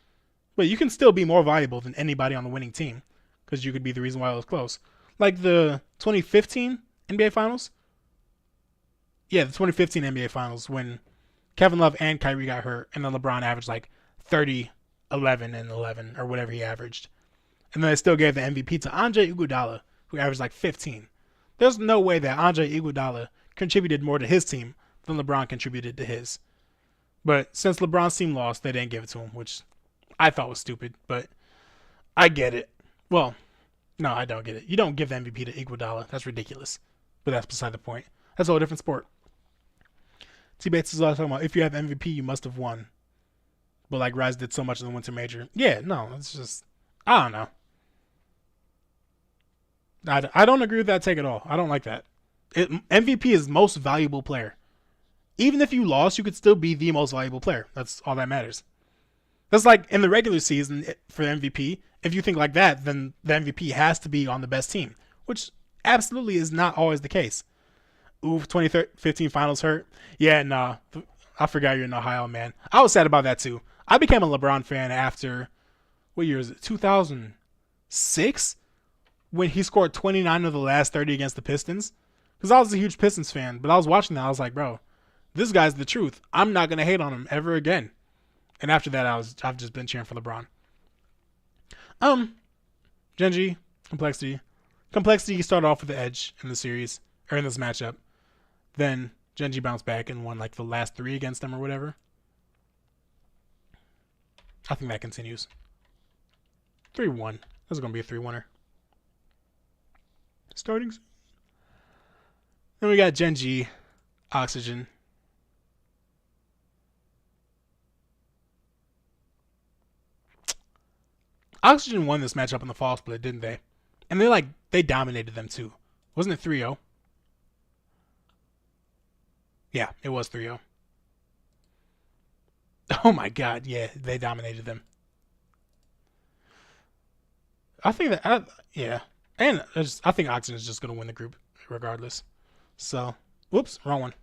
But you can still be more valuable than anybody on the winning team. Because you could be the reason why it was close. Like the 2015 NBA Finals. Yeah, the 2015 NBA Finals when Kevin Love and Kyrie got hurt. And then LeBron averaged like 30, 11, and 11. Or whatever he averaged. And then they still gave the MVP to Andre Iguodala, who averaged like 15. There's no way that Andre Iguodala contributed more to his team than LeBron contributed to his. But since LeBron's team lost, they didn't give it to him, which I thought was stupid, but I get it. Well, no, I don't get it. You don't give the MVP to Iguodala. That's ridiculous. But that's beside the point. That's a whole different sport. T-Bates is talking about, if you have MVP, you must have won. But like Rise did so much in the Winter Major. Yeah, no, it's just, I don't know. I don't agree with that take at all. I don't like that. MVP is most valuable player. Even if you lost, you could still be the most valuable player. That's all that matters. That's like in the regular season for the MVP. If you think like that, then the MVP has to be on the best team, which absolutely is not always the case. Oof, 2015 finals hurt. Yeah, nah. I forgot you're in Ohio, man. I was sad about that too. I became a LeBron fan after, what year is it? 2006? When he scored 29 of the last 30 against the Pistons. Because I was a huge Pistons fan, but I was watching that. I was like, bro, this guy's the truth. I'm not going to hate on him ever again. And after that, I've just been cheering for LeBron. Gen G, Complexity. Complexity started off with the edge in the series, or in this matchup. Then Gen G bounced back and won like the last 3 against them or whatever. I think that continues. 3-1. This is going to be a 3-1er. Starting. Then we got Gen G, Oxygen. Oxygen won this matchup in the fall split, didn't they? And they dominated them too. Wasn't it 3-0? Yeah, it was 3-0. Oh my god, yeah, they dominated them. I think that, yeah. And I think Oxygen is just going to win the group regardless. So, whoops, wrong one.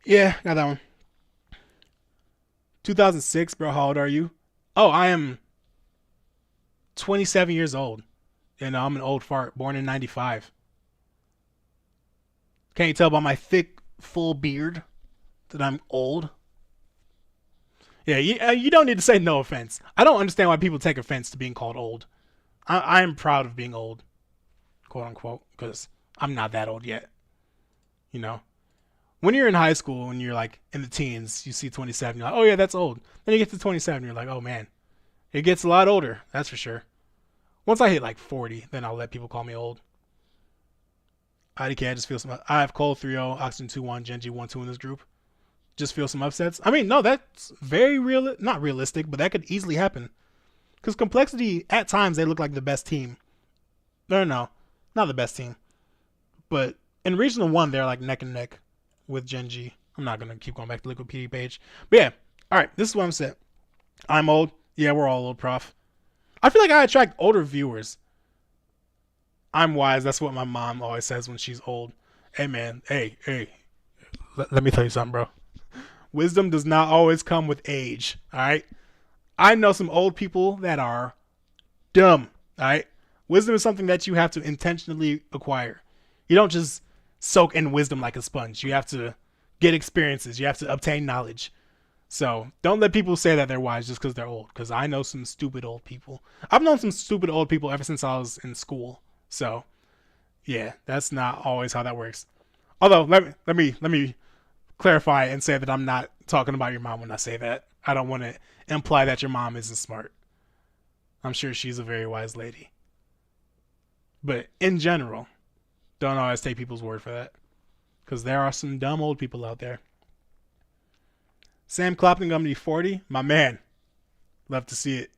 Yeah, got that one. 2006, bro, how old are you? Oh, I am 27 years old. And I'm an old fart, born in 95. Can't you tell by my thick, full beard that I'm old? Yeah, you don't need to say no offense. I don't understand why people take offense to being called old. I am proud of being old, quote unquote, because I'm not that old yet. You know? When you're in high school, when you're like in the teens, you see 27, you're like, oh yeah, that's old. Then you get to 27, you're like, oh man, it gets a lot older, that's for sure. Once I hit like 40, then I'll let people call me old. IDK, I just feel some. I have Cole 3-0, Oxygen 2-1, Genji 1-2 in this group. Just feel some upsets. I mean, no, that's very real. Not realistic, but that could easily happen. Because Complexity, at times, they look like the best team. No, not the best team. But in Regional 1, they're like neck and neck with Genji. I'm not going to keep going back to the Wikipedia page. But yeah, all right, this is what I'm saying. I'm old. Yeah, we're all old, prof. I feel like I attract older viewers. I'm wise. That's what my mom always says when she's old. Hey, man. Hey. Let me tell you something, bro. Wisdom does not always come with age, all right? I know some old people that are dumb, all right? Wisdom is something that you have to intentionally acquire. You don't just soak in wisdom like a sponge. You have to get experiences. You have to obtain knowledge. So don't let people say that they're wise just because they're old, because I know some stupid old people. I've known some stupid old people ever since I was in school. So, yeah, that's not always how that works. Although, let me clarify and say that I'm not talking about your mom when I say that. I don't want to imply that your mom isn't smart. I'm sure she's a very wise lady. But in general, don't always take people's word for that, because there are some dumb old people out there. Sam Clapton going to be 40. My man. Love to see it.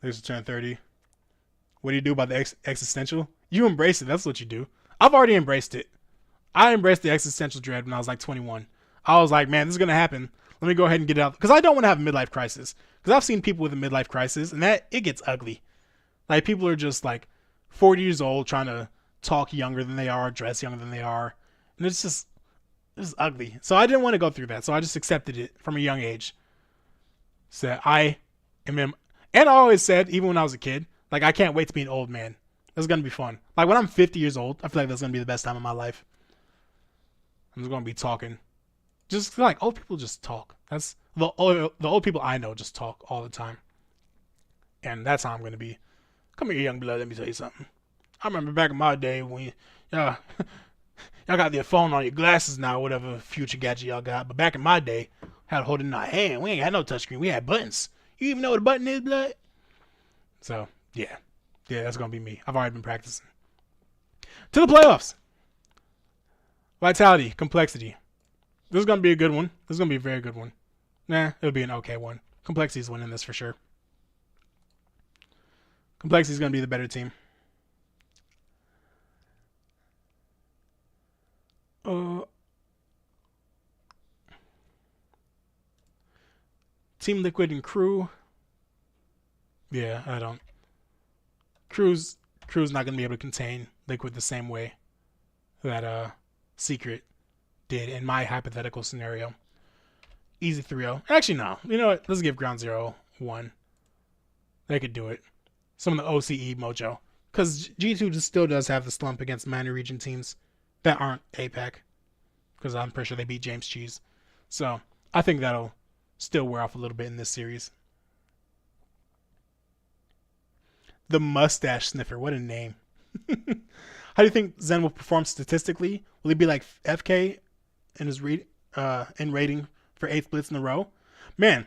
There's a turn 30. What do you do about the existential? You embrace it. That's what you do. I've already embraced it. I embraced the existential dread when I was like 21. I was like, man, this is going to happen. Let me go ahead and get it out. Because I don't want to have a midlife crisis. Because I've seen people with a midlife crisis, and that it gets ugly. Like, people are just like 40 years old trying to talk younger than they are, dress younger than they are. And it's ugly. So I didn't want to go through that. So I just accepted it from a young age. So I am in, and I always said, even when I was a kid, like, I can't wait to be an old man. That's going to be fun. Like, when I'm 50 years old, I feel like that's going to be the best time of my life. I'm just going to be talking. Just like, old people just talk. That's the old people I know just talk all the time. And that's how I'm going to be. Come here, young blood. Let me tell you something. I remember back in my day when y'all got your phone on your glasses now, whatever future gadget y'all got. But back in my day, had to hold it in our hand. We ain't had no touchscreen. We had buttons. You even know what a button is, blood? So, yeah. Yeah, that's going to be me. I've already been practicing. To the playoffs. Vitality, Complexity. This is going to be a good one. This is going to be a very good one. Nah, it'll be an okay one. Complexity's winning this for sure. Complexity's going to be the better team. Team Liquid and Crew. Yeah, I don't. Crew's not going to be able to contain Liquid the same way that Secret did in my hypothetical scenario. Easy 3-0. Actually, no. You know what? Let's give Ground Zero 1. They could do it. Some of the OCE mojo. Because G2 just still does have the slump against minor region teams that aren't APAC. Because I'm pretty sure they beat James Cheese. So, I think that'll still wear off a little bit in this series. The Mustache Sniffer. What a name. How do you think Zen will perform statistically? Will he be like FK in his in rating for 8th Blitz in a row? Man,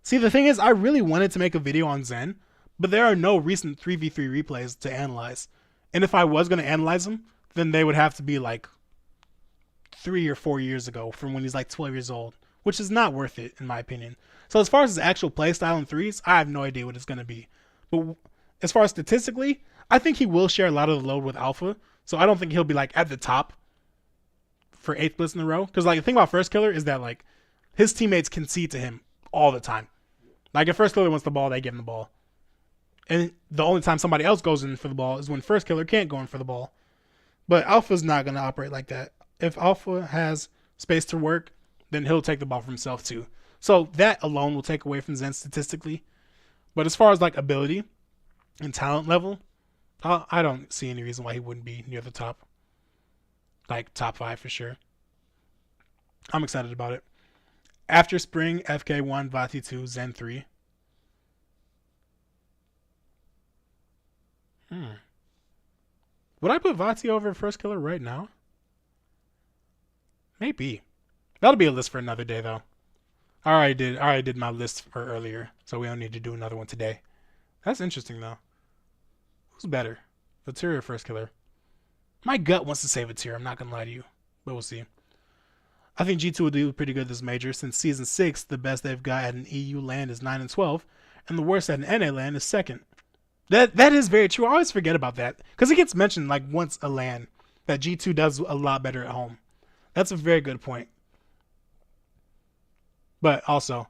see, the thing is, I really wanted to make a video on Zen, but there are no recent 3v3 replays to analyze. And if I was going to analyze them, then they would have to be like 3 or 4 years ago from when he's like 12 years old, which is not worth it, in my opinion. So as far as his actual play style in threes, I have no idea what it's going to be. But as far as statistically, I think he will share a lot of the load with Alpha. So I don't think he'll be like at the top for 8th Blitz in a row. Because like the thing about Firstkiller is that like his teammates concede to him all the time. Like if Firstkiller wants the ball, they give him the ball. And the only time somebody else goes in for the ball is when Firstkiller can't go in for the ball. But Alpha's not going to operate like that. If Alpha has space to work, then he'll take the ball for himself too. So that alone will take away from Zen statistically. But as far as like ability and talent level, I don't see any reason why he wouldn't be near the top. Like top 5 for sure. I'm excited about it. After Spring, FK 1, Vati 2, Zen 3. Would I put Vati over Firstkiller right now? Maybe. That'll be a list for another day though. I already did my list for earlier, so we don't need to do another one today. That's interesting though. Who's better, Vitir or Firstkiller? My gut wants to say Vitir. I'm not gonna lie to you, but we'll see. I think G2 will do pretty good this major since season 6, the best they've got at an EU land is 9 and 12, and the worst at an NA land is 2nd. That is very true. I always forget about that because it gets mentioned like once a land that G2 does a lot better at home. That's a very good point. But also,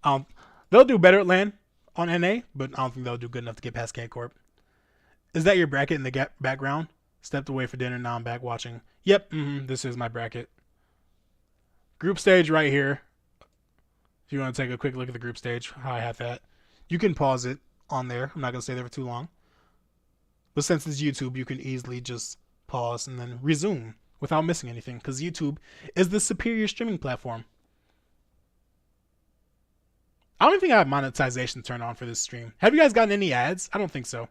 they'll do better at LAN on NA, but I don't think they'll do good enough to get past K Corp. Is that your bracket in the background? Stepped away for dinner, now I'm back watching. Yep, this is my bracket. Group stage right here. If you want to take a quick look at the group stage, how I have that. You can pause it on there. I'm not going to stay there for too long. But since it's YouTube, you can easily just pause and then resume without missing anything because YouTube is the superior streaming platform. I don't think I have monetization turned on for this stream. Have you guys gotten any ads? I don't think so.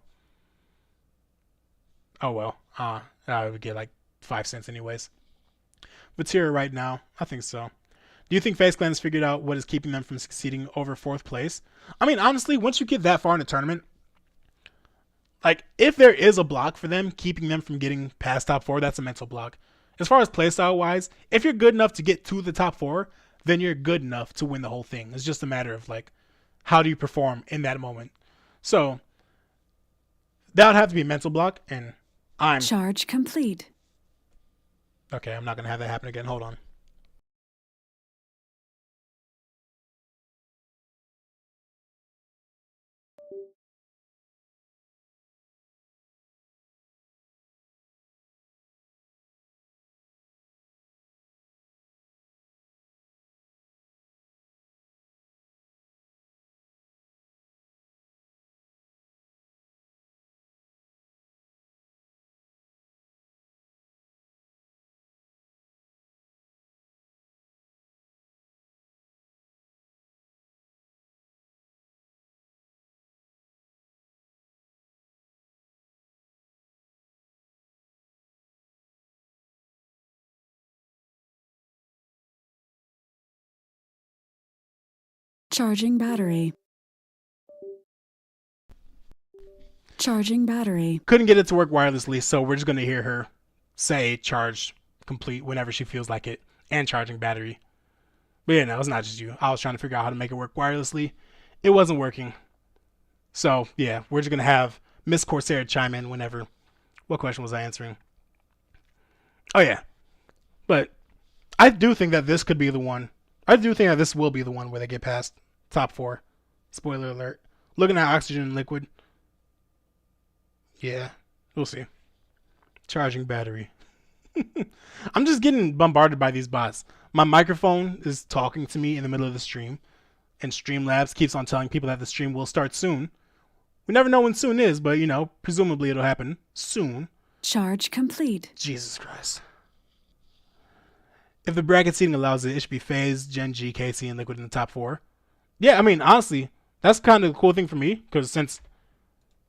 Oh well. I would get like 5 cents anyways. Vitir right now, I think so. Do you think FaZe Clan has figured out what is keeping them from succeeding over 4th place? I mean, honestly, once you get that far in the tournament, like if there is a block for them, keeping them from getting past top 4, that's a mental block. As far as playstyle wise, if you're good enough to get to the top 4, then you're good enough to win the whole thing. It's just a matter of like, how do you perform in that moment? So that would have to be a mental block, and I'm charge complete. Okay, I'm not gonna have that happen again. Hold on. Charging battery. Charging battery. Couldn't get it to work wirelessly, so we're just gonna hear her say charge complete whenever she feels like it, and charging battery. But yeah, no, it's not just you. I was trying to figure out how to make it work wirelessly. It wasn't working. So yeah, we're just gonna have Miss Corsair chime in whenever. What question was I answering? Oh yeah. But I do think that this could be the one. I do think that this will be the one where they get past top 4. Spoiler alert. Looking at Oxygen and Liquid. Yeah, we'll see. Charging battery. I'm just getting bombarded by these bots. My microphone is talking to me in the middle of the stream, and Streamlabs keeps on telling people that the stream will start soon. We never know when soon is, but you know, presumably it'll happen soon. Charge complete. Jesus Christ. If the bracket seating allows it, it should be FaZe, Gen G, KC, and Liquid in the top 4. Yeah, I mean, honestly, that's kind of the cool thing for me, because since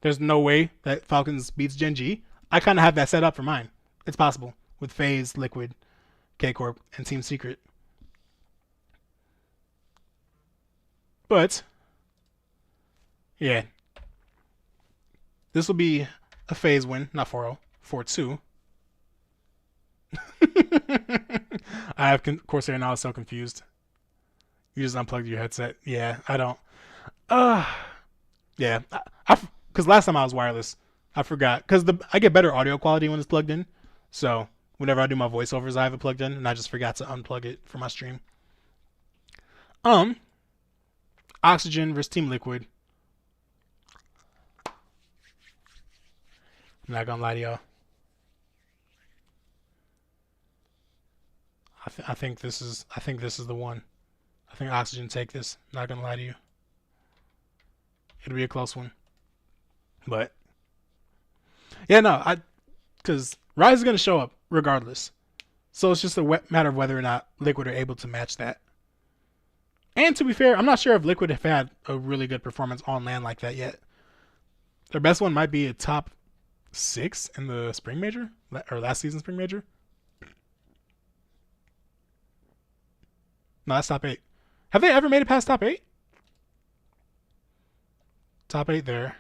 there's no way that Falcons beats Gen G, I kind of have that set up for mine. It's possible with FaZe, Liquid, K Corp, and Team Secret. But yeah, this will be a FaZe win, not 4-0, 4-2. I have Corsair now, so confused. You just unplugged your headset. Yeah, I don't. Yeah, because last time I was wireless, I forgot because I get better audio quality when it's plugged in. So whenever I do my voiceovers, I have it plugged in, and I just forgot to unplug it for my stream. Oxygen versus Team Liquid. I'm not gonna lie to y'all. I think this is the one. I think Oxygen take this. Not gonna lie to you. It'll be a close one. But yeah, no, because Rise is gonna show up regardless. So it's just a matter of whether or not Liquid are able to match that. And to be fair, I'm not sure if Liquid have had a really good performance on land like that yet. Their best one might be a top 6 in the spring major or last season's spring major. No, that's top 8. Have they ever made it past top 8? Top 8 there.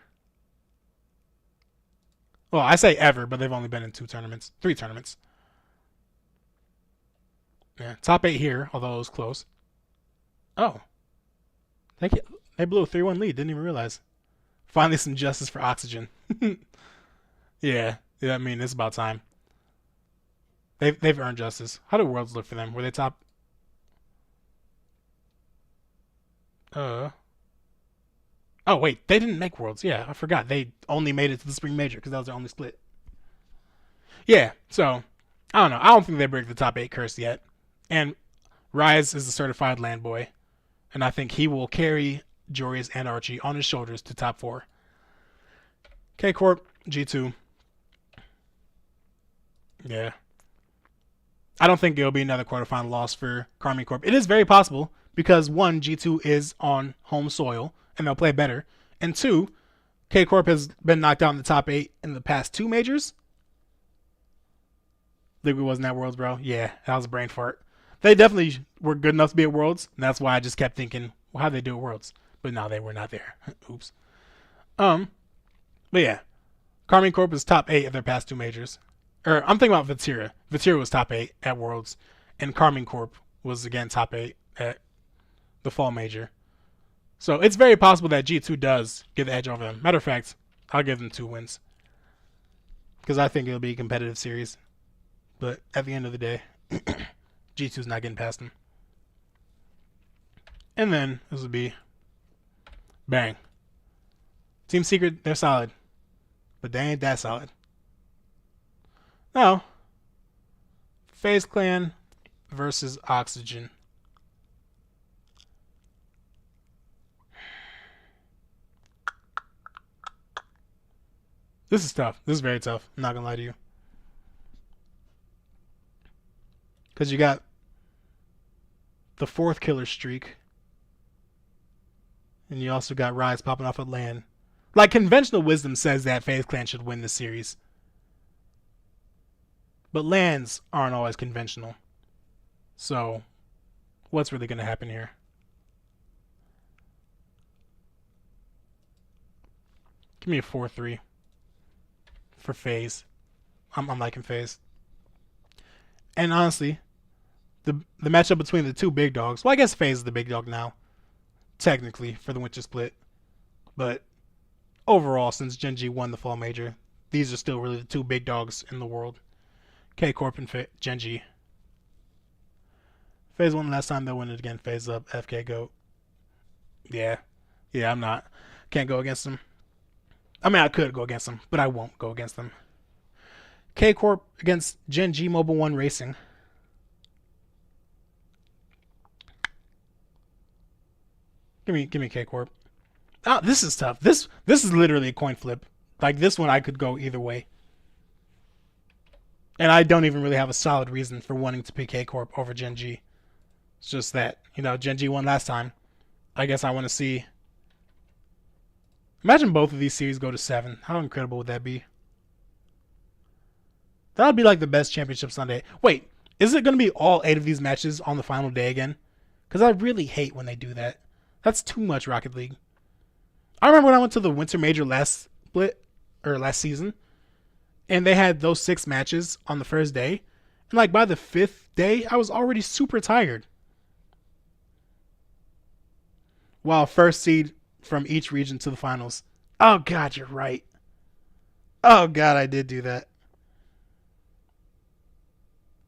Well, I say ever, but they've only been in 3 tournaments. Yeah, top 8 here, although it was close. Oh, they blew a 3-1 lead. Didn't even realize. Finally, some justice for Oxygen. Yeah, I mean, it's about time. They've earned justice. How do Worlds look for them? Were they top? Oh wait, they didn't make Worlds. Yeah, I forgot. They only made it to the Spring Major because that was their only split. Yeah, so I don't know. I don't think they break the top 8 curse yet. And Rise is a certified land boy, and I think he will carry Joreuz and Archie on his shoulders to top 4. K Corp, G2. Yeah. I don't think it'll be another quarterfinal loss for Karmine Corp. It is very possible because 1, G2 is on home soil and they'll play better. And 2, K Corp has been knocked out in the top 8 in the past 2 majors. Liquid wasn't at Worlds, bro. Yeah, that was a brain fart. They definitely were good enough to be at Worlds, and that's why I just kept thinking, well, how'd they do at Worlds? But no, they were not there. Oops. But yeah, Karmine Corp is top 8 of their past 2 majors. I'm thinking about Vatira. Vatira was top 8 at Worlds, and Karmine Corp was again top 8 at the fall major. So it's very possible that G2 does get the edge over them. Matter of fact, I'll give them 2 wins because I think it'll be a competitive series. But at the end of the day, G2's not getting past them. And then this would be bang. Team Secret, they're solid, but they ain't that solid. Now, FaZe Clan versus Oxygen. This is tough. This is very tough. I'm not gonna lie to you. Because you got the 4th killer streak. And you also got Rise popping off at LAN. Like, conventional wisdom says that FaZe Clan should win this series. But LANs aren't always conventional. So, what's really going to happen here? Give me a 4-3 for FaZe. I'm liking FaZe. And honestly, the matchup between the 2 big dogs. Well, I guess FaZe is the big dog now, technically, for the winter split. But overall, since Gen G won the fall major, these are still really the 2 big dogs in the world. K Corp and Gen G. FaZe won last time, they'll win it again. FaZe up, FK go. Yeah, I'm not. Can't go against them. I mean, I could go against them, but I won't go against them. K Corp against Gen G Mobile 1 Racing. Give me K Corp. Ah, this is tough. This is literally a coin flip. Like, this one I could go either way. And I don't even really have a solid reason for wanting to pick K Corp over Gen G. It's just that, Gen G won last time. I guess I want to see. Imagine both of these series go to 7. How incredible would that be? That would be like the best championship Sunday. Wait, is it going to be all 8 of these matches on the final day again? Because I really hate when they do that. That's too much Rocket League. I remember when I went to the Winter Major last season, and they had those 6 matches on the first day, and like by the 5th day, I was already super tired. While first seed from each region to the finals. Oh God, you're right. Oh God, I did do that.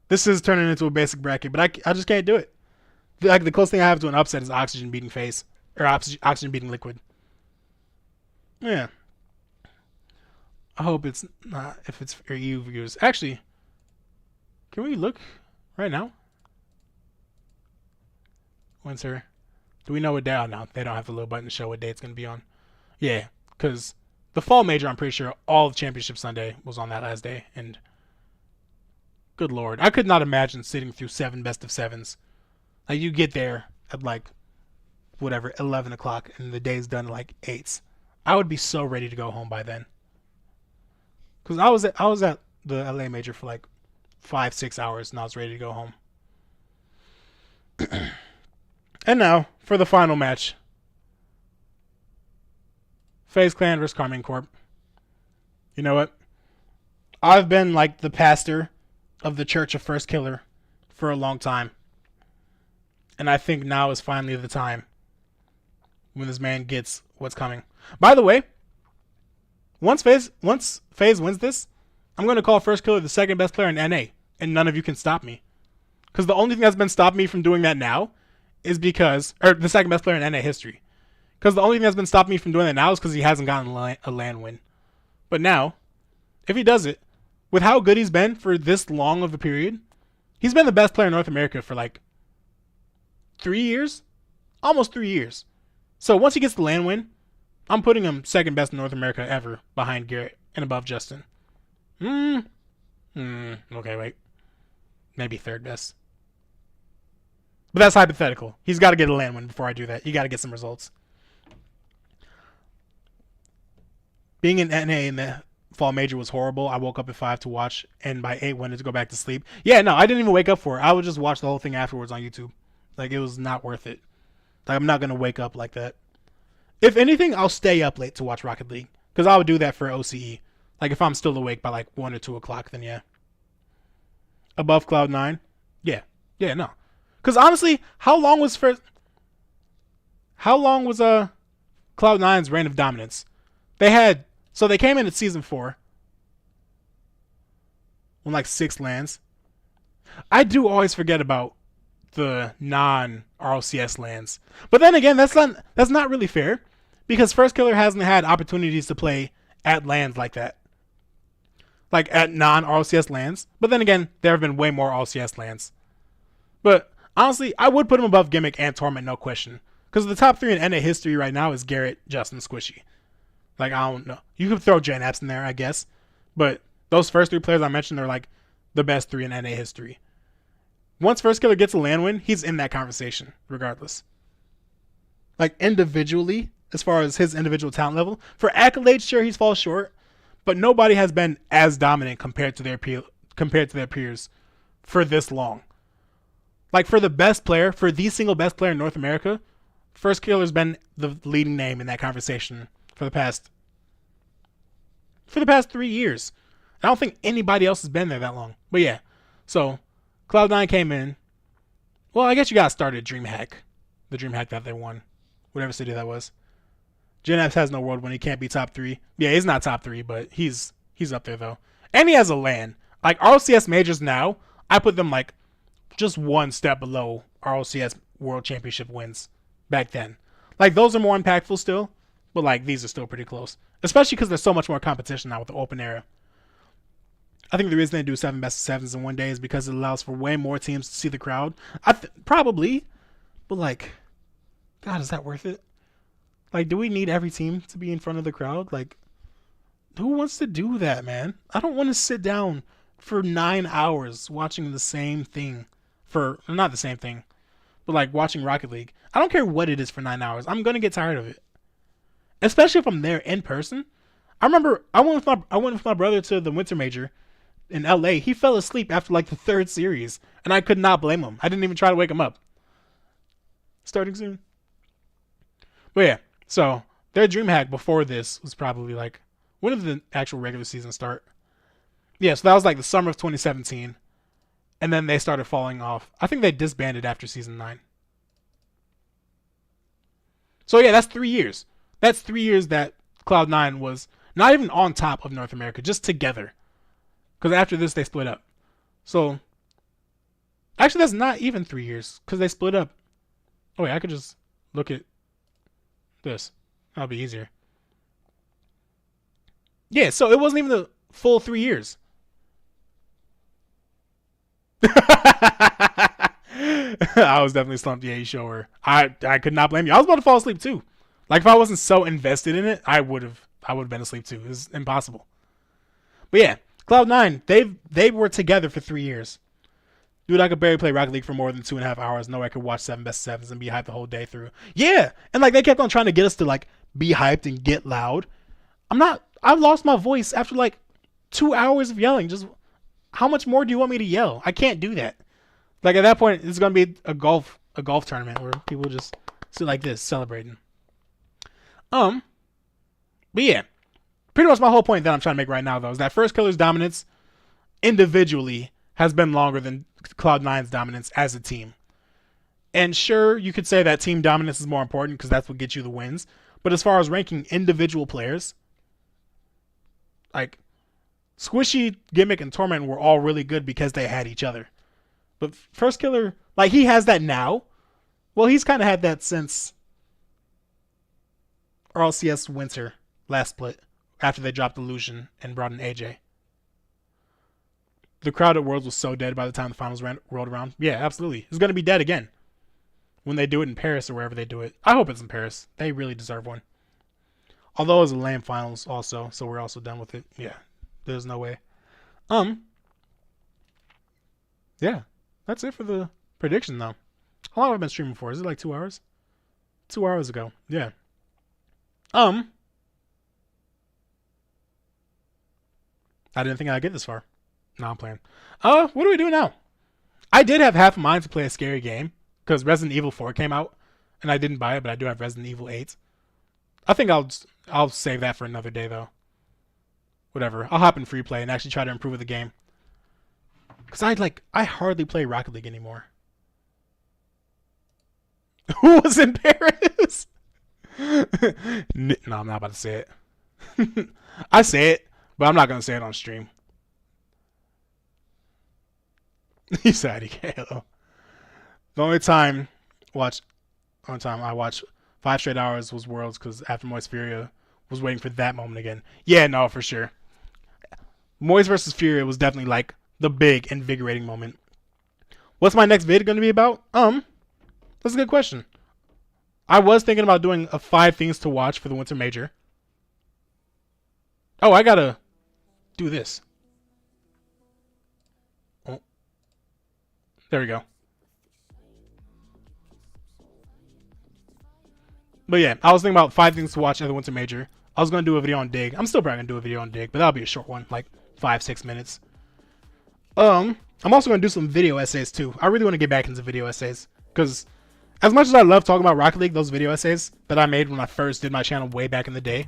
This is turning into a basic bracket, but I just can't do it. Like, the closest thing I have to an upset is Oxygen beating FaZe, or Oxygen beating Liquid. Yeah. I hope it's not, if it's for EU viewers. Actually, can we look right now? When's her? Do we know what day? Oh, no, they don't have the little button to show what day it's going to be on. Yeah, because the fall major, I'm pretty sure all of Championship Sunday was on that last day. And good Lord, I could not imagine sitting through 7 best of 7s. Like, you get there at like, whatever, 11 o'clock, and the day's done at like 8. I would be so ready to go home by then. Because I was at the LA major for like 5-6 hours, and I was ready to go home. And now, for the final match. FaZe Clan versus Carmine Corp. You know what? I've been like the pastor of the Church of Firstkiller for a long time. And I think now is finally the time when this man gets what's coming. By the way, once FaZe wins this, I'm going to call Firstkiller the second best player in NA, and none of you can stop me. Because the only thing that's been stopping me from doing that now is because, or the second best player in NA history. Because the only thing that's been stopping me from doing that now is because he hasn't gotten a LAN win. But now, if he does it, with how good he's been for this long of a period, he's been the best player in North America for like 3 years? Almost 3 years. So once he gets the LAN win, I'm putting him second best in North America ever behind Garrett and above Justin. Okay, wait. Maybe third best. But that's hypothetical. He's got to get a LAN win before I do that. You got to get some results. Being in NA in the fall major was horrible. I woke up at 5 to watch, and by 8 wanted to go back to sleep. Yeah, no, I didn't even wake up for it. I would just watch the whole thing afterwards on YouTube. Like, it was not worth it. Like, I'm not going to wake up like that. If anything, I'll stay up late to watch Rocket League. Because I would do that for OCE. Like, if I'm still awake by, like, 1 or 2 o'clock, then yeah. Above Cloud9? Yeah. Yeah, no. Because, honestly, how long was Cloud9's reign of dominance? So they came in at Season 4. On, like, 6 lands. I do always forget about the non-RLCS lands. But then again, that's not really fair. Because Firstkiller hasn't had opportunities to play at lands like that. Like at non-RLCS lands. But then again, there have been way more RLCS lands. But honestly, I would put him above Gimmick and Torment, no question. Because the top 3 in NA history right now is Garrett, Justin, Squishy. Like, I don't know. You could throw J-Naps in there, I guess. But those first 3 players I mentioned are like the best 3 in NA history. Once Firstkiller gets a LAN win, he's in that conversation, regardless. Like, individually, as far as his individual talent level. For accolades, sure, he's falls short. But nobody has been as dominant compared to their peers for this long. Like, for the best player, for the single best player in North America, Firstkiller's been the leading name in that conversation for the past 3 years. I don't think anybody else has been there that long. But yeah, so Cloud9 came in. Well, I guess you got started DreamHack. The DreamHack that they won. Whatever city that was. J-Naps has no world when he can't be top 3. Yeah, he's not top 3, but he's up there though. And he has a LAN. Like RLCS majors now, I put them like just one step below RLCS World Championship wins back then. Like those are more impactful still, but like these are still pretty close. Especially because there's so much more competition now with the open era. I think the reason they do 7 best of 7s in one day is because it allows for way more teams to see the crowd. Probably, but like, God, is that worth it? Like, do we need every team to be in front of the crowd? Like, who wants to do that, man? I don't want to sit down for 9 hours watching the same thing. Not the same thing, but like watching Rocket League. I don't care what it is for 9 hours. I'm going to get tired of it. Especially if I'm there in person. I remember I went with my brother to the Winter Major in LA. He fell asleep after like the 3rd series, and I could not blame him. I didn't even try to wake him up. Starting soon. But yeah. So, their DreamHack before this was probably like, when did the actual regular season start? Yeah, so that was like the summer of 2017. And then they started falling off. I think they disbanded after season 9. So yeah, that's 3 years. That's 3 years that Cloud9 was not even on top of North America, just together. Because after this, they split up. So, actually that's not even 3 years, because they split up. Oh wait, I could just look at this. That'll be easier. Yeah, so it wasn't even the full 3 years. I was definitely slumped. Yeah, you show her. I could not blame you. I was about to fall asleep too. Like if I wasn't so invested in it, I would have been asleep too. It was impossible. But yeah, Cloud9, they were together for 3 years. Dude, I could barely play Rocket League for more than 2.5 hours. No, I could watch 7 best 7s and be hyped the whole day through. Yeah, and like they kept on trying to get us to like be hyped and get loud. I've lost my voice after like 2 hours of yelling. Just how much more do you want me to yell? I can't do that. Like at that point, it's gonna be a golf tournament where people just sit like this celebrating. But yeah, pretty much my whole point that I'm trying to make right now, though, is that Firstkiller's dominance individually has been longer than Cloud9's dominance as a team. And sure, you could say that team dominance is more important because that's what gets you the wins. But as far as ranking individual players, like Squishy, Gimmick, and Torment were all really good because they had each other. But Firstkiller, like, he has that now. Well, he's kind of had that since RLCS Winter last split, after they dropped Illusion and brought in AJ. The crowd at Worlds was so dead by the time the finals rolled around. Yeah, absolutely. It's going to be dead again when they do it in Paris or wherever they do it. I hope it's in Paris. They really deserve one. Although it was a lame finals also, so we're also done with it. Yeah, there's no way. Yeah, that's it for the prediction, though. How long have I been streaming for? Is it like 2 hours? 2 hours ago. Yeah. I didn't think I'd get this far. No, I'm playing. What do we do now? I did have half a mind to play a scary game because Resident Evil 4 came out, and I didn't buy it, but I do have Resident Evil 8. I think I'll save that for another day, though. Whatever. I'll hop in free play and actually try to improve the game. Because I hardly play Rocket League anymore. Who was in Paris? No, I'm not about to say it. I say it, but I'm not going to say it on stream. He said hello. The only time I watched 5 straight hours was Worlds because after Moist Furia was waiting for that moment again. Yeah, no, for sure. Moist versus Furia was definitely like the big invigorating moment. What's my next vid going to be about? That's a good question. I was thinking about doing a 5 things to watch for the Winter Major. Oh, I gotta do this. Oh. There we go. But yeah, I was thinking about 5 things to watch at the Winter Major. I was going to do a video on Dig. I'm still probably going to do a video on Dig, but that'll be a short one, like 5-6 minutes. I'm also going to do some video essays too. I really want to get back into video essays because as much as I love talking about Rocket League, those video essays that I made when I first did my channel way back in the day.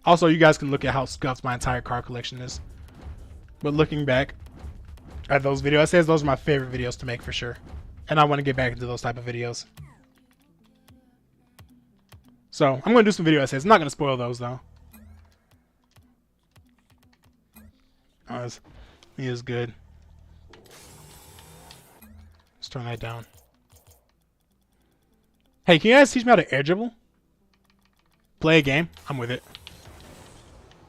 Also, you guys can look at how scuffed my entire card collection is. But looking back at those video essays, those are my favorite videos to make for sure. And I want to get back into those type of videos. So, I'm going to do some video essays. I'm not going to spoil those, though. Oh, he is good. Let's turn that down. Hey, can you guys teach me how to air dribble? Play a game? I'm with it.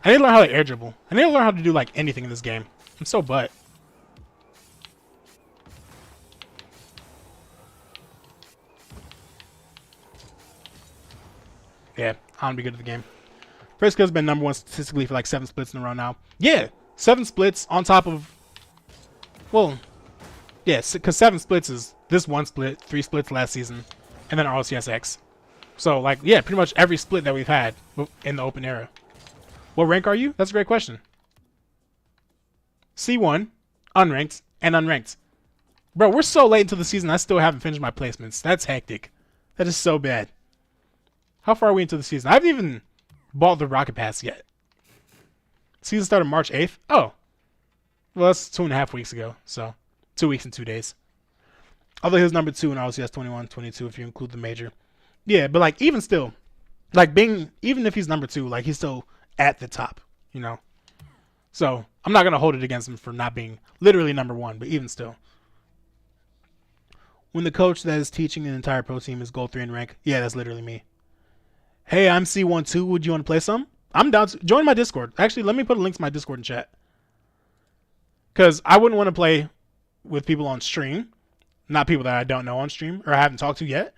I need to learn how to air dribble. I need to learn how to do, like, anything in this game. I'm so butt. Yeah, I want to be good at the game. Firstkiller's been #1 statistically for like 7 splits in a row now. Yeah, 7 splits on top of... Well, yeah, because 7 splits is this 1 split, 3 splits last season, and then RLCS. So, like, yeah, pretty much every split that we've had in the open era. What rank are you? That's a great question. C1, unranked, and unranked. Bro, we're so late into the season, I still haven't finished my placements. That's hectic. That is so bad. How far are we into the season? I haven't even bought the Rocket Pass yet. Season started March 8th? Oh. Well, that's 2.5 weeks ago. So, 2 weeks and 2 days. Although he was #2 in RLCS 21-22 if you include the major. Yeah, but like, even still, like even if he's #2, like he's still at the top, you know? So, I'm not going to hold it against him for not being literally #1, but even still. When the coach that is teaching an entire pro team is gold 3 in rank, yeah, that's literally me. Hey, I'm C1 too. Would you want to play some? I'm down to join my Discord. Actually, let me put a link to my Discord in chat. Because I wouldn't want to play with people on stream. Not people that I don't know on stream or I haven't talked to yet.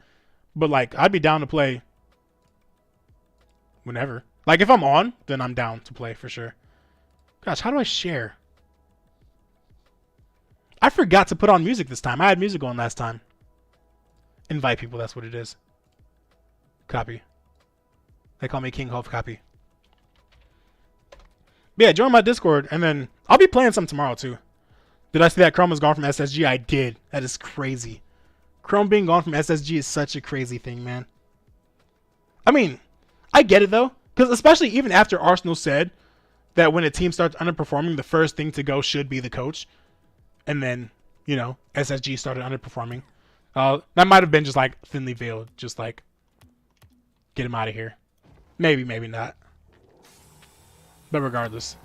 But, like, I'd be down to play whenever. Like, if I'm on, then I'm down to play for sure. Gosh, how do I share? I forgot to put on music this time. I had music on last time. Invite people, that's what it is. Copy. They call me King Hope Copy. But yeah, join my Discord, and then I'll be playing some tomorrow, too. Did I see that Chrome was gone from SSG? I did. That is crazy. Chrome being gone from SSG is such a crazy thing, man. I mean, I get it, though. Because especially even after Arsenal said that when a team starts underperforming, the first thing to go should be the coach. And then, you know, SSG started underperforming. That might have been just like thinly veiled. Just like, get him out of here. Maybe, maybe not. But regardless.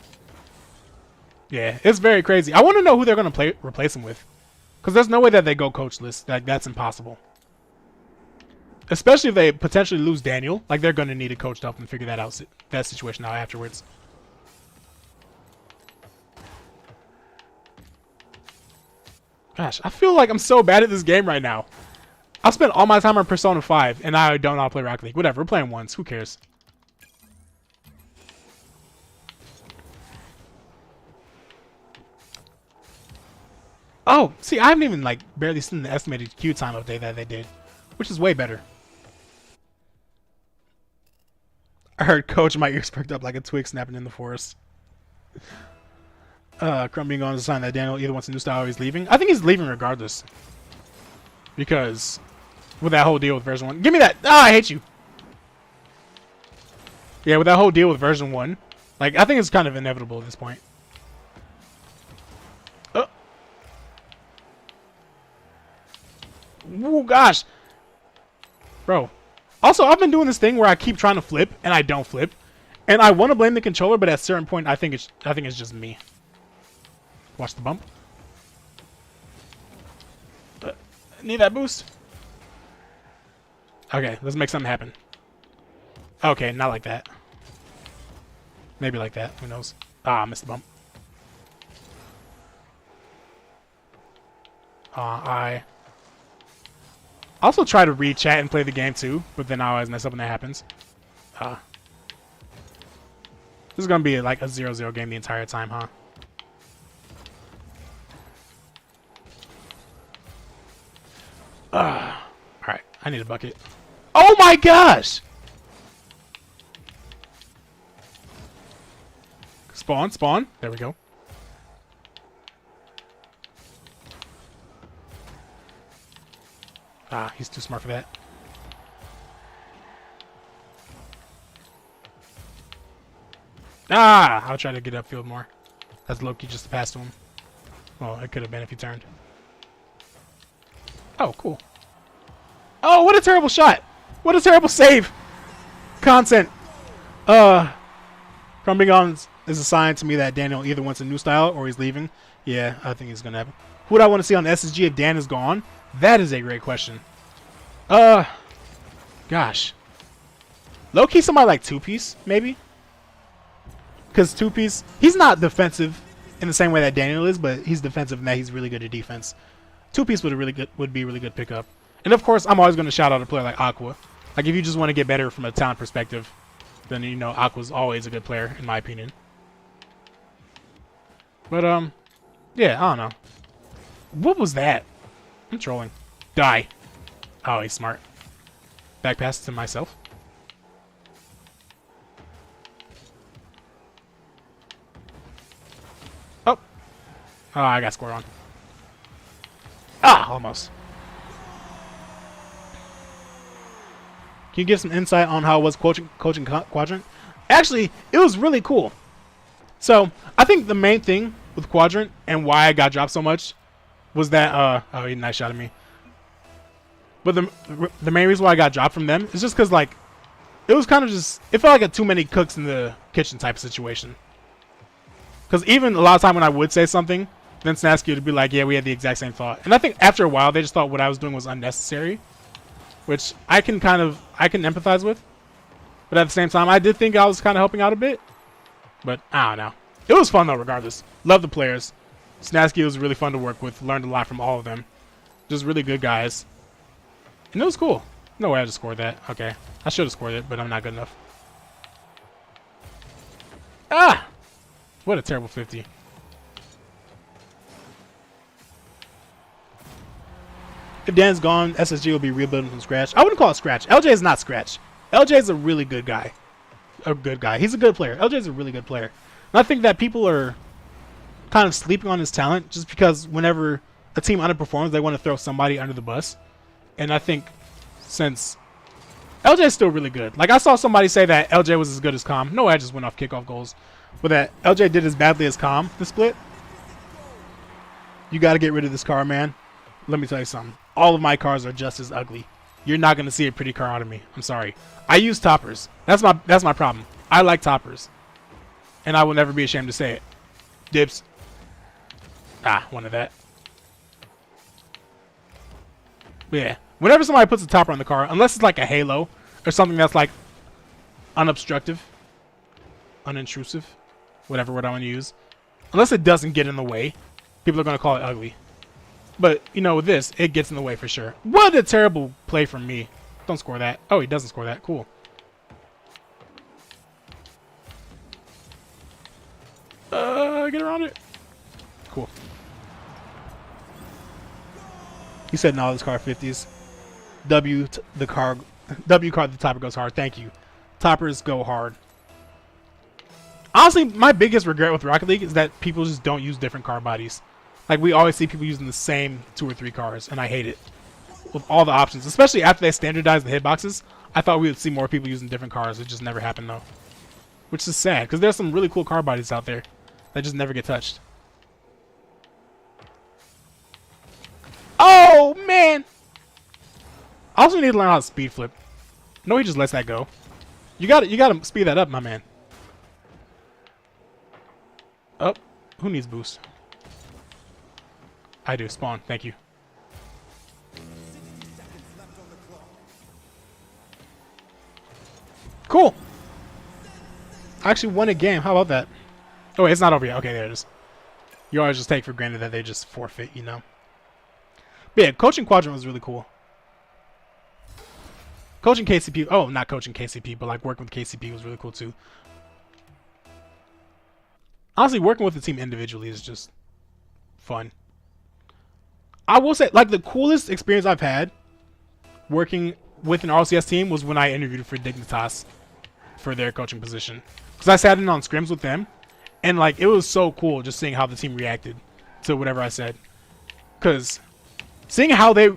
Yeah, it's very crazy. I want to know who they're going to replace him with. Because there's no way that they go coachless. Like, that's impossible. Especially if they potentially lose Daniel. Like, they're going to need a coach to help them figure that situation out afterwards. Gosh, I feel like I'm so bad at this game right now. I spent all my time on Persona 5, and I don't know how to play Rocket League. Whatever, we're playing once. Who cares? Oh, see, I haven't even, like, barely seen the estimated queue time update that they did, which is way better. I heard Coach, my ears perked up like a twig snapping in the forest. Crumb being on is a sign that Daniel either wants a new style or he's leaving. I think he's leaving regardless. Because with that whole deal with version 1. Give me that! Ah, I hate you! Yeah, with that whole deal with version 1. Like, I think it's kind of inevitable at this point. Oh, gosh. Bro. Also, I've been doing this thing where I keep trying to flip, and I don't flip. And I want to blame the controller, but at a certain point, I think it's just me. Watch the bump. Need that boost? Okay, let's make something happen. Okay, not like that. Maybe like that. Who knows? Ah, I missed the bump. I also try to read chat and play the game too, but then I always mess up when that happens. This is gonna be like a 0-0 game the entire time, huh? Alright, I need a bucket. Oh my gosh! Spawn, spawn. There we go. Ah, he's too smart for that. Ah! I'll try to get upfield more. That's Loki just passed to him. Well, it could have been if he turned. Oh, cool. Oh, what a terrible shot! What a terrible save! Content. Crumbing on is a sign to me that Daniel either wants a new style or he's leaving. Yeah, I think he's gonna happen. Who would I want to see on SSG if Dan is gone? That is a great question. Gosh. Low-key somebody like Two-Piece, maybe? Because Two-Piece, he's not defensive in the same way that Daniel is, but he's defensive and that he's really good at defense. Two-Piece would be a really good pickup. And of course, I'm always going to shout out a player like Aqua. Like, if you just want to get better from a talent perspective, then, you know, Aqua's always a good player, in my opinion. But, yeah, I don't know. What was that? I'm trolling. Die. Oh, he's smart. Back pass to myself. Oh. Oh, I got scored on. Ah, almost. Can you give some insight on how it was coaching Quadrant? Actually, it was really cool. So, I think the main thing with Quadrant and why I got dropped so much was that, oh, he nice shot at me. But the main reason why I got dropped from them is just because, like, it was kind of just, it felt like a too many cooks in the kitchen type of situation. Because even a lot of time when I would say something, then Snasky would be like, yeah, we had the exact same thought. And I think after a while, they just thought what I was doing was unnecessary. Which I can empathize with. But at the same time, I did think I was kind of helping out a bit. But I don't know. It was fun though, regardless. Love the players. Snasky was really fun to work with. Learned a lot from all of them. Just really good guys. And it was cool. No way I just scored that. Okay. I should have scored it, but I'm not good enough. Ah! What a terrible 50. If Dan's gone, SSG will be rebuilding from scratch. I wouldn't call it scratch. LJ is not scratch. LJ is a really good guy. A good guy. He's a good player. LJ is a really good player. And I think that people are kind of sleeping on his talent just because whenever a team underperforms, they want to throw somebody under the bus. And I think since... LJ is still really good. Like, I saw somebody say that LJ was as good as Calm. No, I just went off kickoff goals. But that LJ did as badly as Calm, the split. You got to get rid of this car, man. Let me tell you something. All of my cars are just as ugly. You're not going to see a pretty car out of me. I'm sorry. I use toppers. That's my problem. I like toppers. And I will never be ashamed to say it. Dibs. Ah, one of that. But yeah. Whenever somebody puts a topper on the car, unless it's like a halo or something that's like unobstructive, unintrusive, whatever word I want to use, unless it doesn't get in the way, people are going to call it ugly. But, you know, with this, it gets in the way for sure. What a terrible play from me. Don't score that. Oh, he doesn't score that. Cool. Get around it. Cool. He said, no, this car 50s. The car, the topper goes hard. Thank you. Toppers go hard. Honestly, my biggest regret with Rocket League is that people just don't use different car bodies. Like, we always see people using the same 2 or 3 cars, and I hate it. With all the options, especially after they standardized the hitboxes, I thought we would see more people using different cars. It just never happened, though. Which is sad, because there's some really cool car bodies out there that just never get touched. Oh, man! I also need to learn how to speed flip. No, he just lets that go. You gotta speed that up, my man. Oh, who needs boost? I do. Spawn. Thank you. Cool. I actually won a game. How about that? Oh, wait, it's not over yet. Okay, there it is. You always just take for granted that they just forfeit, you know? But yeah, coaching Quadrant was really cool. Coaching KCP. Oh, not coaching KCP, but like working with KCP was really cool too. Honestly, working with the team individually is just fun. I will say, like, the coolest experience I've had working with an RLCS team was when I interviewed for Dignitas for their coaching position. Because I sat in on scrims with them, and, like, it was so cool just seeing how the team reacted to whatever I said. Because seeing how they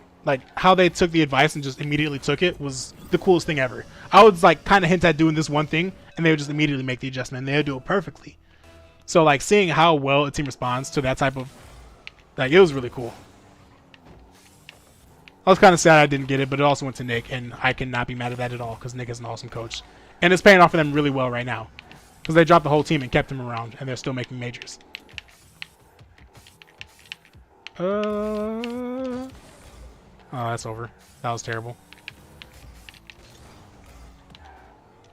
took the advice and just immediately took it was the coolest thing ever. I would, like, kind of hint at doing this one thing, and they would just immediately make the adjustment, and they would do it perfectly. So, like, seeing how well a team responds to that type of, like, it was really cool. I was kind of sad I didn't get it, but it also went to Nick, and I cannot be mad at that at all because Nick is an awesome coach. And it's paying off for them really well right now because they dropped the whole team and kept him around, and they're still making majors. Oh, that's over. That was terrible.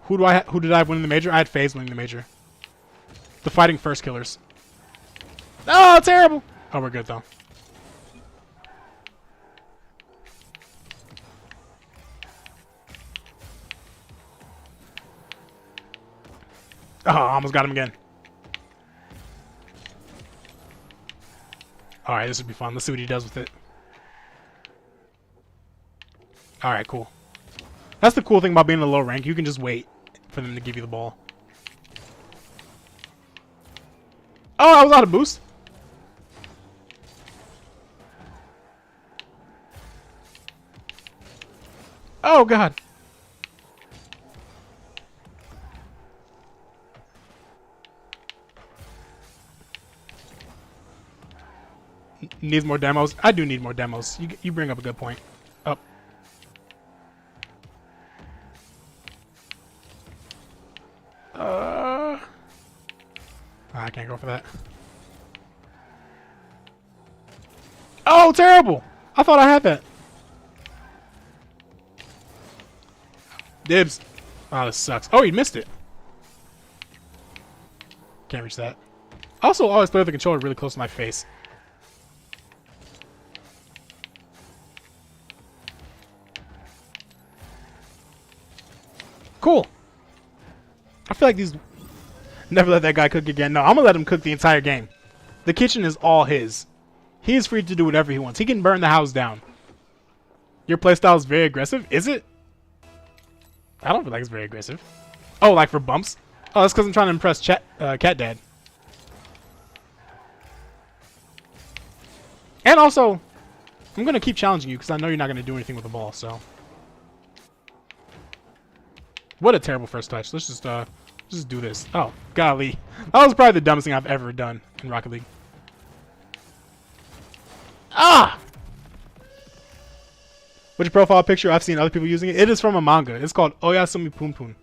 Who did I win the major? I had FaZe winning the major. The Fighting Firstkillers. Oh, terrible. Oh, we're good though. Oh, I almost got him again. Alright, this would be fun. Let's see what he does with it. Alright, cool. That's the cool thing about being in a low rank. You can just wait for them to give you the ball. Oh, I was out of boost. Oh, God. Needs more demos. I do need more demos. You bring up a good point. Up. I can't go for that. Oh, terrible! I thought I had that. Dibs. Oh, this sucks. Oh, he missed it. Can't reach that. I also always play with the controller really close to my face. Cool. I feel like these... Never let that guy cook again. No, I'm going to let him cook the entire game. The kitchen is all his. He is free to do whatever he wants. He can burn the house down. Your playstyle is very aggressive? Is it? I don't feel like it's very aggressive. Oh, like for bumps? Oh, that's because I'm trying to impress Cat Dad. And also, I'm going to keep challenging you because I know you're not going to do anything with the ball, so... What a terrible first touch. Let's just do this. Oh, golly. That was probably the dumbest thing I've ever done in Rocket League. Ah! Which profile picture I've seen other people using it? It is from a manga. It's called Oyasumi Punpun.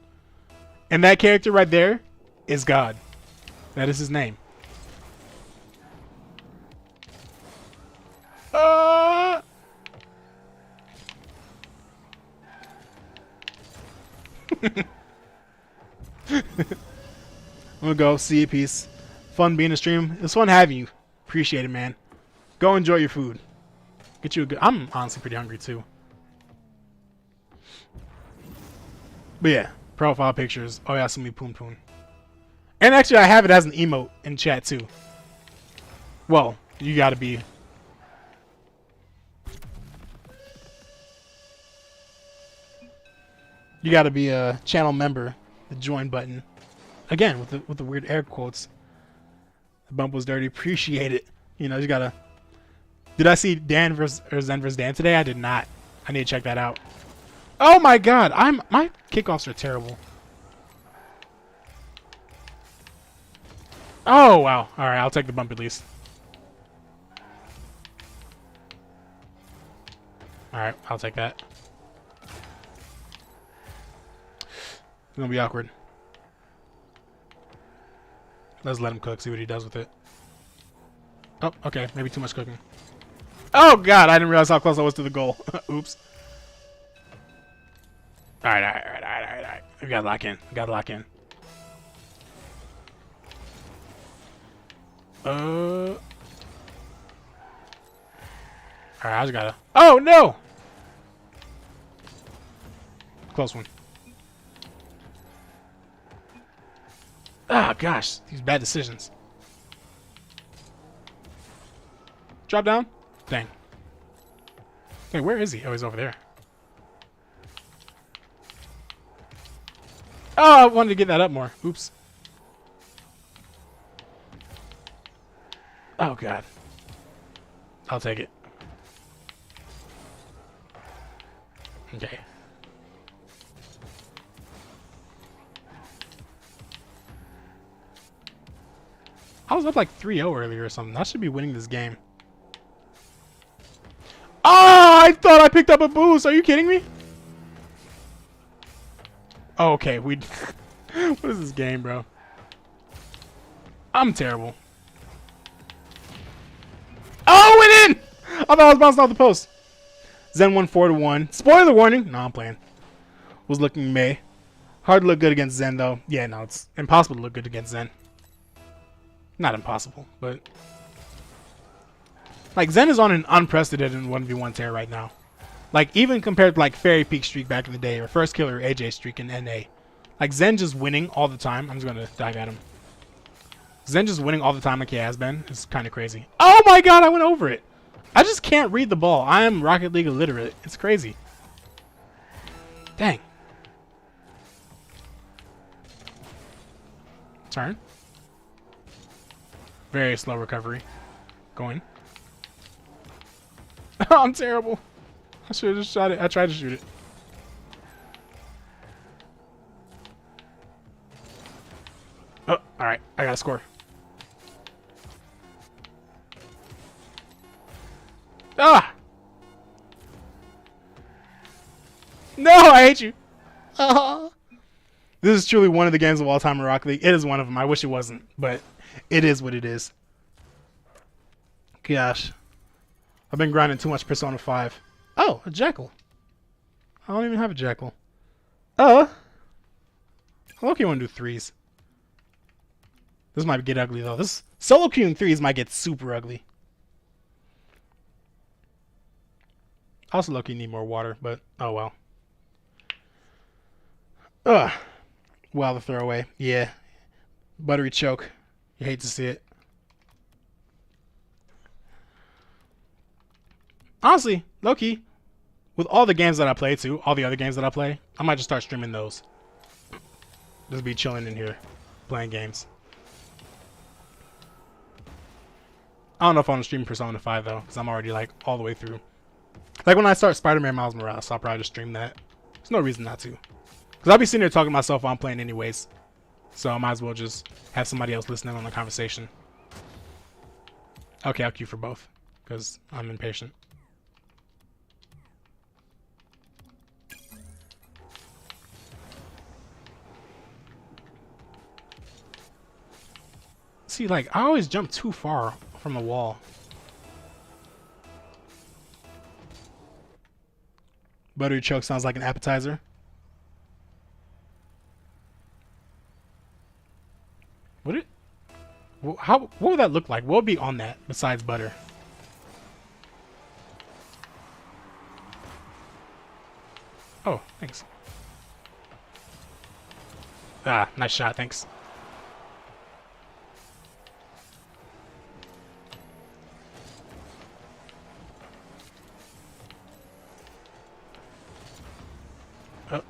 And that character right there is God. That is his name. I'm gonna go see you. Peace. Fun being a stream. It was fun having you. Appreciate it, man. Go enjoy your food. Get you a good. I'm honestly pretty hungry too. But yeah, profile pictures. Oyasumi Punpun. And actually, I have it as an emote in chat too. Well, you gotta be. You gotta be a channel member. The join button. Again, with the weird air quotes. The bump was dirty. Appreciate it. You know, you gotta. Did I see Dan versus Zen versus Dan today? I did not. I need to check that out. Oh my god, my kickoffs are terrible. Oh wow. Alright, I'll take the bump at least. Alright, I'll take that. It's gonna be awkward. Let's let him cook, see what he does with it. Oh, okay, maybe too much cooking. Oh god, I didn't realize how close I was to the goal. Oops. Alright. We gotta lock in. Alright, I just gotta. Oh no! Close one. Ah, gosh, these bad decisions. Drop down? Dang. Hey, where is he? Oh, he's over there. Oh, I wanted to get that up more. Oops. Oh, God. I'll take it. Okay. I was up like 3-0 earlier or something. I should be winning this game. Oh, I thought I picked up a boost. Are you kidding me? Oh, okay, we. What is this game, bro? I'm terrible. Oh, it in! I thought I was bouncing off the post. Zen won 4-1. Spoiler warning. No, I'm playing. Was looking meh. Hard to look good against Zen, though. Yeah, no, it's impossible to look good against Zen. Not impossible, but like Zen is on an unprecedented 1v1 tear right now. Like even compared to like Fairy Peak streak back in the day or Firstkiller AJ streak in NA. Like Zen just winning all the time. I'm just gonna dive at him. Zen just winning all the time like he has been. It's kind of crazy. Oh my god, I went over it. I just can't read the ball. I am Rocket League illiterate. It's crazy. Dang. Turn. Very slow recovery. Going. I'm terrible. I should have just shot it. I tried to shoot it. Oh, alright. I gotta score. Ah! No, I hate you. This is truly one of the games of all time in Rocket League. It is one of them. I wish it wasn't, but it is what it is. Gosh. I've been grinding too much Persona 5. Oh, a Jackal. I don't even have a Jackal. Okay, I want to do threes. This might get ugly, though. This solo queuing threes might get super ugly. I also low-key need more water, but oh well. Wow, the throwaway. Yeah. Buttery choke. You hate to see it. Honestly, low-key, with all the games that I play too, all the other games that I play, I might just start streaming those. Just be chilling in here, playing games. I don't know if I want to stream Persona 5 though, because I'm already like all the way through. Like when I start Spider-Man Miles Morales, I'll probably just stream that. There's no reason not to. Because I'll be sitting there talking to myself while I'm playing anyways. So I might as well just have somebody else listening on the conversation. Okay, I'll queue for both. Because I'm impatient. See, like, I always jump too far from the wall. Buttery choke sounds like an appetizer. Would it? What would that look like? What would be on that besides butter? Oh, thanks. Ah, nice shot, thanks. Oh.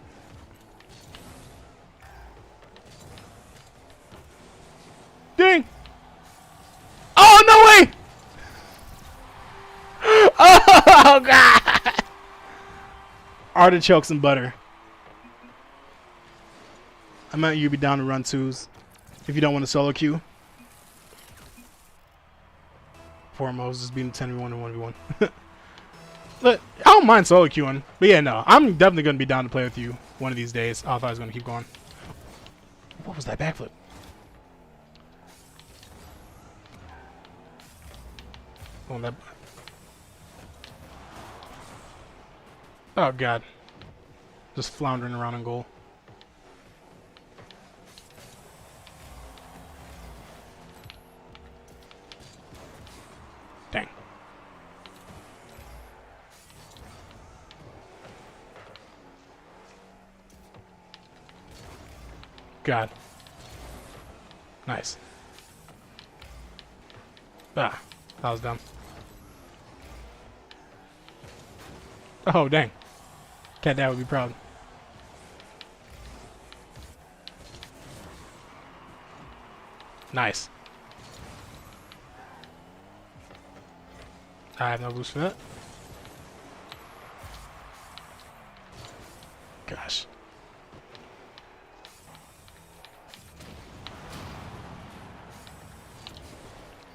Dang! Oh, no way! Oh, God! Artichokes and butter. I meant you'd be down to run twos if you don't want to solo queue. Foremost, just being 10v1 and 1v1. Look, I don't mind solo queuing, but yeah, no, I'm definitely going to be down to play with you one of these days. I thought I was going to keep going. What was that backflip? Oh, that. Oh, God. Just floundering around in goal. Dang. God. Nice. Ah, that was dumb. Oh, dang. Cat Dad would be proud. Nice. I have no boost for that. Gosh.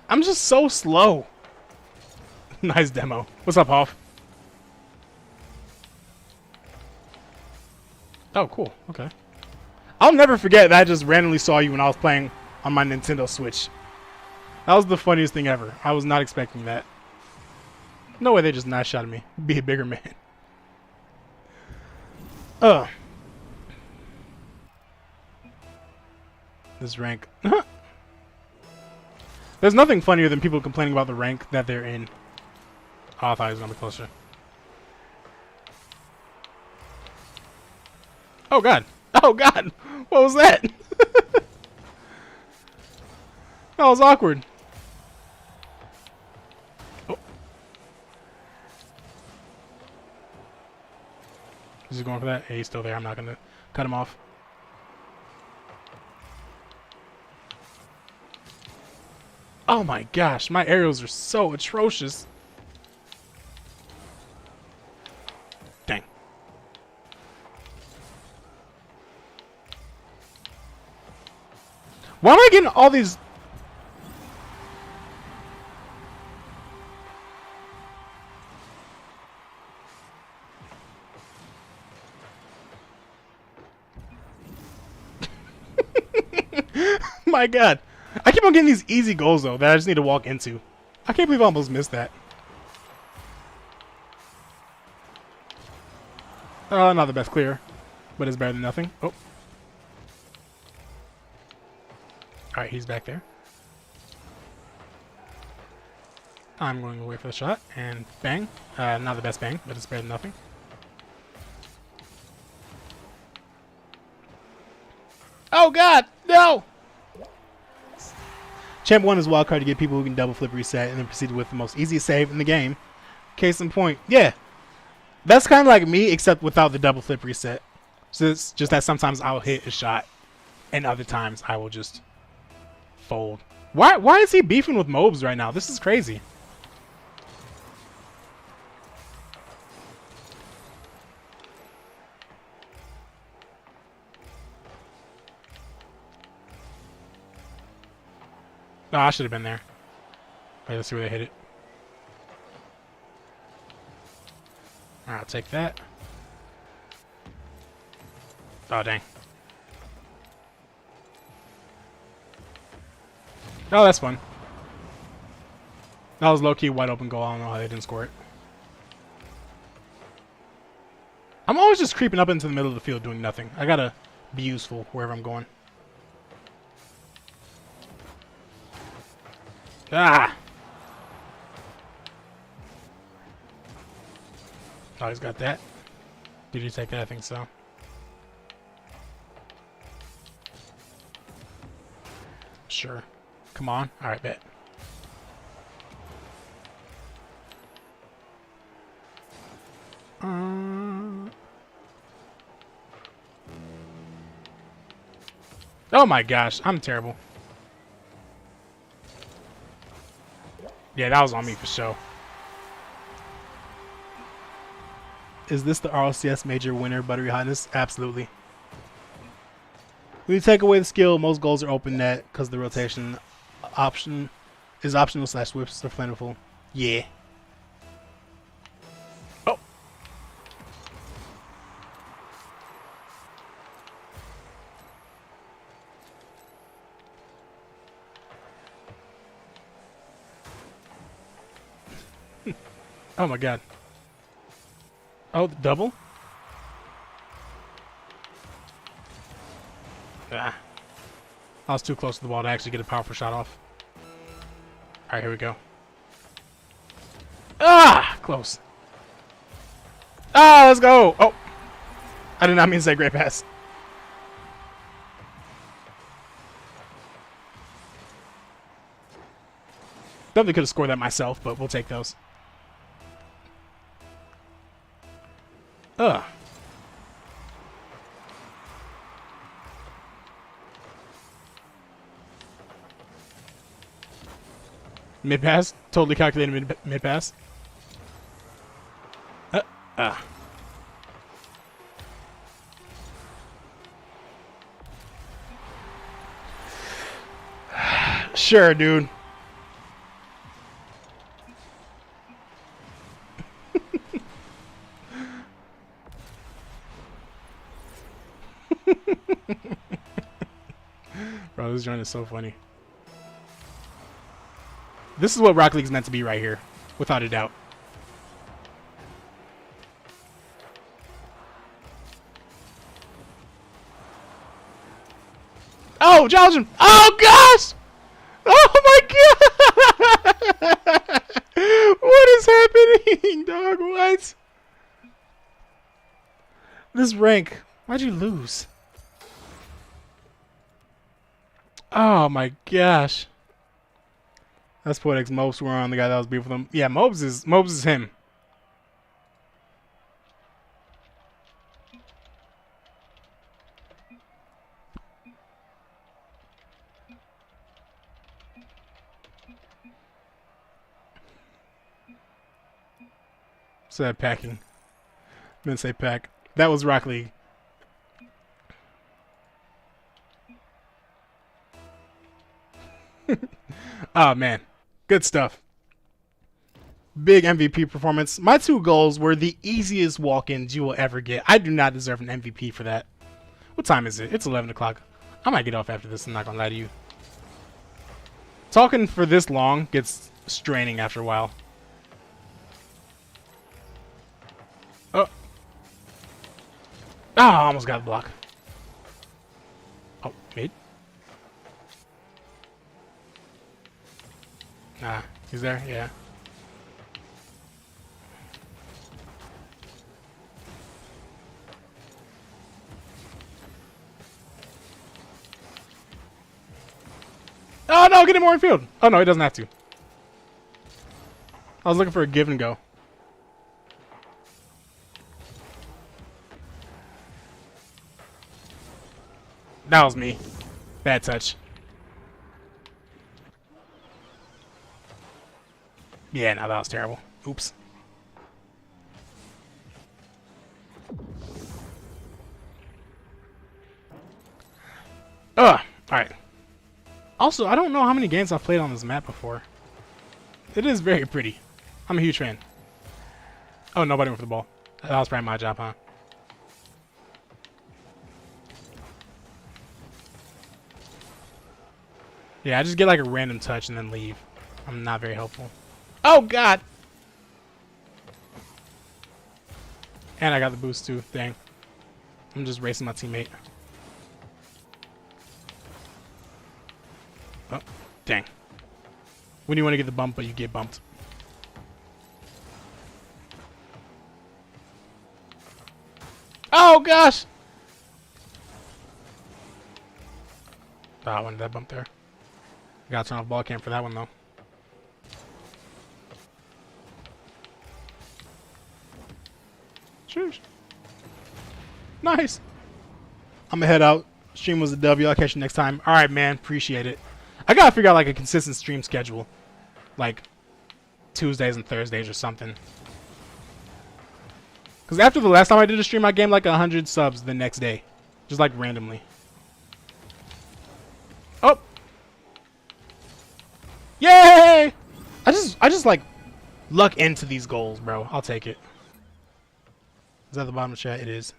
I'm just so slow. Nice demo. What's up, Hoff? Oh, cool. Okay. I'll never forget that I just randomly saw you when I was playing on my Nintendo Switch. That was the funniest thing ever. I was not expecting that. No way they just nice shot at me. Be a bigger man. This rank. There's nothing funnier than people complaining about the rank that they're in. Oh, I thought he was going to be closer. Oh, God. Oh, God. What was that? That was awkward. Oh. Is he going for that? Hey, he's still there. I'm not going to cut him off. Oh, my gosh. My aerials are so atrocious. Dang. Why am I getting all these... My God. I keep on getting these easy goals, though, that I just need to walk into. I can't believe I almost missed that. Not the best clear, but it's better than nothing. Oh. Alright, he's back there. I'm going away for the shot, and bang. Not the best bang, but it's better than nothing. Oh, God! No! Champ 1 is wildcard to get people who can double flip reset and then proceed with the most easiest save in the game. Case in point, yeah. That's kind of like me, except without the double flip reset. So it's just that sometimes I'll hit a shot, and other times I will just fold. Why is he beefing with Mobes right now? This is crazy. No, I should have been there. Wait, let's see where they hit it. Alright, I'll take that. Oh, dang. Oh, that's fun. That was low-key wide open goal. I don't know how they didn't score it. I'm always just creeping up into the middle of the field doing nothing. I gotta be useful wherever I'm going. Ah! Oh, he's got that. Did you take that? I think so. Sure. Come on. Alright, bet. Oh my gosh, I'm terrible. Yeah, that was on me for sure. Is this the RLCS major winner, Buttery Hotness? Absolutely. When you take away the skill, most goals are open net because the rotation option is optional / whips are plentiful. Yeah. Oh. Oh my god. Oh, the double? Ah. I was too close to the ball to actually get a powerful shot off. Alright, here we go. Ah! Close. Ah, let's go! Oh! I did not mean to say great pass. Definitely could have scored that myself, but we'll take those. Ugh. Mid pass? Totally calculated mid pass. Sure, dude. Bro, this joint is so funny. This is what Rocket League's meant to be right here, without a doubt. Oh, challenge him! Oh gosh! Oh my god! What is happening, dog? What? This rank. Why'd you lose? Oh my gosh. That's Poetix. Mobs were on the guy that was beef with him. Yeah, Mobs is him. Said packing. Didn't say pack. That was Rock League. Oh man, good stuff. Big MVP performance. My 2 goals were the easiest walk-ins you will ever get. I do not deserve an MVP for that. What time is it? It's 11 o'clock. I might get off after this. I'm not gonna lie to you. Talking for this long gets straining after a while. Oh. Ah, I almost got a block. Oh, mid. Nah, he's there? Yeah. Oh no, get him more in field. Oh no, he doesn't have to. I was looking for a give and go. That was me. Bad touch. Yeah, no, that was terrible. Oops. Ugh. Alright. Also, I don't know how many games I've played on this map before. It is very pretty. I'm a huge fan. Oh, nobody went for the ball. That was probably my job, huh? Yeah, I just get like a random touch and then leave. I'm not very helpful. Oh, God! And I got the boost, too. Dang. I'm just racing my teammate. Oh, dang. When you want to get the bump, but you get bumped. Oh, gosh! Oh, I wanted that bump there. Got to turn off ball cam for that one, though. Sheesh. Nice. I'm gonna head out. Stream was a W. I'll catch you next time. Alright, man. Appreciate it. I gotta figure out like a consistent stream schedule. Like Tuesdays and Thursdays or something. Because after the last time I did a stream, I gained like 100 subs the next day. Just like randomly. Oh! Yay! I just like luck into these goals, bro. I'll take it. Is that the bottom of the chat? It is.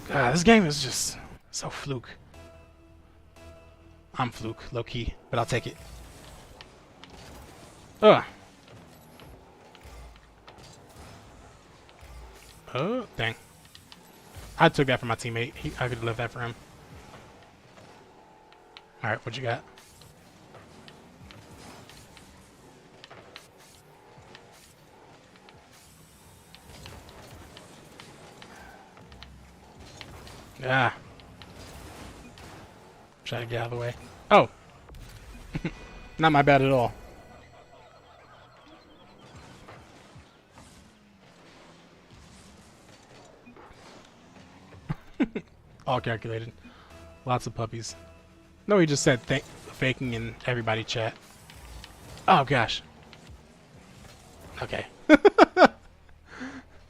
God, this game is just so fluke. I'm fluke, low key, but I'll take it. Ugh. Oh, dang. I took that from my teammate. I could have left that for him. Alright, what you got? Ah. Try to get out of the way. Oh. Not my bad at all. All calculated. Lots of puppies. No, he just said faking in everybody chat. Oh, gosh. Okay. I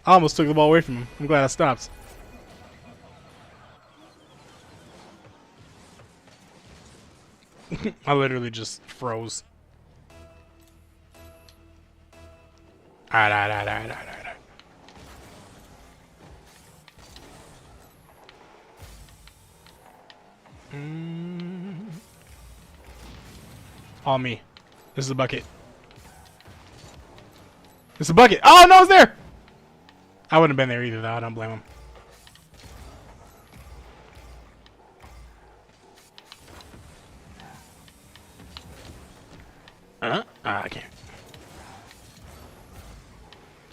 almost took the ball away from him. I'm glad I stopped. I literally just froze. Alright. All me. This is a bucket. This is a bucket. Oh, no, it's there! I wouldn't have been there either, though. I don't blame him. I can't.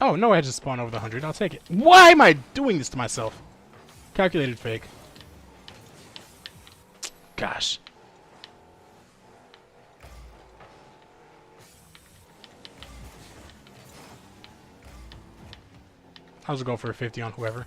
Oh, no, I just spawned over the 100. I'll take it. Why am I doing this to myself? Calculated fake. Gosh. I'll just go for a 50 on whoever.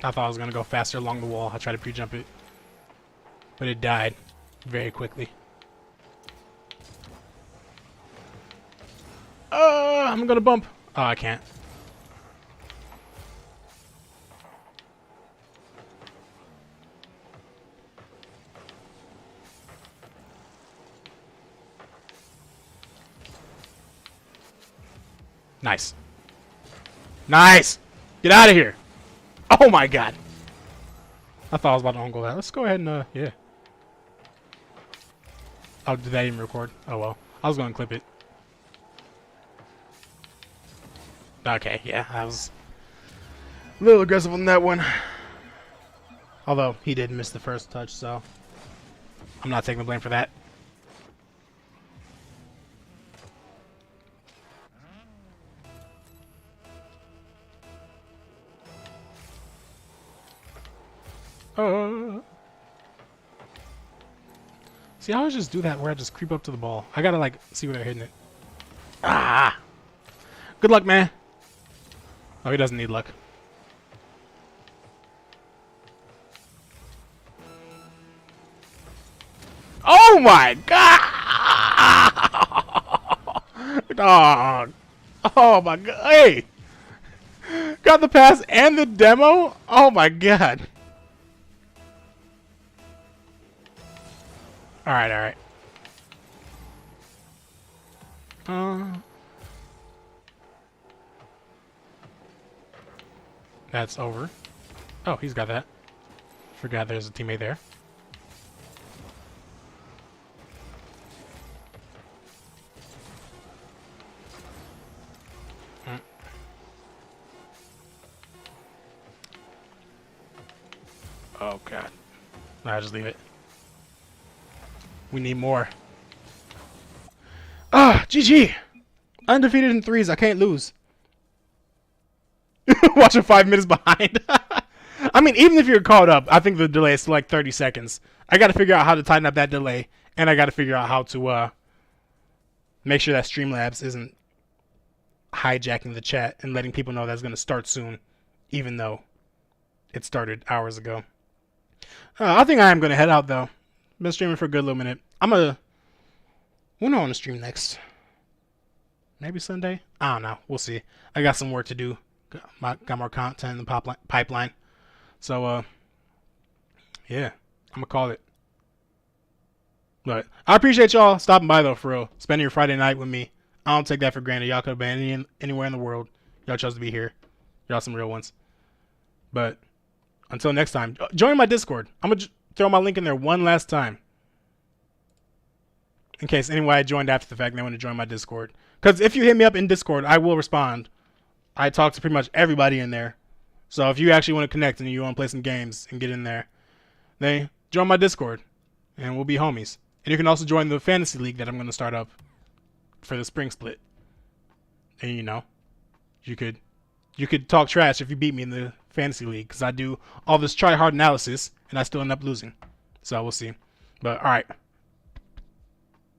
I thought I was going to go faster along the wall. I tried to pre-jump it. But it died very quickly. I'm going to bump. Oh, I can't. Nice. Nice! Get out of here! Oh my god! I thought I was about to uncle that. Let's go ahead and, yeah. Oh, did that even record? Oh well. I was gonna clip it. Okay, yeah, I was a little aggressive on that one. Although, he did miss the first touch, so I'm not taking the blame for that. See, I always just do that where I just creep up to the ball. I gotta, like, see where they're hitting it. Ah! Good luck, man. Oh, he doesn't need luck. Oh my god! Dog. Oh my god. Hey! Got the pass and the demo? Oh my god. Alright, alright. That's over. Oh, he's got that. Forgot there's a teammate there. Oh god. Nah, just leave it. We need more. Ah, GG. Undefeated in threes. I can't lose. Watching 5 minutes behind. I mean, even if you're caught up, I think the delay is like 30 seconds. I got to figure out how to tighten up that delay, and I got to figure out how to make sure that Streamlabs isn't hijacking the chat and letting people know that's going to start soon, even though it started hours ago. I think I am going to head out, though. Been streaming for a good little minute. When do I want to stream next? Maybe Sunday? I don't know. We'll see. I got some work to do. Got more content in the pipeline. So, yeah. I'm going to call it. But I appreciate y'all stopping by, though, for real. Spending your Friday night with me. I don't take that for granted. Y'all could have been anywhere in the world. Y'all chose to be here. Y'all some real ones. But until next time, join my Discord. I'm going to throw my link in there one last time. In case anyone joined after the fact and they want to join my Discord. Because if you hit me up in Discord, I will respond. I talk to pretty much everybody in there. So if you actually want to connect and you want to play some games and get in there, then join my Discord. And we'll be homies. And you can also join the fantasy league that I'm going to start up for the spring split. And you know, you could talk trash if you beat me in the fantasy league, because I do all this try hard analysis and I still end up losing. So we'll see. But all right.